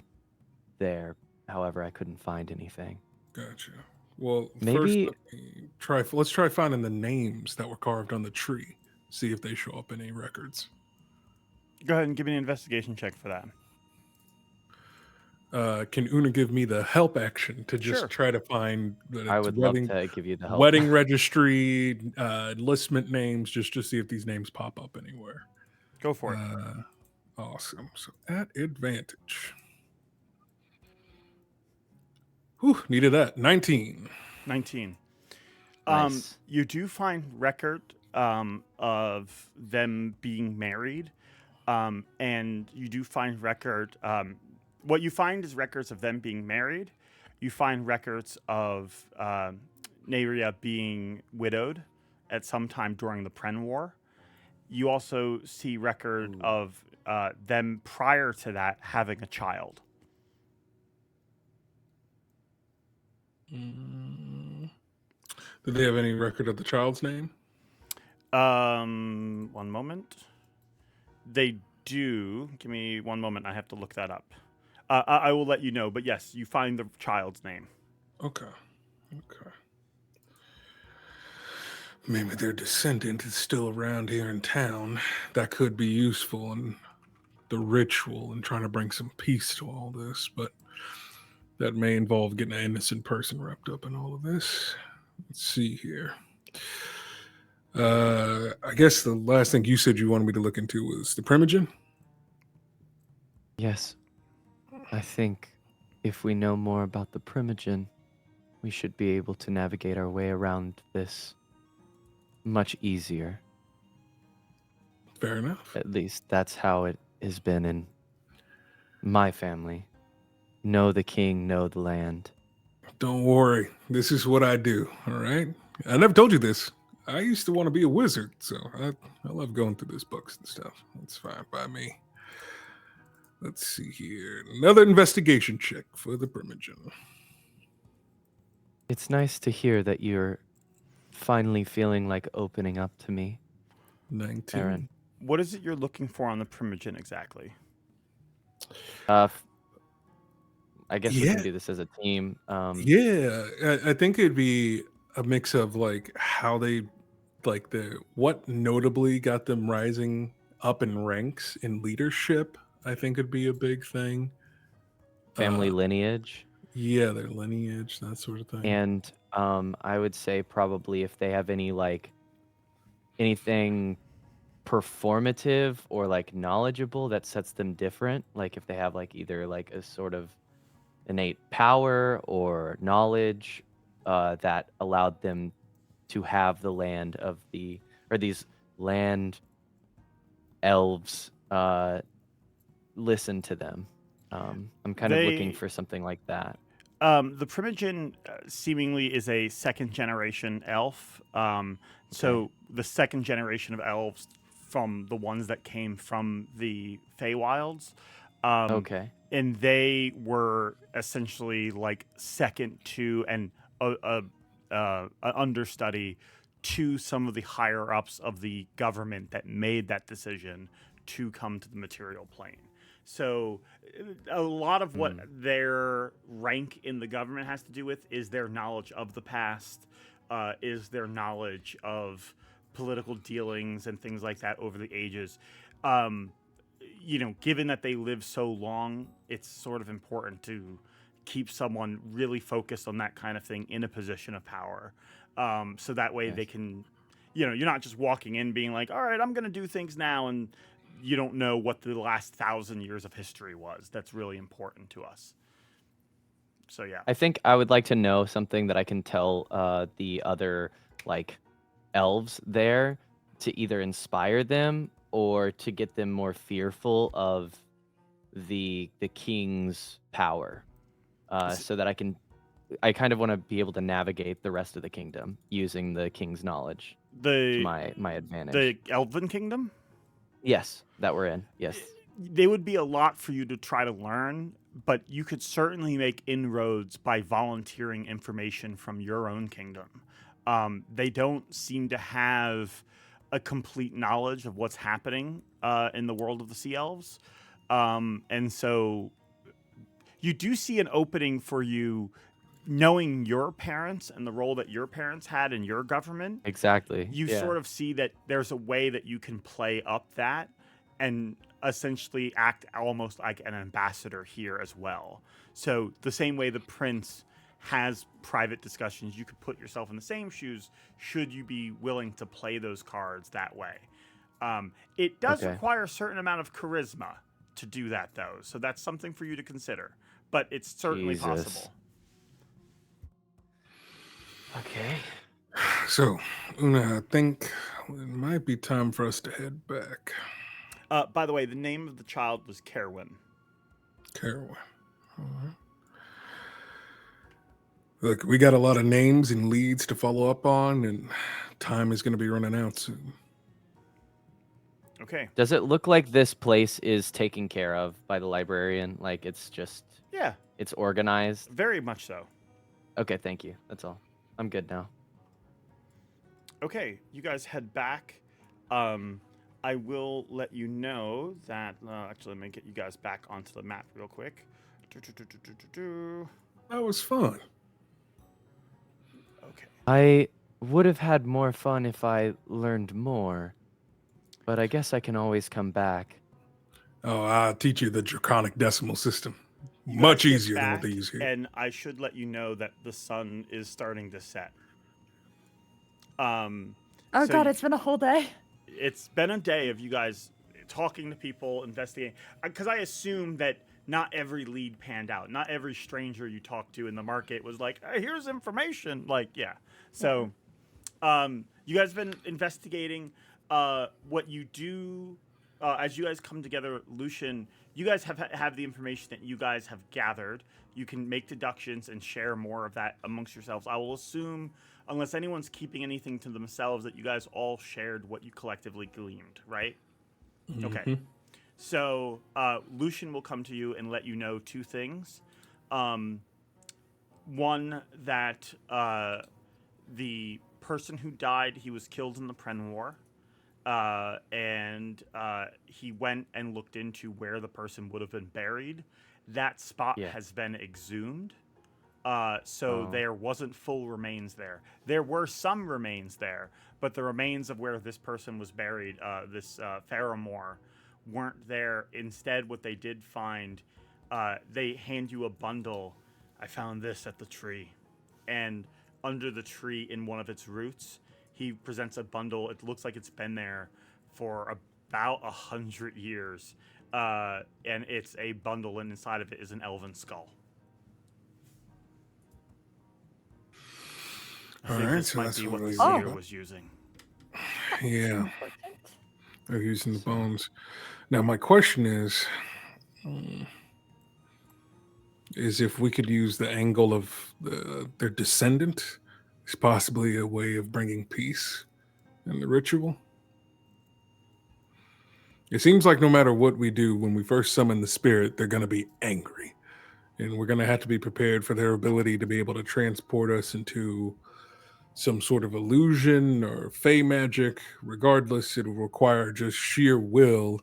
there. However, I couldn't find anything. Gotcha. Well, Maybe- first, let's try finding the names that were carved on the tree. See if they show up in any records. Go ahead and give me an investigation check for that. Can Una give me the help action to just Sure. try to find that I it's would love to give you the help. wedding registry, enlistment names, just to see if these names pop up anywhere. Go for it. Awesome. So at advantage. Whew, needed that. 19. 19. Nice. You do find record of them being married, and you do find record. What you find is records of them being married. You find records of Neria being widowed at some time during the Pren War. You also see record of them prior to that having a child. Did they have any record of the child's name? One moment. They do. Give me one moment. I have to look that up. I will let you know. But yes, you find the child's name. Okay. Maybe their descendant is still around here in town. That could be useful in the ritual and trying to bring some peace to all this, but that may involve getting an innocent person wrapped up in all of this. Let's see here. I guess the last thing you said you wanted me to look into was the Primogen? Yes. I think if we know more about the Primogen, we should be able to navigate our way around this much easier. Fair enough. At least that's how it has been in my family. Know the king, know the land. Don't worry. This is what I do. All right. I never told you this. I used to want to be a wizard, so I love going through these books and stuff. It's fine by me. Let's see here. Another investigation check for the Primogen. It's nice to hear that you're finally feeling like opening up to me, 19. Aaren. What is it you're looking for on the Primogen exactly? I guess we can do this as a team. Yeah, I think it'd be a mix of like how they, like what notably got them rising up in ranks in leadership. I think would be a big thing. Family lineage. Yeah, their lineage, that sort of thing. And I would say probably if they have any like anything performative or like knowledgeable that sets them different, like if they have like either like a sort of innate power or knowledge that allowed them to have the land of the, or these land elves listen to them. I'm kind of looking for something like that. The Primogen seemingly is a second generation elf. So the second generation of elves from the ones that came from the Feywilds. And they were essentially like second to and an understudy to some of the higher ups of the government that made that decision to come to the material plane. So a lot of what their rank in the government has to do with is their knowledge of the past, is their knowledge of political dealings and things like that over the ages. You know, given that they live so long, it's sort of important to keep someone really focused on that kind of thing in a position of power. So that way they can, you know, you're not just walking in being like, all right, I'm going to do things now. And you don't know what the last 1,000 years of history was. That's really important to us. So, yeah. I think I would like to know something that I can tell the other, like, elves there to either inspire them or to get them more fearful of the king's power, so that I kind of want to be able to navigate the rest of the kingdom using the king's knowledge to my advantage. The Elven Kingdom? Yes, that we're in. Yes. They would be a lot for you to try to learn, but you could certainly make inroads by volunteering information from your own kingdom. They don't seem to have a complete knowledge of what's happening in the world of the Sea Elves. And so you do see an opening for you knowing your parents and the role that your parents had in your government. Exactly. You sort of see that there's a way that you can play up that and essentially act almost like an ambassador here as well. So the same way the prince has private discussions, you could put yourself in the same shoes should you be willing to play those cards that way. It does require a certain amount of charisma to do that, though. So that's something for you to consider. But it's certainly possible. Okay. So, Una, I think it might be time for us to head back. By the way, the name of the child was Kerwin. Kerwin. All right. Look, we got a lot of names and leads to follow up on, and time is going to be running out soon. Okay. Does it look like this place is taken care of by the librarian? Like it's just... Yeah. It's organized? Very much so. Okay, thank you. That's all. I'm good now. Okay, you guys head back. I will let you know that... actually, let me get you guys back onto the map real quick. That was fun. Okay. I would have had more fun if I learned more, but I guess I can always come back. Oh, I'll teach you the draconic decimal system. Much easier than what they use here. And I should let you know that the sun is starting to set. Oh God, it's been a whole day. It's been a day of you guys talking to people, investigating. Because I assume that not every lead panned out. Not every stranger you talked to in the market was like, hey, here's information. Like, yeah. So you guys have been investigating. what you do as you guys come together, Lucian, you guys have the information that you guys have gathered. You can make deductions and share more of that amongst yourselves. I will assume, unless anyone's keeping anything to themselves, that you guys all shared what you collectively gleaned, right? Okay. So Lucian will come to you and let you know two things. One, that the person who died, he was killed in the Pren War. And he went and looked into where the person would have been buried. That spot has been exhumed. So there wasn't full remains there. There were some remains there, but the remains of where this person was buried, this Faramore, weren't there. Instead, what they did find, they hand you a bundle. I found this at the tree. And under the tree, in one of its roots, he presents a bundle. It looks like it's been there for about 100 years. And it's a bundle, and inside of it is an elven skull. I think this might be what the Seer was using. Yeah. They're using the bones. Now, my question is if we could use the angle of their descendant is possibly a way of bringing peace in the ritual. It seems like no matter what we do, when we first summon the spirit, they're going to be angry. And we're going to have to be prepared for their ability to be able to transport us into some sort of illusion or fey magic. Regardless, it'll require just sheer will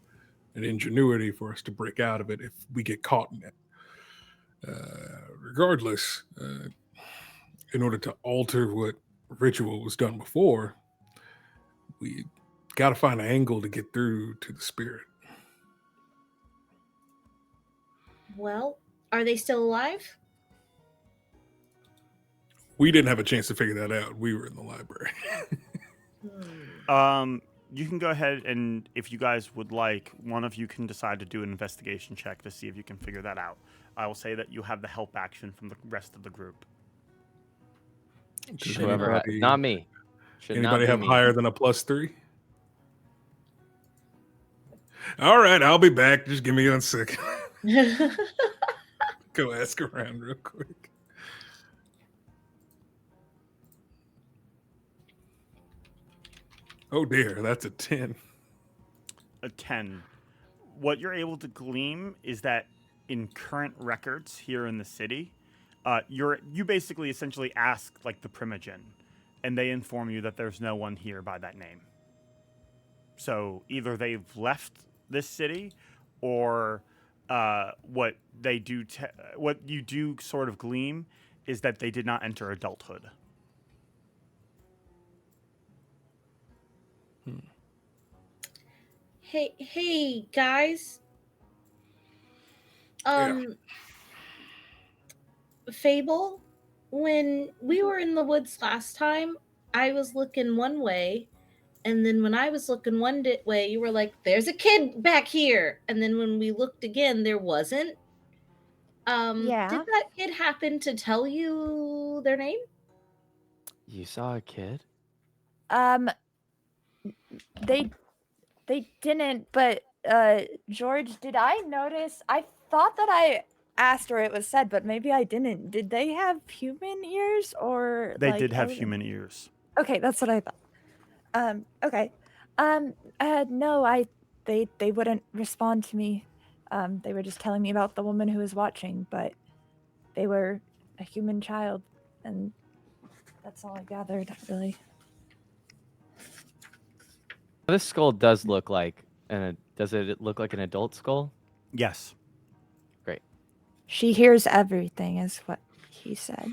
and ingenuity for us to break out of it if we get caught in it. Regardless, in order to alter what ritual was done before, we got to find an angle to get through to the spirit. Well, are they still alive? We didn't have a chance to figure that out. We were in the library. You can go ahead and, if you guys would like, one of you can decide to do an investigation check to see if you can figure that out. I will say that you have the help action from the rest of the group. Not me. Anybody have higher than a +3? All right, I'll be back. Just give me 1 second. Go ask around real quick. Oh dear, that's a 10. A 10. What you're able to glean is that in current records here in the city, you basically essentially ask like the Primogen, and they inform you that there's no one here by that name. So either they've left this city, or what you do sort of glean is that they did not enter adulthood. Hey guys. Fable, when we were in the woods last time, I was looking one way, and then when I was looking one way, you were like, "There's a kid back here," and then when we looked again, there wasn't. Yeah. Did that kid happen to tell you their name? You saw a kid? They didn't, but George, did I notice? I thought that I asked or it was said, but maybe I didn't. Did they have human ears or They did have human ears. Okay, that's what I thought. Okay. No, they wouldn't respond to me. They were just telling me about the woman who was watching, but they were a human child, and that's all I gathered, really. This skull does look like does it look like an adult skull? Yes. Great. She hears everything, is what he said.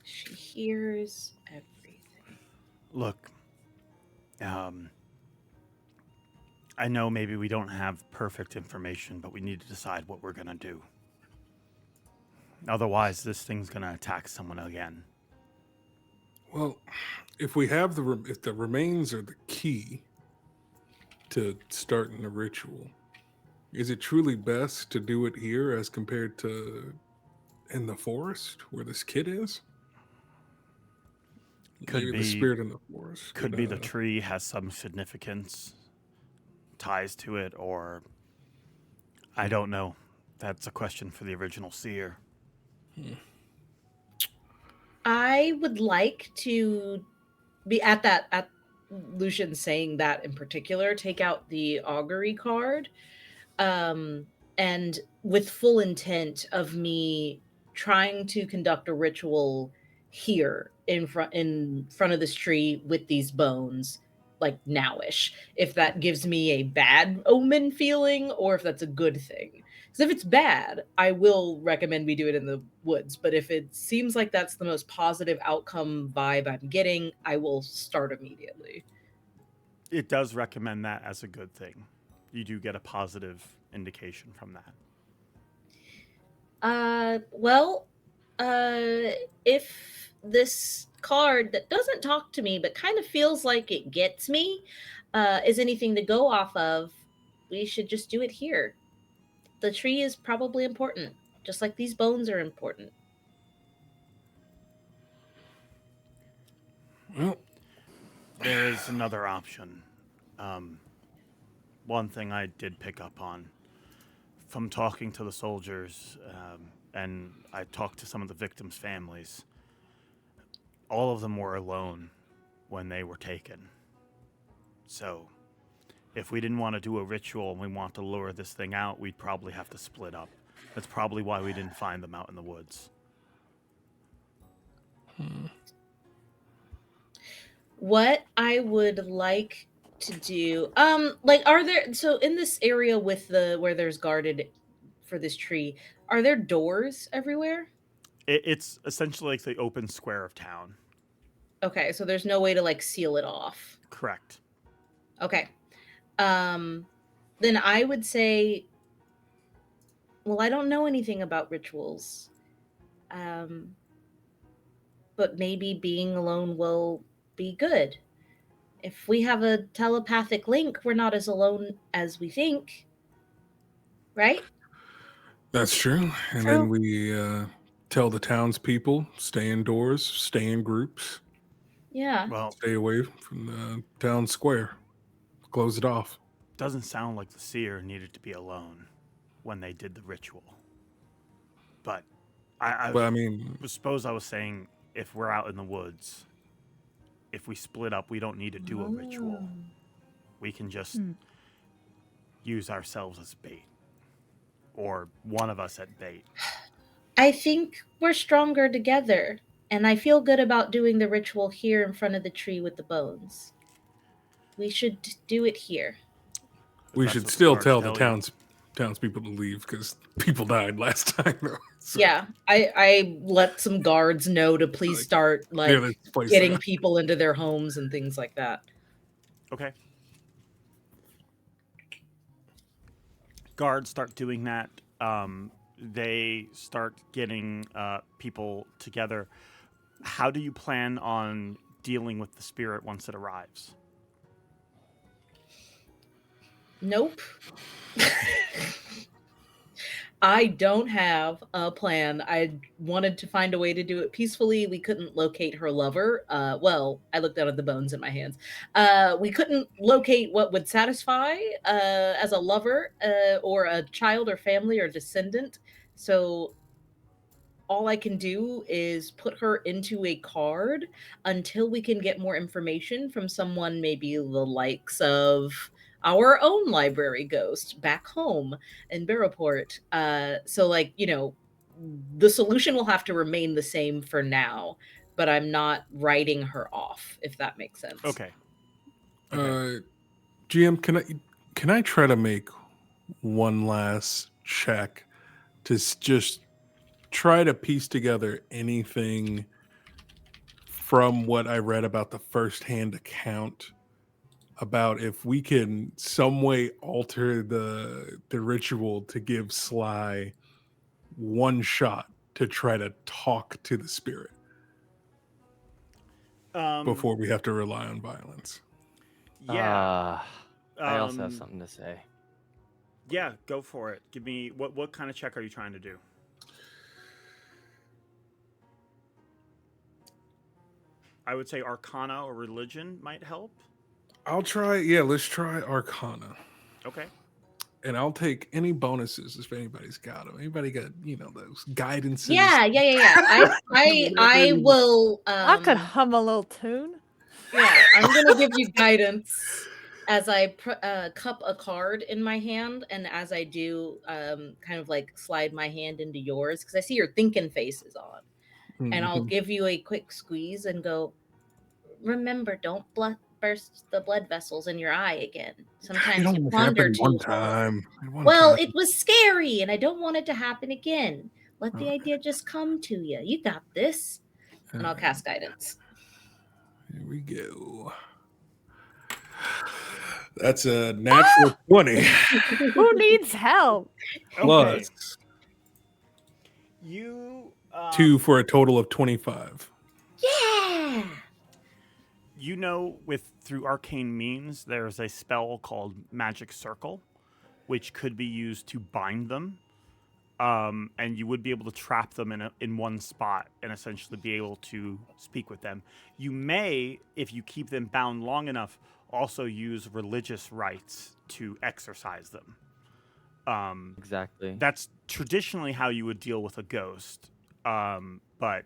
She hears everything. Look, I know maybe we don't have perfect information, but we need to decide what we're gonna do. Otherwise, this thing's gonna attack someone again. Well, if we have if the remains are the key to starting the ritual, is it truly best to do it here as compared to in the forest where this kid is? Could Maybe be the spirit in the forest. Could be the tree has some significance, ties to it, or I don't know. That's a question for the original seer. I would like to be at Lucian saying that in particular, take out the augury card, and with full intent of me trying to conduct a ritual here in front of this tree with these bones, like nowish. If that gives me a bad omen feeling or if that's a good thing. Because if it's bad, I will recommend we do it in the woods. But if it seems like that's the most positive outcome vibe I'm getting, I will start immediately. It does recommend that as a good thing. You do get a positive indication from that. If this card that doesn't talk to me but kind of feels like it gets me is anything to go off of, we should just do it here. The tree is probably important, just like these bones are important. Well, There's another option. One thing I did pick up on from talking to the soldiers, and I talked to some of the victims' families, all of them were alone when they were taken. So, if we didn't want to do a ritual and we want to lure this thing out, we'd probably have to split up. That's probably why we didn't find them out in the woods. What I would like to do, are there, so in this area with where there's guarded for this tree, are there doors everywhere? It's essentially like the open square of town. Okay, so there's no way to like seal it off. Correct. Okay. Then I would say, well, I don't know anything about rituals. But maybe being alone will be good. If we have a telepathic link, we're not as alone as we think. Right? that's true. And then we tell the townspeople, stay indoors, stay in groups, Yeah. Well, stay away from the town square, close it off. doesn't sound like the seer needed to be alone when they did the ritual. But I suppose I was saying if we're out in the woods, if we split up, we don't need to do a ritual. We can just use ourselves as bait. Or one of us at bait. I think we're stronger together, and I feel good about doing the ritual here in front of the tree with the bones. We should do it here. We should still tell the townspeople to leave because people died last time. Though. So, Yeah, I let some guards know to please start getting people into their homes and things like that. Okay. Guards start doing that. They start getting people together. How do you plan on dealing with the spirit once it arrives? Nope. I don't have a plan. I wanted to find a way to do it peacefully. We couldn't locate her lover. Well, I looked down at the bones in my hands. We couldn't locate what would satisfy as a lover or a child or family or descendant. So all I can do is put her into a card until we can get more information from someone, maybe the likes of our own library ghost back home in Barrowport. So the solution will have to remain the same for now, but I'm not writing her off, if that makes sense. Okay. GM, can I try to make one last check to just try to piece together anything from what I read about the first-hand account about if we can some way alter the ritual to give Sly one shot to try to talk to the spirit before we have to rely on violence. Yeah. I also have something to say. Yeah, go for it. Give me what kind of check are you trying to do? I would say Arcana or Religion might help. I'll try. Yeah, let's try Arcana. Okay. And I'll take any bonuses if anybody's got them. Anybody got, those guidances? Yeah. I will. I could hum a little tune. Yeah, I'm gonna give you guidance as I cup a card in my hand, and as I do, kind of like slide my hand into yours because I see your thinking face is on, and I'll give you a quick squeeze and go. Remember, don't burst the blood vessels in your eye again. Sometimes you ponder too hard. Well, it was scary, and I don't want it to happen again. Let the idea just come to you. You got this. And I'll cast guidance. Here we go. That's a natural 20. Who needs help? Plus you 2 for a total of 25. Yeah. You know, through arcane means, there's a spell called Magic Circle, which could be used to bind them, and you would be able to trap them in one spot and essentially be able to speak with them. You may, if you keep them bound long enough, also use religious rites to exorcise them. Exactly. That's traditionally how you would deal with a ghost, but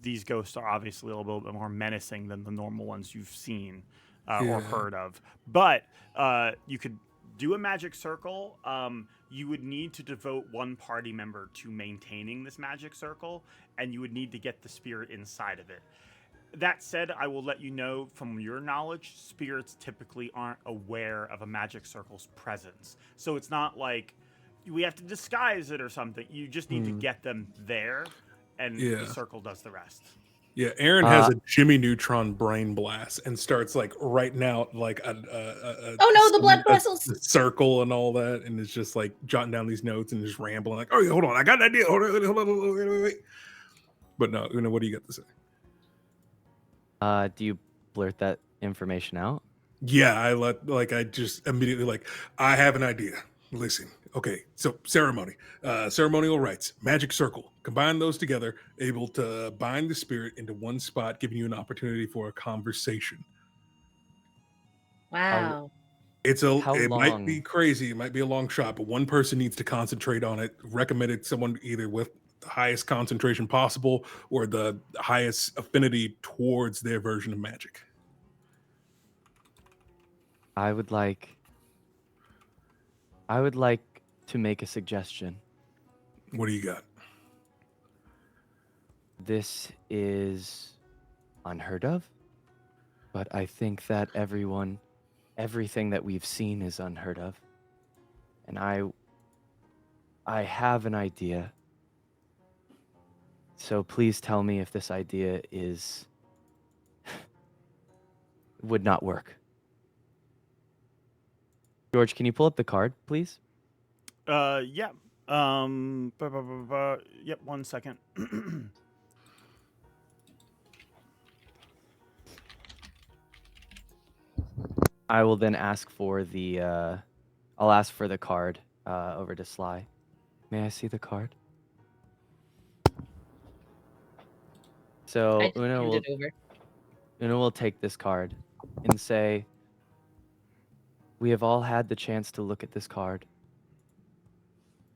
these ghosts are obviously a little bit more menacing than the normal ones you've seen or heard of. But you could do a magic circle. You would need to devote one party member to maintaining this magic circle, and you would need to get the spirit inside of it. That said, I will let you know from your knowledge, spirits typically aren't aware of a magic circle's presence. So it's not like we have to disguise it or something. You just need to get them there, and the circle does the rest. Yeah, Aaren has a Jimmy Neutron brain blast and starts like writing out like the blood vessels circle and all that, and it's just like jotting down these notes and just rambling like, oh, hold on, I got an idea. Hold on, wait. But no, what do you got to say? Do you blurt that information out? Yeah, I just immediately I have an idea. Listen, okay, so ceremonial rites, magic circle, combine those together, able to bind the spirit into one spot, giving you an opportunity for a conversation. Wow. It might be crazy, it might be a long shot, but one person needs to concentrate on it. Recommended someone either with the highest concentration possible or the highest affinity towards their version of magic. I would like to make a suggestion. What do you got? This is unheard of, but I think that everything that we've seen is unheard of. And I have an idea. So please tell me if this idea would not work. George, can you pull up the card, please? Yeah. Yep, 1 second. I will then ask for I'll ask for the card over to Sly. May I see the card? So Una will take this card and say, we have all had the chance to look at this card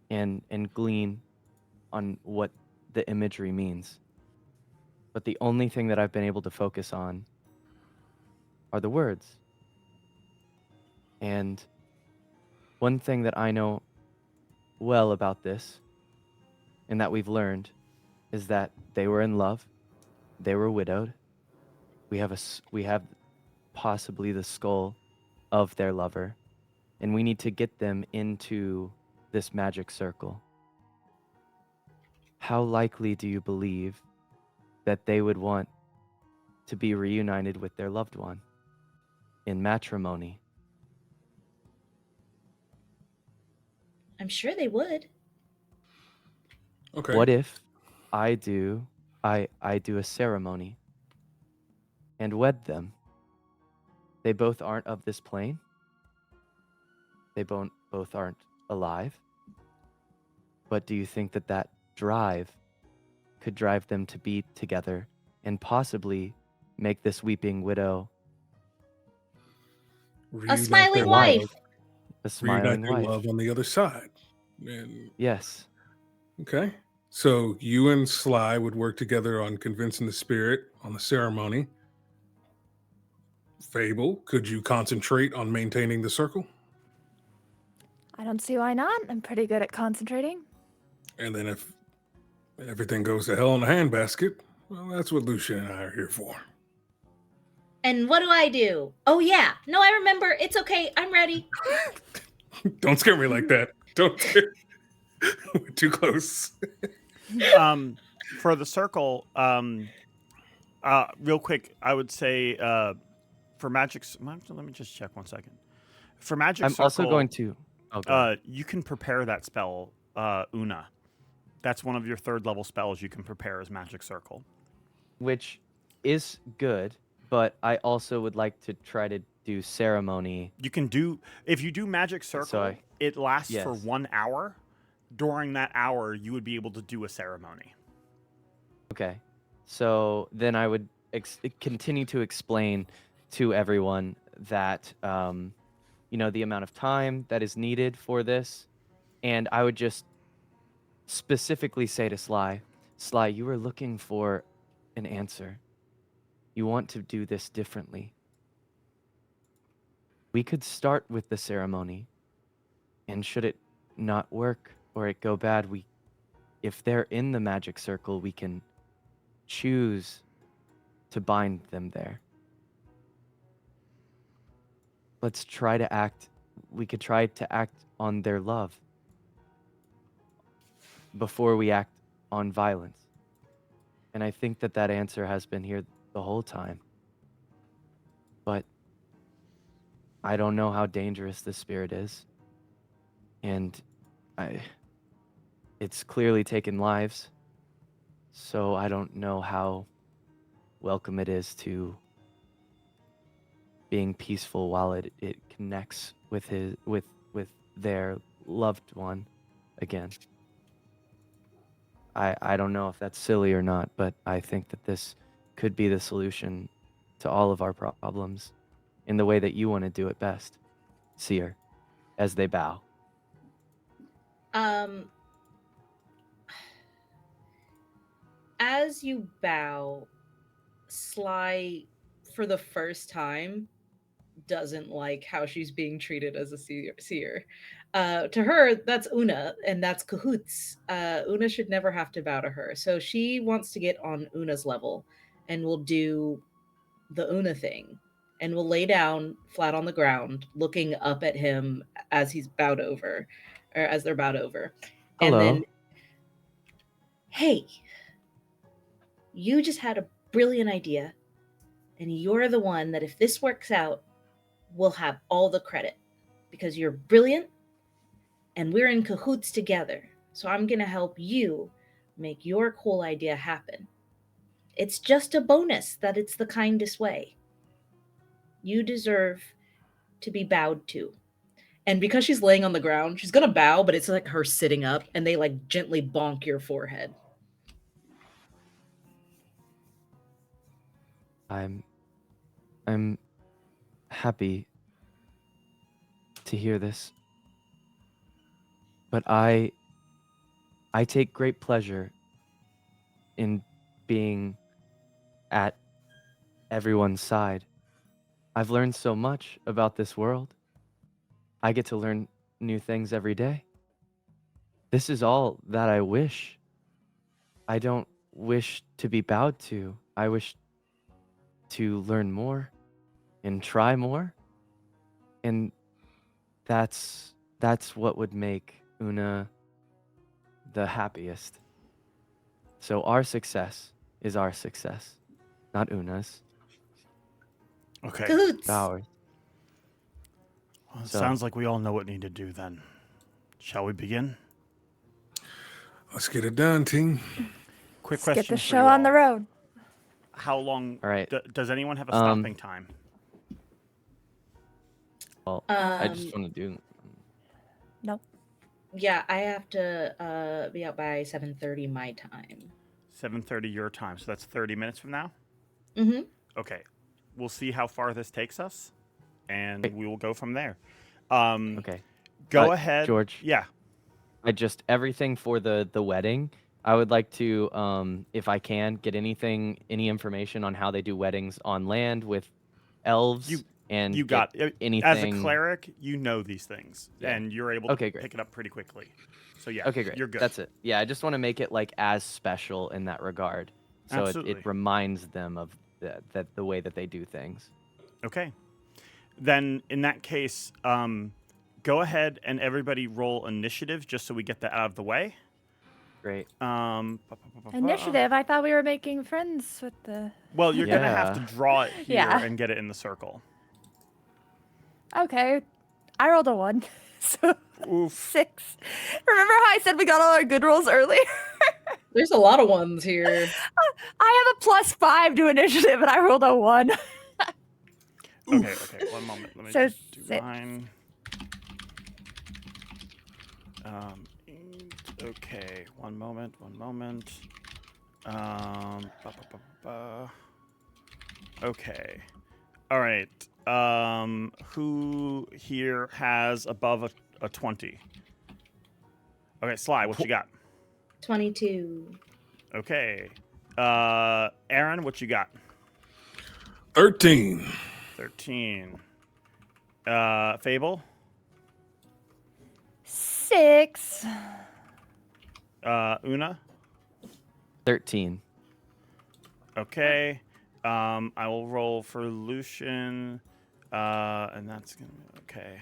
and glean on what the imagery means. But the only thing that I've been able to focus on are the words. And one thing that I know well about this and that we've learned is that they were in love, they were widowed. We have possibly the skull of their lover, and we need to get them into this magic circle. How likely do you believe that they would want to be reunited with their loved one in matrimony? I'm sure they would. Okay. What if I do a ceremony and wed them? They both aren't of this plane. They both aren't alive. But do you think that drive could drive them to be together and possibly make this weeping widow A smiling wife. wife. A smiling reunite their wife. love on the other side. And Yes. okay, so you and Sly would work together on convincing the spirit on the ceremony. Fable, could you concentrate on maintaining the circle? I don't see why not. I'm pretty good at concentrating. And then if everything goes to hell in a handbasket, well, that's what Lucian and I are here for. And what do I do? Oh yeah. No, I remember. It's okay. I'm ready. Don't scare me like that. Don't scare. We're too close. For the circle, real quick, I would say for magic. Let me just check 1 second. For magic, I'm circle, also going to. Okay. you can prepare that spell, Una. That's one of your 3rd level spells you can prepare as magic circle. Which is good, but I also would like to try to do ceremony. You can do if you do magic circle, it lasts for Yes. 1 hour. During that hour, you would be able to do a ceremony. Okay. So then I would continue to explain to everyone that, the amount of time that is needed for this. And I would just specifically say to Sly, you were looking for an answer. You want to do this differently. We could start with the ceremony. And should it not work or it go bad, if they're in the magic circle, we can choose to bind them there. Let's try to act. We could try to act on their love before we act on violence. And I think that answer has been here the whole time. But I don't know how dangerous this spirit is. And it's clearly taken lives. So I don't know how welcome it is to being peaceful while it connects with their loved one again. I don't know if that's silly or not, but I think that this could be the solution to all of our problems in the way that you want to do it best. Seer, as they bow. As you bow, Sly, for the first time, doesn't like how she's being treated as a seer. To her, that's Una, and that's cahoots. Una should never have to bow to her. So she wants to get on Una's level and will do the Una thing and will lay down flat on the ground, looking up at him as he's bowed over, or as they're bowed over. Hello. And then, hey, you just had a brilliant idea, and you're the one that if this works out, will have all the credit because you're brilliant and we're in cahoots together. So I'm going to help you make your cool idea happen. It's just a bonus that it's the kindest way. You deserve to be bowed to. And because she's laying on the ground, she's going to bow, but it's like her sitting up, and they like gently bonk your forehead. I'm happy to hear this. But I take great pleasure in being at everyone's side. I've learned so much about this world. I get to learn new things every day. This is all that I wish. I don't wish to be bowed to. I wish to learn more and try more. And that's what would make Una the happiest. So our success is our success, not Una's. Okay. Cahoots. Ours. Well, it So- sounds like we all know what we need to do then. Shall we begin? Let's get it done, team. Quick Let's question get the for show you on the all. road. How long? All right. Does anyone have a stopping time? Well, I just want to do. Nope. Yeah, I have to be out by 7:30 my time. 7:30 your time. So that's 30 minutes from now? Mm-hmm. Okay. We'll see how far this takes us, and Okay. we will go from there. Okay. Go ahead. George. Yeah. I just everything for the wedding. I would like to, if I can, get any information on how they do weddings on land with elves, and You get got it. anything. As a cleric, you know these things, Yeah. and you're able Okay, to great. pick it up pretty quickly. So yeah, Okay, great. you're good. That's it. Yeah, I just want to make it like as special in that regard, so Absolutely. it reminds them of the way that they do things. Okay. Then in that case, go ahead and everybody roll initiative just so we get that out of the way. Great. Initiative. I thought we were making friends with the. Well, you're gonna have Yeah. to draw it here Yeah. and get it in the circle. Okay, I rolled a 1, so Oof. 6. Remember how I said we got all our good rolls earlier? There's a lot of ones here. I have a +5 to initiative, and I rolled a 1. Okay, one moment. Let me So just do 6. mine. Okay, one moment. Okay. All right. Who here has above a 20? Okay, Sly, what you got? 22. Okay. Aaren, what you got? 13. 13. Fable? 6. Una? 13. Okay. I will roll for Lucian. And that's gonna be okay.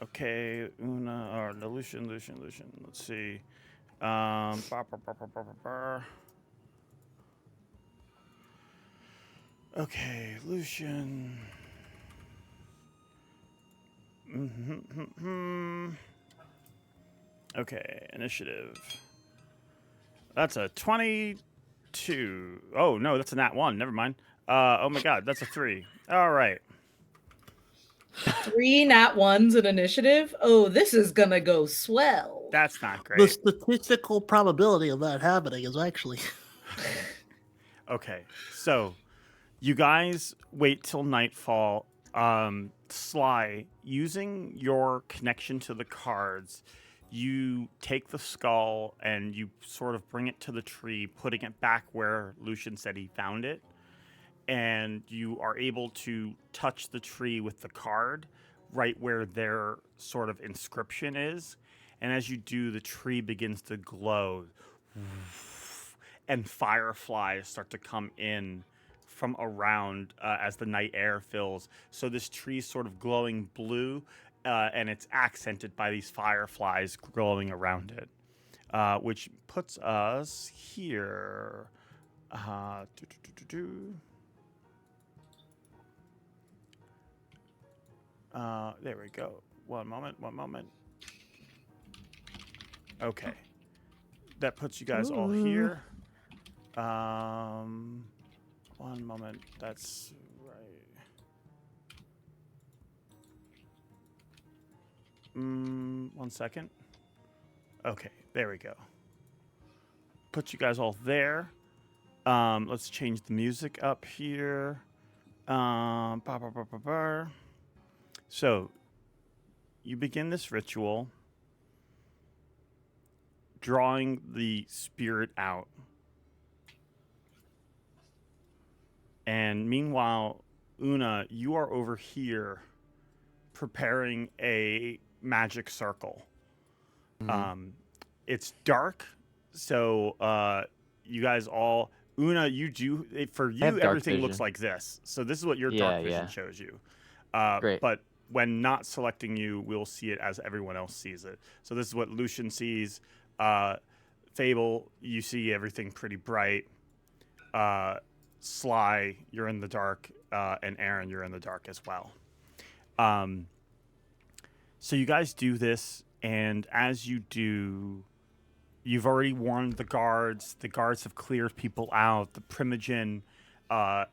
Okay, Una or no, Lucian. Let's see. Okay, Lucian. Okay, initiative. That's a 22. Oh no, that's a nat 1. Never mind. Oh my god, that's a 3. All right. 3 nat 1s in initiative. Oh, this is gonna go swell. That's not The great. statistical probability of that happening is actually Okay, so you guys wait till nightfall. Sly, using your connection to the cards, you take the skull and you sort of bring it to the tree, putting it back where Lucian said he found it. And you are able to touch the tree with the card right where their sort of inscription is. And as you do, the tree begins to glow. And fireflies start to come in from around as the night air fills. So this tree's sort of glowing blue, and it's accented by these fireflies glowing around it, which puts us here. There we go. One moment. Okay. That puts you guys all here. One moment. That's right. One second. Okay, there we go. Put you guys all there. Let's change the music up here. So, you begin this ritual, drawing the spirit out. And meanwhile, Una, you are over here preparing a magic circle. Mm-hmm. It's dark, so you guys all... Una, for you, everything looks like this. So this is what your dark vision shows you. Great. But when not selecting you, we'll see it as everyone else sees it. So this is what Lucian sees. Fable, you see everything pretty bright. Sly, you're in the dark. And Aaren, you're in the dark as well. So you guys do this, and as you do, you've already warned the guards. The guards have cleared people out. The Primogen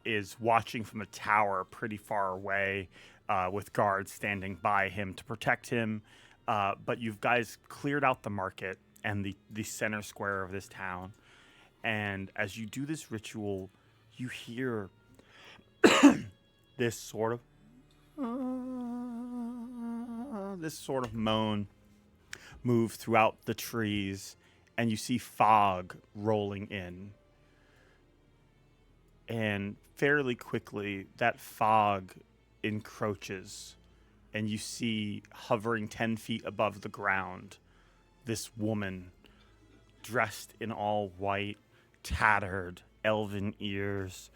is watching from a tower pretty far away, with guards standing by him to protect him. But you guys cleared out the market, and the center square of this town. And as you do this ritual, you hear this sort of moan move throughout the trees, and you see fog rolling in. And fairly quickly, that fog encroaches, and you see, hovering 10 feet above the ground, this woman dressed in all white, tattered, elven ears.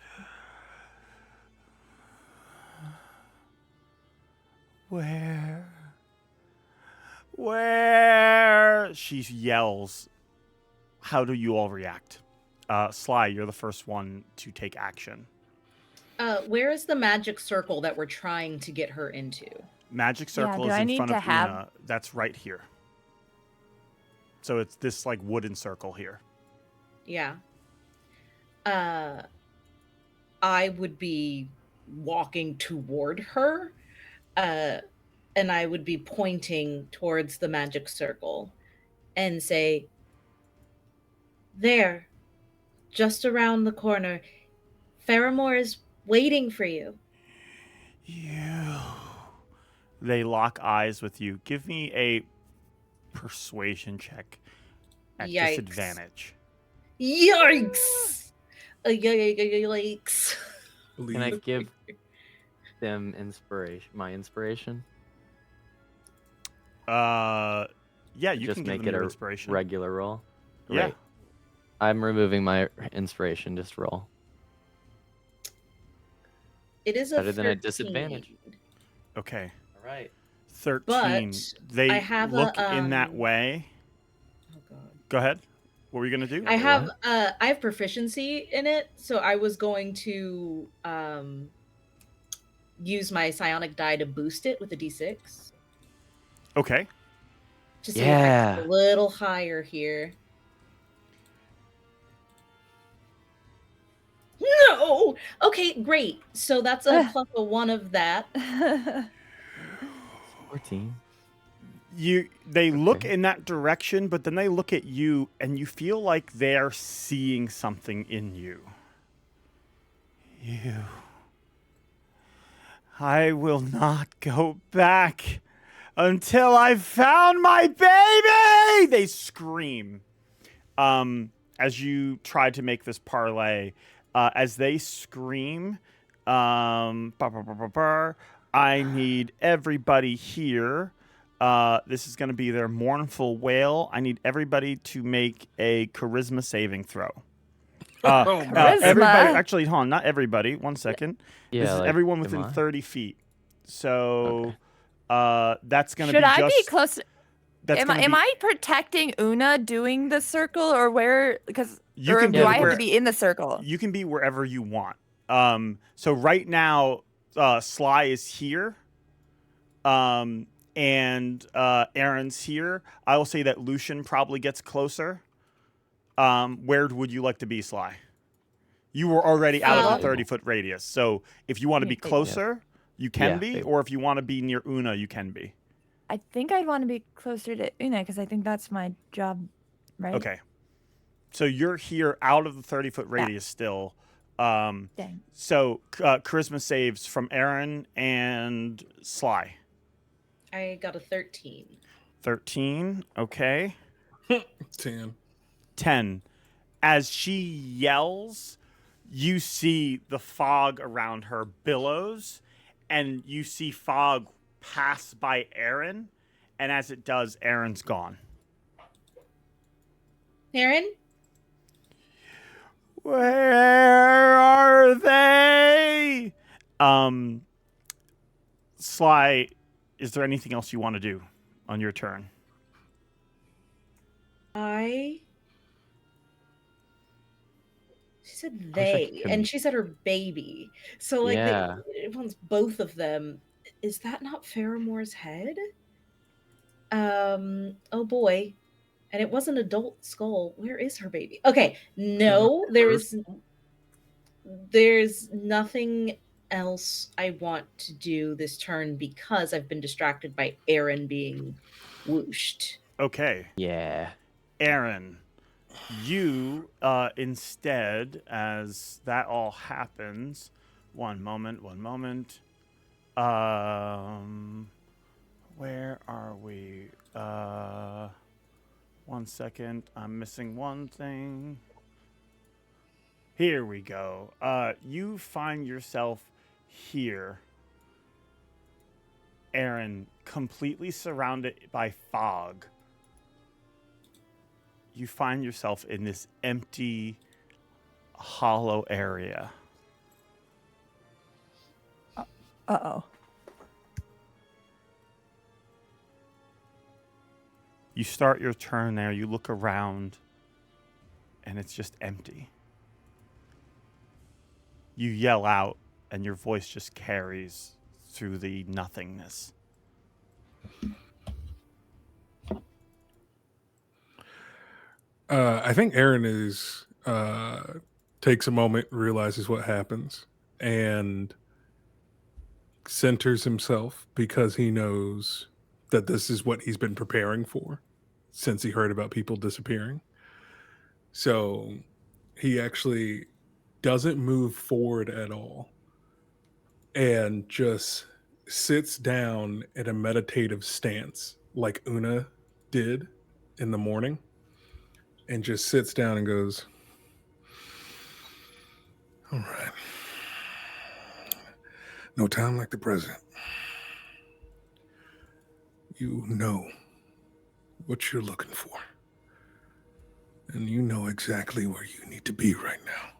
Where? She yells. How do you all react? Sly, you're the first one to take action. Where is the magic circle that we're trying to get her into? Magic circle do is I in need front to of have- Una. That's right here. So it's this like wooden circle here. Yeah. I would be walking toward her, and I would be pointing towards the magic circle and say, there, just around the corner, Faramore is waiting for you. They lock eyes with you. Give me a persuasion check at Yikes. disadvantage. Yikes! Yikes. Can I give them my inspiration? Yeah, you Just can make give them it your a inspiration. regular roll. Yeah. Right. I'm removing my inspiration. Just roll. It is a Better than a 13. disadvantage. Okay. All right. 13. But They I have look a, in that way. Oh god. Go ahead. What were you going to do? I have proficiency in it, so I was going to use my psionic die to boost it with a d6. Okay. To see if I can get a little higher here. No! Okay, great. So that's a plus a 1 of that. 14. They look in that direction, but then they look at you, and you feel like they're seeing something in you. I will not go back until I've found my baby! They scream. As you try to make this parlay, as they scream, I need everybody here. This is going to be their mournful wail. I need everybody to make a charisma saving throw. Everybody, actually, hold on, not everybody. 1 second. Yeah, this is like, everyone within am I? 30 feet. So that's going to Should be I just... be close? Am I protecting Una doing the circle, or where? Because do I have to be in the circle? You can be wherever you want. So right now, Sly is here, and Aaron's here. I will say that Lucian probably gets closer. Where would you like to be, Sly? You were already out of the 30-foot radius. So if you want to be closer, you can be, or if you want to be near Una, you can be. I think I'd want to be closer to Una because I think that's my job, right? Okay. So you're here out of the 30-foot radius still. Dang. So charisma saves from Aaren and Sly. I got a 13. 13. Okay. 10. 10. As she yells, you see the fog around her billows, and you see fog pass by Aaren, and as it does, Aaron's gone. Aaren? Where are they? Sly, is there anything else you want to do on your turn? She said they, and she said her baby. So, like, it wants both of them. Is that not Faramore's head? Oh boy. And it was an adult skull. Where is her baby? Okay, no, there's nothing else I want to do this turn because I've been distracted by Aaren being whooshed. Okay. Yeah. Aaren, you instead, as that all happens, one moment. Where are we? 1 second. I'm missing one thing. Here we go. You find yourself here, Aaren, completely surrounded by fog. You find yourself in this empty, hollow area. Uh-oh. You start your turn there, you look around, and it's just empty. You yell out, and your voice just carries through the nothingness. I think Aaren is takes a moment, realizes what happens, and centers himself because he knows that this is what he's been preparing for since he heard about people disappearing. So he actually doesn't move forward at all and just sits down in a meditative stance like Una did in the morning, and just sits down and goes, all right. No time like the present. You know what you're looking for. And you know exactly where you need to be right now.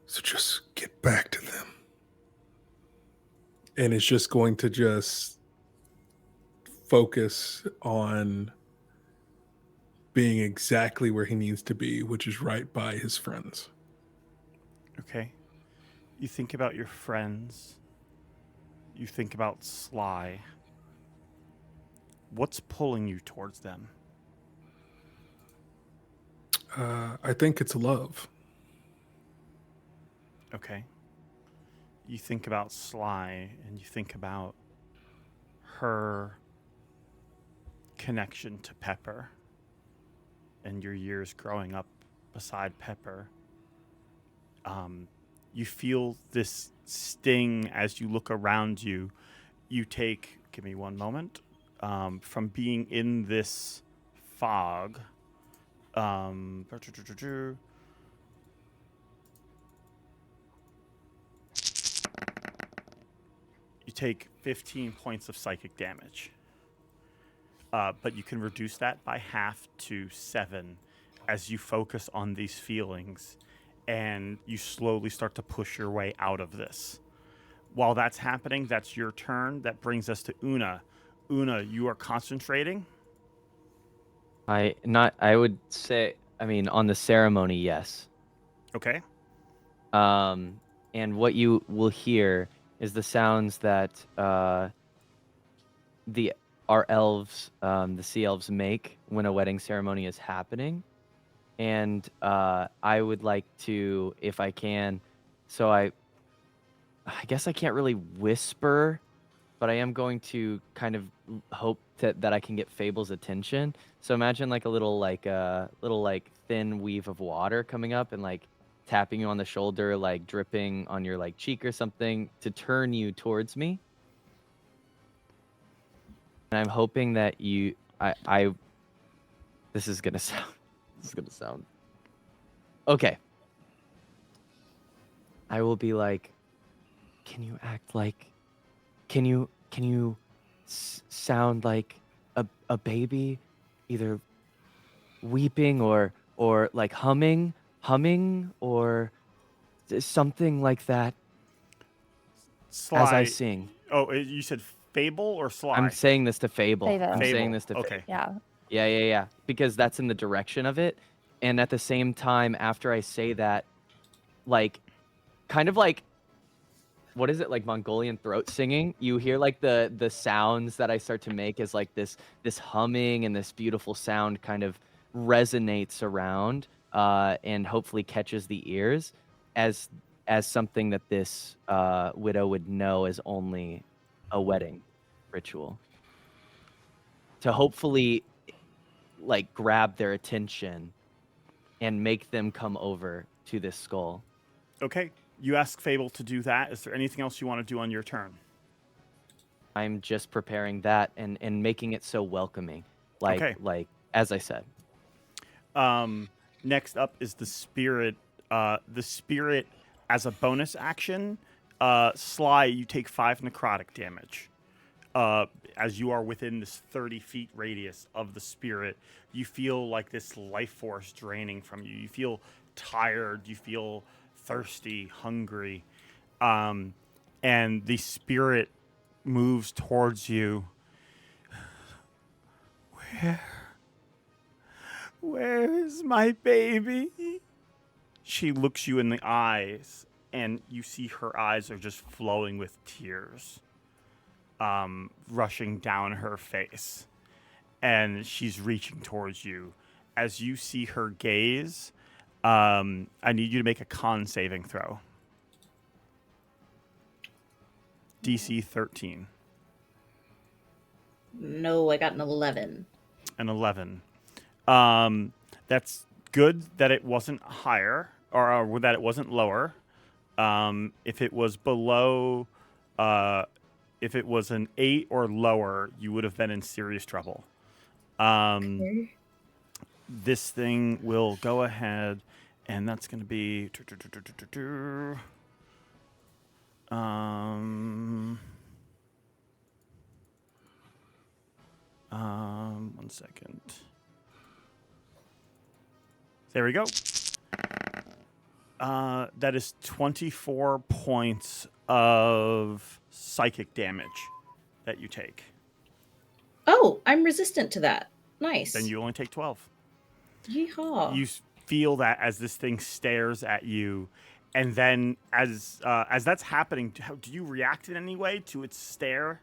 So just get back to them. And it's just going to just focus on being exactly where he needs to be, which is right by his friends. Okay. You think about your friends. You think about Sly. What's pulling you towards them? I think it's love. Okay. You think about Sly, and you think about her connection to Pepper and your years growing up beside Pepper. You feel this sting as you look around you. You take, give me one moment, from being in this fog. You take 15 points of psychic damage. But you can reduce that by half to 7 as you focus on these feelings and you slowly start to push your way out of this. While that's happening, that's your turn. That brings us to Una. Una, you are concentrating? I would say, I mean, on the ceremony, yes. Okay. And what you will hear is the sounds that our elves, the sea elves, make when a wedding ceremony is happening. And I would like to, if I can, so I guess I can't really whisper, but I am going to kind of hope that I can get Fable's attention. So imagine like a little thin weave of water coming up and like tapping you on the shoulder, like dripping on your like cheek or something to turn you towards me. And I'm hoping that this is gonna sound okay. I will be like, can you act like, can you sound like a baby, either weeping or like humming or something like that. Sly. As I sing. Oh, you said Fable or Sly? I'm saying this to Fable. Fable. I'm saying this to okay. Yeah. Because that's in the direction of it. And at the same time, after I say that, like, kind of like, what is it, like Mongolian throat singing? You hear like the sounds that I start to make as like this humming and this beautiful sound kind of resonates around and hopefully catches the ears as something that this widow would know as only a wedding ritual. To hopefully like grab their attention and make them come over to this skull. Okay. You ask Fable to do that. Is there anything else you want to do on your turn? I'm just preparing that and making it so welcoming. Like as I said. Next up is the spirit. The spirit as a bonus action. Sly, you take 5 necrotic damage. As you are within this 30 feet radius of the spirit, you feel like this life force draining from you. You feel tired. You feel thirsty, hungry. And the spirit moves towards you. Where is my baby? She looks you in the eyes, and you see her eyes are just flowing with tears, rushing down her face. And she's reaching towards you. As you see her gaze, I need you to make a con saving throw. DC 13. No, I got an 11. An 11. That's good that it wasn't higher, or that it wasn't lower. If it was below, if it was an 8 or lower, you would have been in serious trouble. Okay. This thing will go ahead, and that's going to be... one second. There we go. That is 24 points of psychic damage that you take. Oh, I'm resistant to that. Nice. Then you only take 12. Yeehaw. You feel that as this thing stares at you, and then as that's happening, do you react in any way to its stare?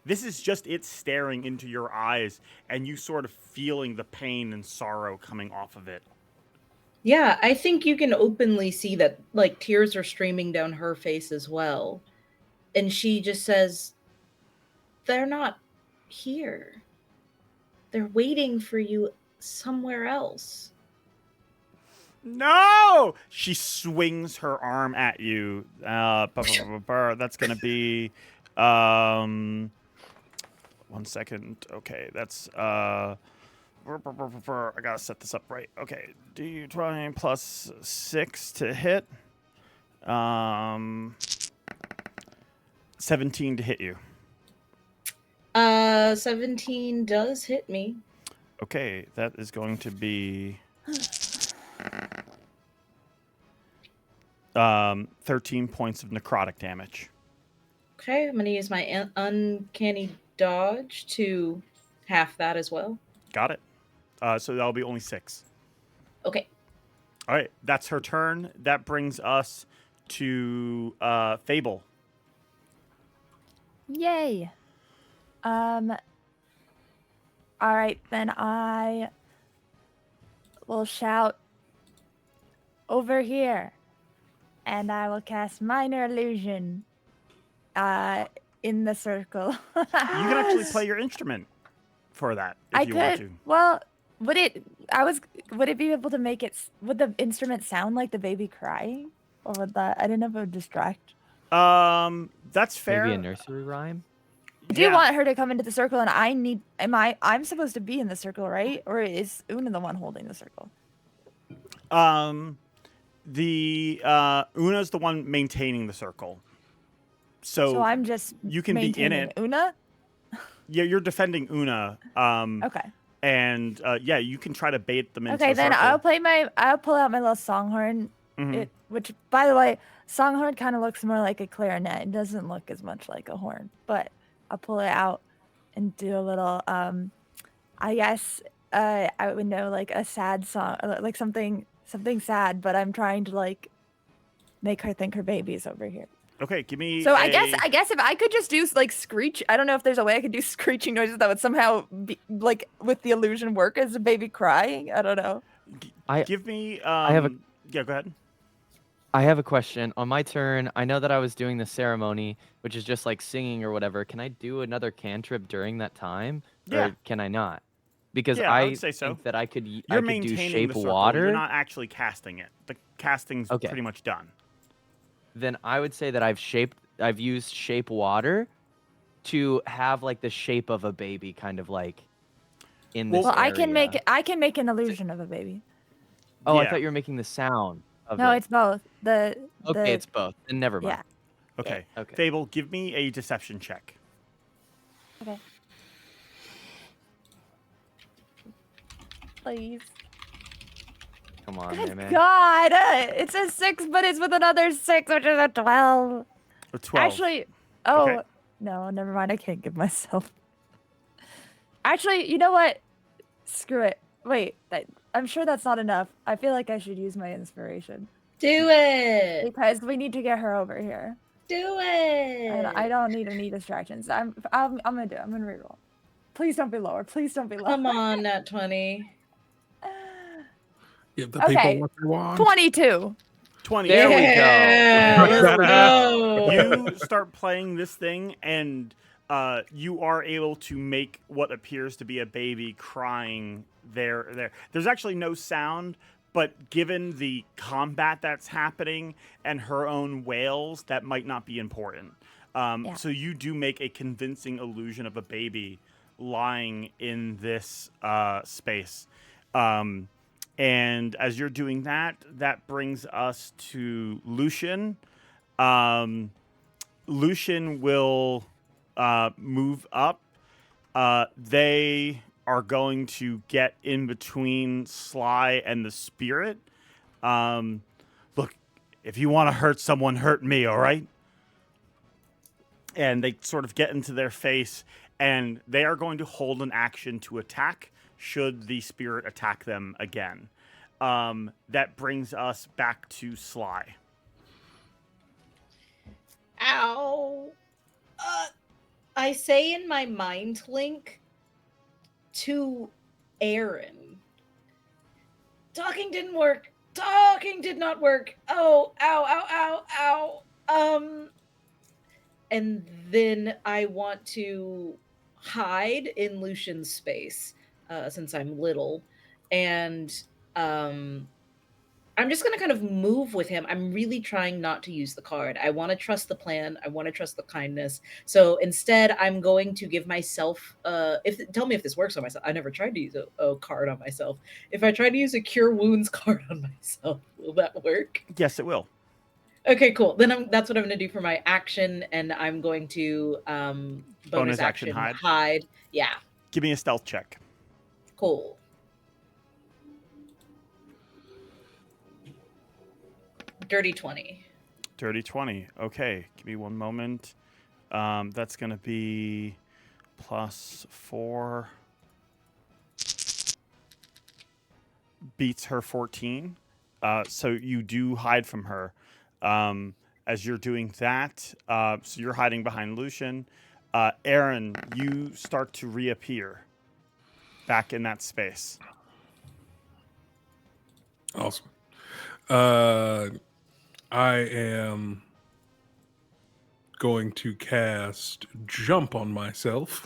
This is just it staring into your eyes, and you sort of feeling the pain and sorrow coming off of it. Yeah, I think you can openly see that, like, tears are streaming down her face as well. And she just says, they're not here. They're waiting for you somewhere else. No! She swings her arm at you. That's going to be... 1 second. Okay, that's... I gotta set this up right. Okay, do you try plus 6 to hit? 17 to hit you. 17 does hit me. Okay, that is going to be 13 points of necrotic damage. Okay, I'm going to use my uncanny dodge to half that as well. Got it. So that'll be only 6. Okay. All right, that's her turn. That brings us to Fable. Yay. All right, then I will shout over here, and I will cast Minor Illusion in the circle. You can actually play your instrument for that if you want to. Well, would it be able to make it? Would the instrument sound like the baby crying, or would that? I didn't know if it would distract. That's fair. Maybe a nursery rhyme. I do want her to come into the circle, and I'm supposed to be in the circle, right? Or is Una the one holding the circle? Una's the one maintaining the circle. So I'm just you can be in it. Una? Yeah, you're defending Una. Okay. And yeah, you can try to bait them into the Okay, then circle. I'll pull out my little songhorn. Mhm. Which, by the way, songhorn kind of looks more like a clarinet. It doesn't look as much like a horn, but I'll pull it out and do a little. I guess I would know like a sad song, like something sad, but I'm trying to like make her think her baby's over here. Okay, give me. So I guess if I could just do like screech, I don't know if there's a way I could do screeching noises that would somehow be like with the illusion work as a baby crying. I don't know. Give me. Yeah, go ahead. I have a question. On my turn, I know that I was doing the ceremony, which is just like singing or whatever. Can I do another cantrip during that time? Yeah. Or can I not? because Yeah, I I would say so. think that I could You're I could do maintaining shape the circle. water. You're not actually casting it. The casting's Okay. pretty much done. Then I would say that I've used shape water to have like the shape of a baby, kind of like in this Well, area. I can make an illusion of a baby. Oh, I Yeah. thought you were making the sound of No, it. it's both. Okay, it's both. Then never mind. Yeah. Okay. Okay. Fable, give me a deception check. Okay. Please. Come on, Good man. God, it's a 6, but it's with another 6, which is a 12. A 12. Actually, Okay. no, never mind. I can't give myself. Actually, you know what? Screw it. Wait, I'm sure that's not enough. I feel like I should use my inspiration Do it. because we need to get her over here. Do it. I don't need any distractions. I'm gonna do it. I'm gonna reroll. Please don't be lower. Please don't be lower. Come on, Nat 20. Give the Okay. people what they want. 22. 20. There we go. Yeah, let's go. You start playing this thing, and you are able to make what appears to be a baby crying there. There's actually no sound, but given the combat that's happening and her own wails, that might not be important. Yeah. So you do make a convincing illusion of a baby lying in this space. And as you're doing that, that brings us to Lucian. Lucian will move up. They are going to get in between Sly and the spirit. Look, if you want to hurt someone, hurt me, all right? And they sort of get into their face, and they are going to hold an action to attack should the spirit attack them again. That brings us back to Sly. Ow. I say in my mind link to Aaren. Talking didn't work. Talking did not work. Oh, ow, ow, ow, ow. And then I want to hide in Lucian's space, since I'm little. And I'm just going to kind of move with him. I'm really trying not to use the card. I want to trust the plan. I want to trust the kindness. So instead, I'm going to give myself, tell me if this works on myself. I never tried to use a card on myself. If I try to use a Cure Wounds card on myself, will that work? Yes, it will. Okay, cool. Then that's what I'm going to do for my action, and I'm going to bonus action hide. Yeah. Give me a stealth check. Cool. Dirty 20. Dirty 20. Okay, give me one moment. That's going to be +4. Beats her 14. So you do hide from her. As you're doing that, so you're hiding behind Lucian. Aaren, you start to reappear back in that space. Awesome. I am going to cast Jump on myself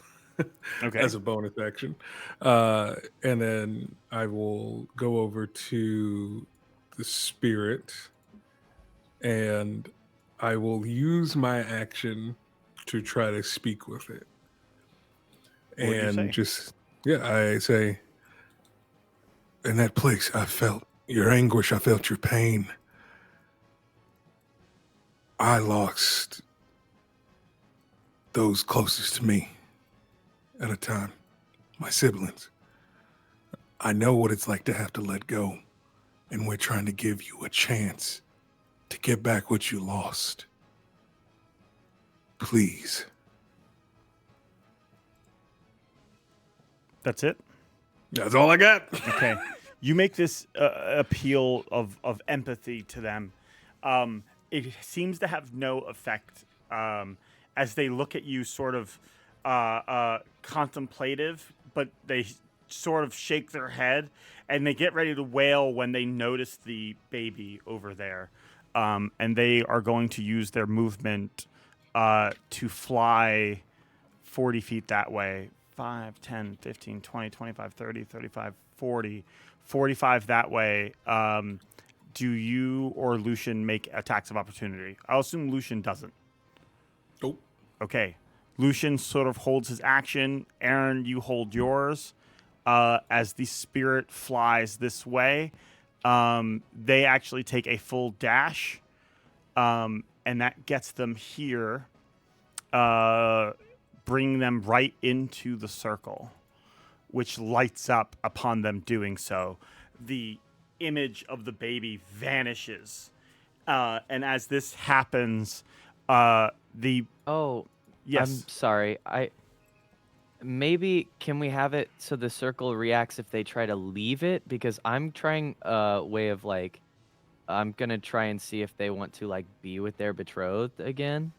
Okay. as a bonus action. And then I will go over to the spirit and I will use my action to try to speak with it. What do you say? And I say, in that place, I felt your anguish, I felt your pain. I lost those closest to me at a time, my siblings. I know what it's like to have to let go, and we're trying to give you a chance to get back what you lost. Please. That's it? That's all I got. Okay. You make this appeal of empathy to them. It seems to have no effect as they look at you sort of contemplative, but they sort of shake their head and they get ready to wail when they notice the baby over there. And they are going to use their movement to fly 40 feet that way 5, 10, 15, 20, 25, 30, 35, 40, 45 that way. Do you or Lucian make attacks of opportunity? I'll assume Lucian doesn't. Nope. Okay. Lucian sort of holds his action. Aaren, you hold yours. As the spirit flies this way, they actually take a full dash, and that gets them here, bringing them right into the circle, which lights up upon them doing so. The image of the baby vanishes, and as this happens, yes. I'm sorry. Maybe can we have it so the circle reacts if they try to leave it? Because I'm trying a way of like, I'm gonna try and see if they want to like be with their betrothed again.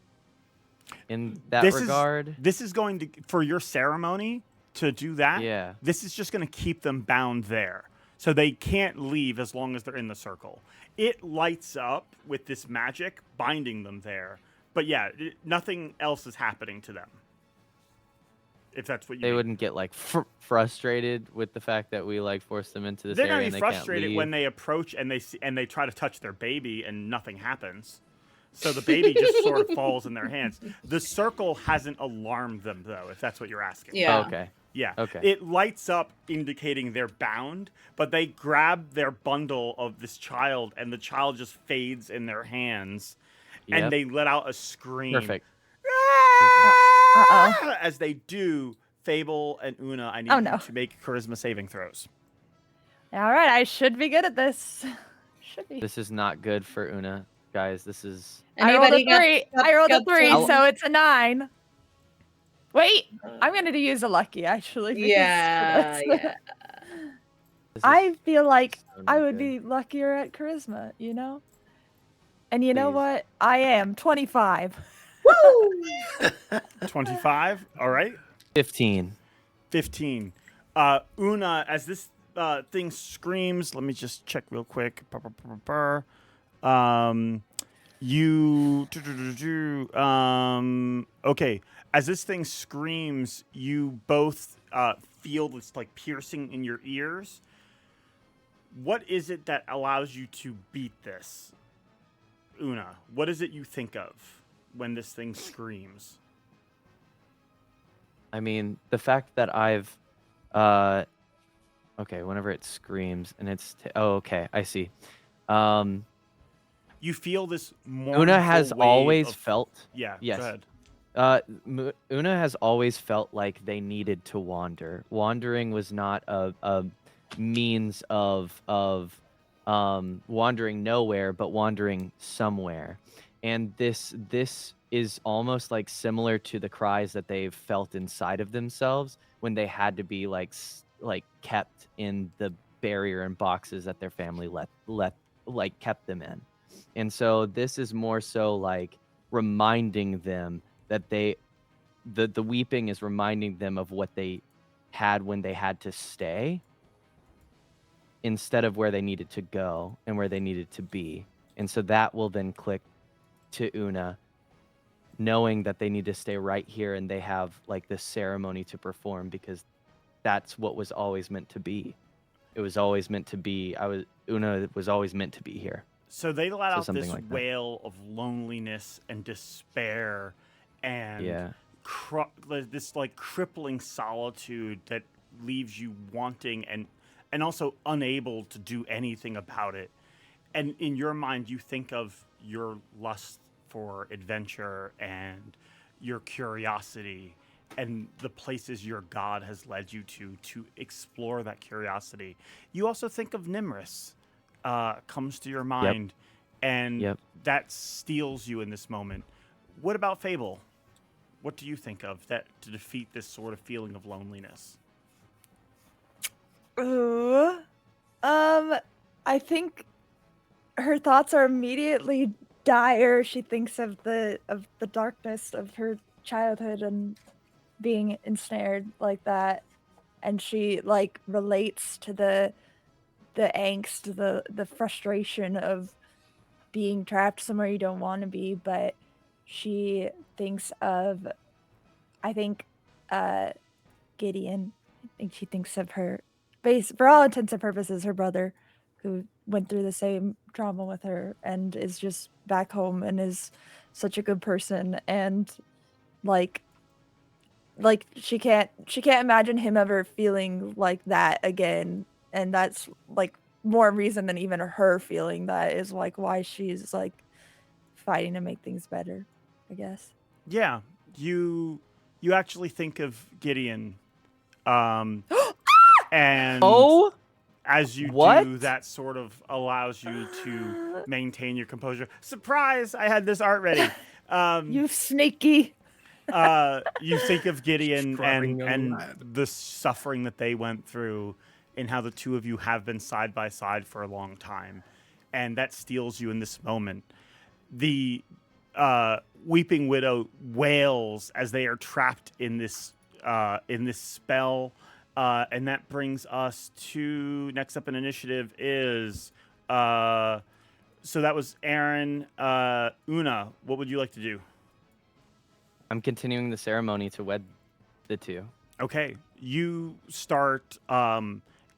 In that regard, this is going to, for your ceremony to do that. Yeah. This is just going to keep them bound there, so they can't leave as long as they're in the circle. It lights up with this magic, binding them there. But yeah, nothing else is happening to them. If that's what you they mean. wouldn't get like frustrated with the fact that we like forced them into this They're area going and to they be can't frustrated leave. when they approach and they try to touch their baby and nothing happens. So the baby just sort of falls in their hands. The circle hasn't alarmed them, though, if that's what you're asking. Yeah. Oh, okay. Yeah. Okay. It lights up indicating they're bound, but they grab their bundle of this child, and the child just fades in their hands, Yep. and they let out a scream. Perfect. Uh-oh. As they do, Fable and Una, I need Oh, you no. to make charisma saving throws. All right, I should be good at this. Should be. This is not good for Una, guys. This is I rolled a Anybody 3. I rolled a got 3, some- so it's a 9. Wait, I'm gonna use a lucky actually. because Yeah, that's- yeah. this is I feel like so I not would good. be luckier at charisma, you know? And you know Please. what? I am 25. 25, all right? 15. 15. Una, as this thing screams, let me just check real quick. Okay. As this thing screams, you both feel this like piercing in your ears. What is it that allows you to beat this? Una, what is it you think of when this thing screams? I mean, the fact that I've, okay, whenever it screams and it's, okay, I see. You feel this mournful Una has wave always of- felt, Yeah, yes. go ahead. Una has always felt like they needed to wander. Wandering was not a means of wandering nowhere, but wandering somewhere. And this is almost like similar to the cries that they've felt inside of themselves when they had to be like kept in the barrier and boxes that their family kept them in. And so this is more so like reminding them that the weeping is reminding them of what they had when they had to stay instead of where they needed to go and where they needed to be. And so that will then click to Una, knowing that they need to stay right here and they have like this ceremony to perform because that's what was always meant to be. It was always meant to be. Una was always meant to be here. So they let out something this like that. wail of loneliness and despair and Yeah. this like crippling solitude that leaves you wanting and also unable to do anything about it. And in your mind, you think of your lust for adventure and your curiosity and the places your god has led you to explore that curiosity. You also think of Nimrus, comes to your mind, and that steals you in this moment. What about Fable? What do you think of that to defeat this sort of feeling of loneliness? Ooh. I think her thoughts are immediately dire. She thinks of the darkness of her childhood and being ensnared like that, and she like relates to the angst, the frustration of being trapped somewhere you don't want to be. But she thinks of, I think, Gideon. I think she thinks of her, for all intents and purposes, her brother, who went through the same trauma with her and is just back home and is such a good person, and like she can't imagine him ever feeling like that again, and that's like more reason than even her feeling that is like why she's like fighting to make things better, I guess. Yeah, you actually think of Gideon, and Oh, as you do, what? that sort of allows you to maintain your composure. Surprise! I had this art ready. You sneaky. You think of Gideon Scrubbing young and lad. the suffering that they went through, and how the two of you have been side by side for a long time, and that steals you in this moment. The Weeping Widow wails as they are trapped in this spell, and that brings us to next up in initiative is so that was Aaren. Una, what would you like to do? I'm continuing the ceremony to wed the two. Okay, you start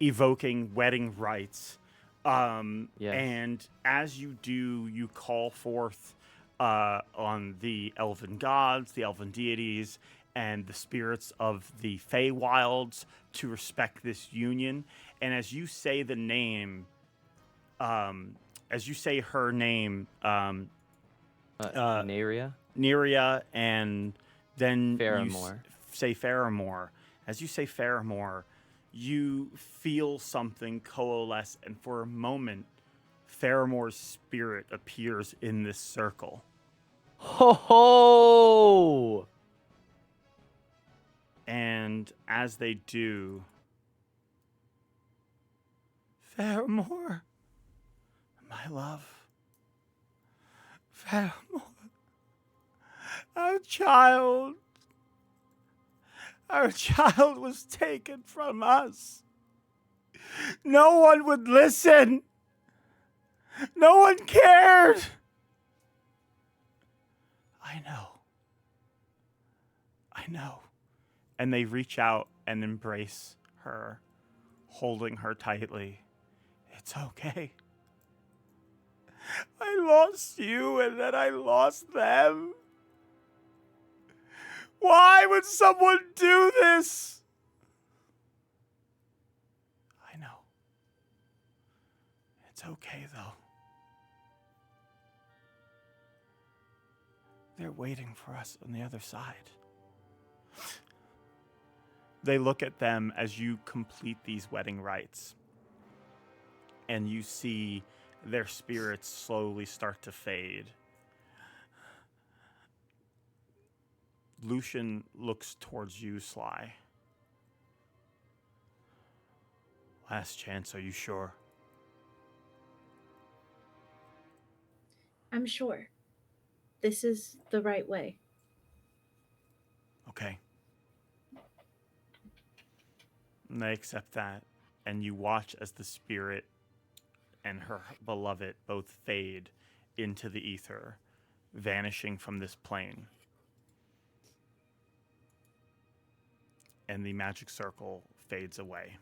evoking wedding rites, Yes. and as you do, you call forth on the elven gods, the elven deities, and the spirits of the Feywilds to respect this union. And as you say the name, as you say her name, Naria? Neria, and then Faramore. Say Faramore. As you say Faramore, you feel something coalesce, and for a moment, Faramore's spirit appears in this circle. Ho ho! And as they do, Faramore, my love, Faramore, our child was taken from us. No one would listen. No one cared. I know. And they reach out and embrace her, holding her tightly. It's okay. I lost you and then I lost them. Why would someone do this? I know. It's okay, though. They're waiting for us on the other side. They look at them as you complete these wedding rites, and you see their spirits slowly start to fade. Lucian looks towards you, Sly. Last chance, are you sure? I'm sure. This is the right way. Okay. And they accept that, and you watch as the spirit and her beloved both fade into the ether, vanishing from this plane. And the magic circle fades away,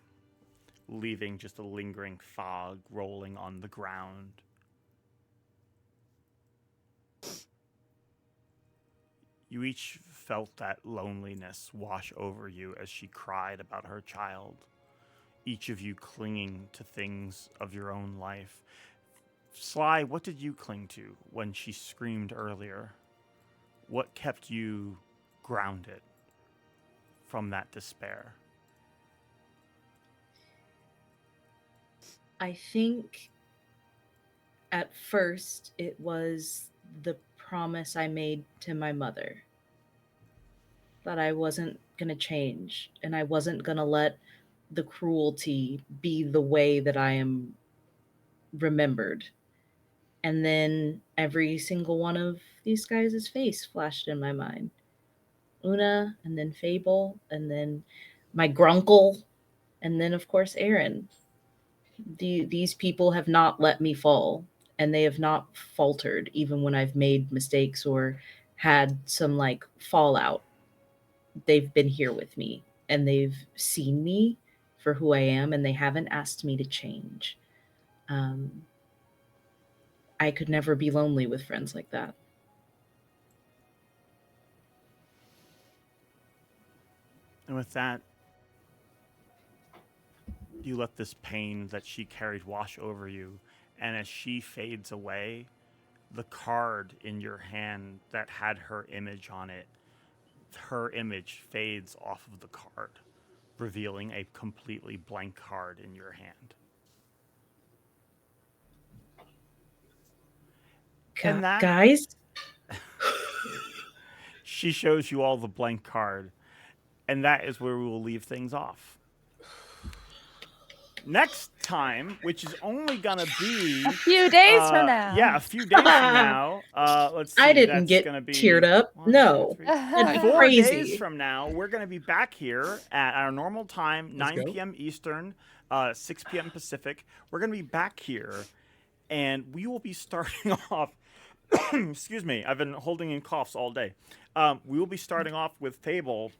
leaving just a lingering fog rolling on the ground. You each felt that loneliness wash over you as she cried about her child, each of you clinging to things of your own life. Sly, what did you cling to when she screamed earlier? What kept you grounded from that despair? I think at first it was the promise I made to my mother that I wasn't going to change and I wasn't going to let the cruelty be the way that I am remembered. And then every single one of these guys' face flashed in my mind. Una, and then Fable, and then my grunkle, and then of course Aaren. These people have not let me fall, and they have not faltered even when I've made mistakes or had some like fallout. They've been here with me and they've seen me for who I am, and they haven't asked me to change. I could never be lonely with friends like that. And with that, you let this pain that she carried wash over you, and as she fades away, the card in your hand that had her image on it, her image fades off of the card, revealing a completely blank card in your hand. And that, Guys, she shows you all the blank card, and that is where we will leave things off. Next time, which is only gonna be A few days from now. Yeah, a few days from now. Let's see. I didn't that's get gonna be teared up. 1, 2, No. 3. That'd be 4 crazy. days from now, we're going to be back here at our normal time, 9 p.m. Eastern, 6 p.m. Pacific. We're going to be back here, and we will be starting off. Excuse me, I've been holding in coughs all day. We will be starting off with Fable.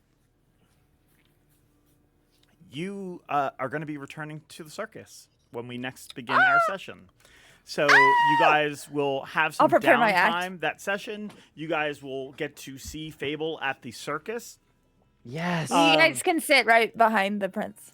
You are going to be returning to the circus when we next begin our session. So you guys will have some prepare my act. downtime that session. You guys will get to see Fable at the circus. Yes. You guys can sit right behind the prince.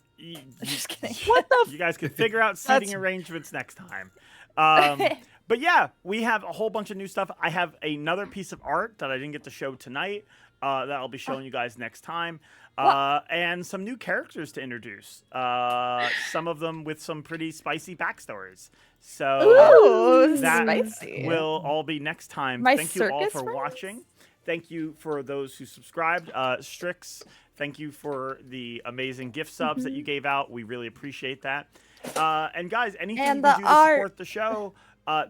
Just kidding. What the? You guys can figure out seating arrangements next time. But yeah, we have a whole bunch of new stuff. I have another piece of art that I didn't get to show tonight that I'll be showing you guys next time. And some new characters to introduce. Some of them with some pretty spicy backstories. So Ooh, that spicy. will all be next time. My Thank you all circus for friends? watching. Thank you for those who subscribed. Strix, thank you for the amazing gift subs that you gave out. We really appreciate that. And guys, anything And you can the do to art. support the show,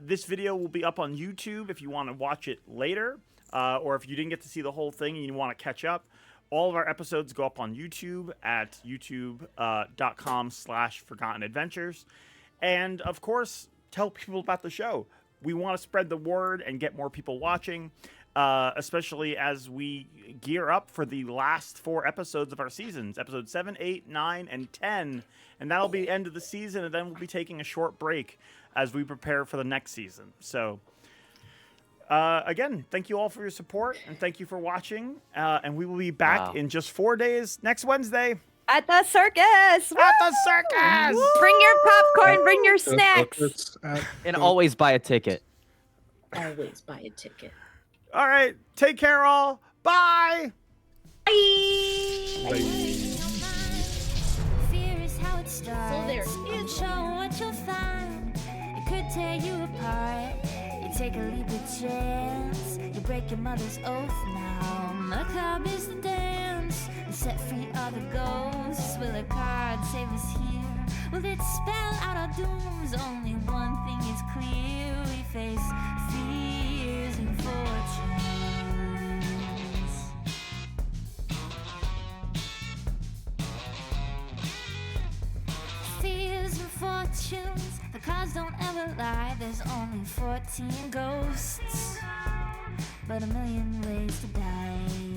this video will be up on YouTube if you want to watch it later. Or if you didn't get to see the whole thing and you want to catch up. All of our episodes go up on YouTube at youtube.com/ForgottenAdventures. And, of course, tell people about the show. We want to spread the word and get more people watching, especially as we gear up for the last 4 episodes of our seasons, episodes 7, 8, 9, and 10. And that'll be the end of the season, and then we'll be taking a short break as we prepare for the next season. So, again, thank you all for your support, and thank you for watching. And we will be back in just 4 days, next Wednesday. At the circus! At the circus! Bring your popcorn, bring your snacks. And always buy a ticket. Always buy a ticket. All right, take care, all. Bye. Fear is how it starts. So there. You show what you'll find. It could tear you apart. You take a leap of chance. You break your mother's oath now. The club is the dance. And set free are the ghosts. Will a card save us here? Will it spell out our dooms? Only one thing is clear. We face fears and fortunes. Fears and fortunes. The cards don't ever lie. There's only 14 ghosts, but a million ways to die.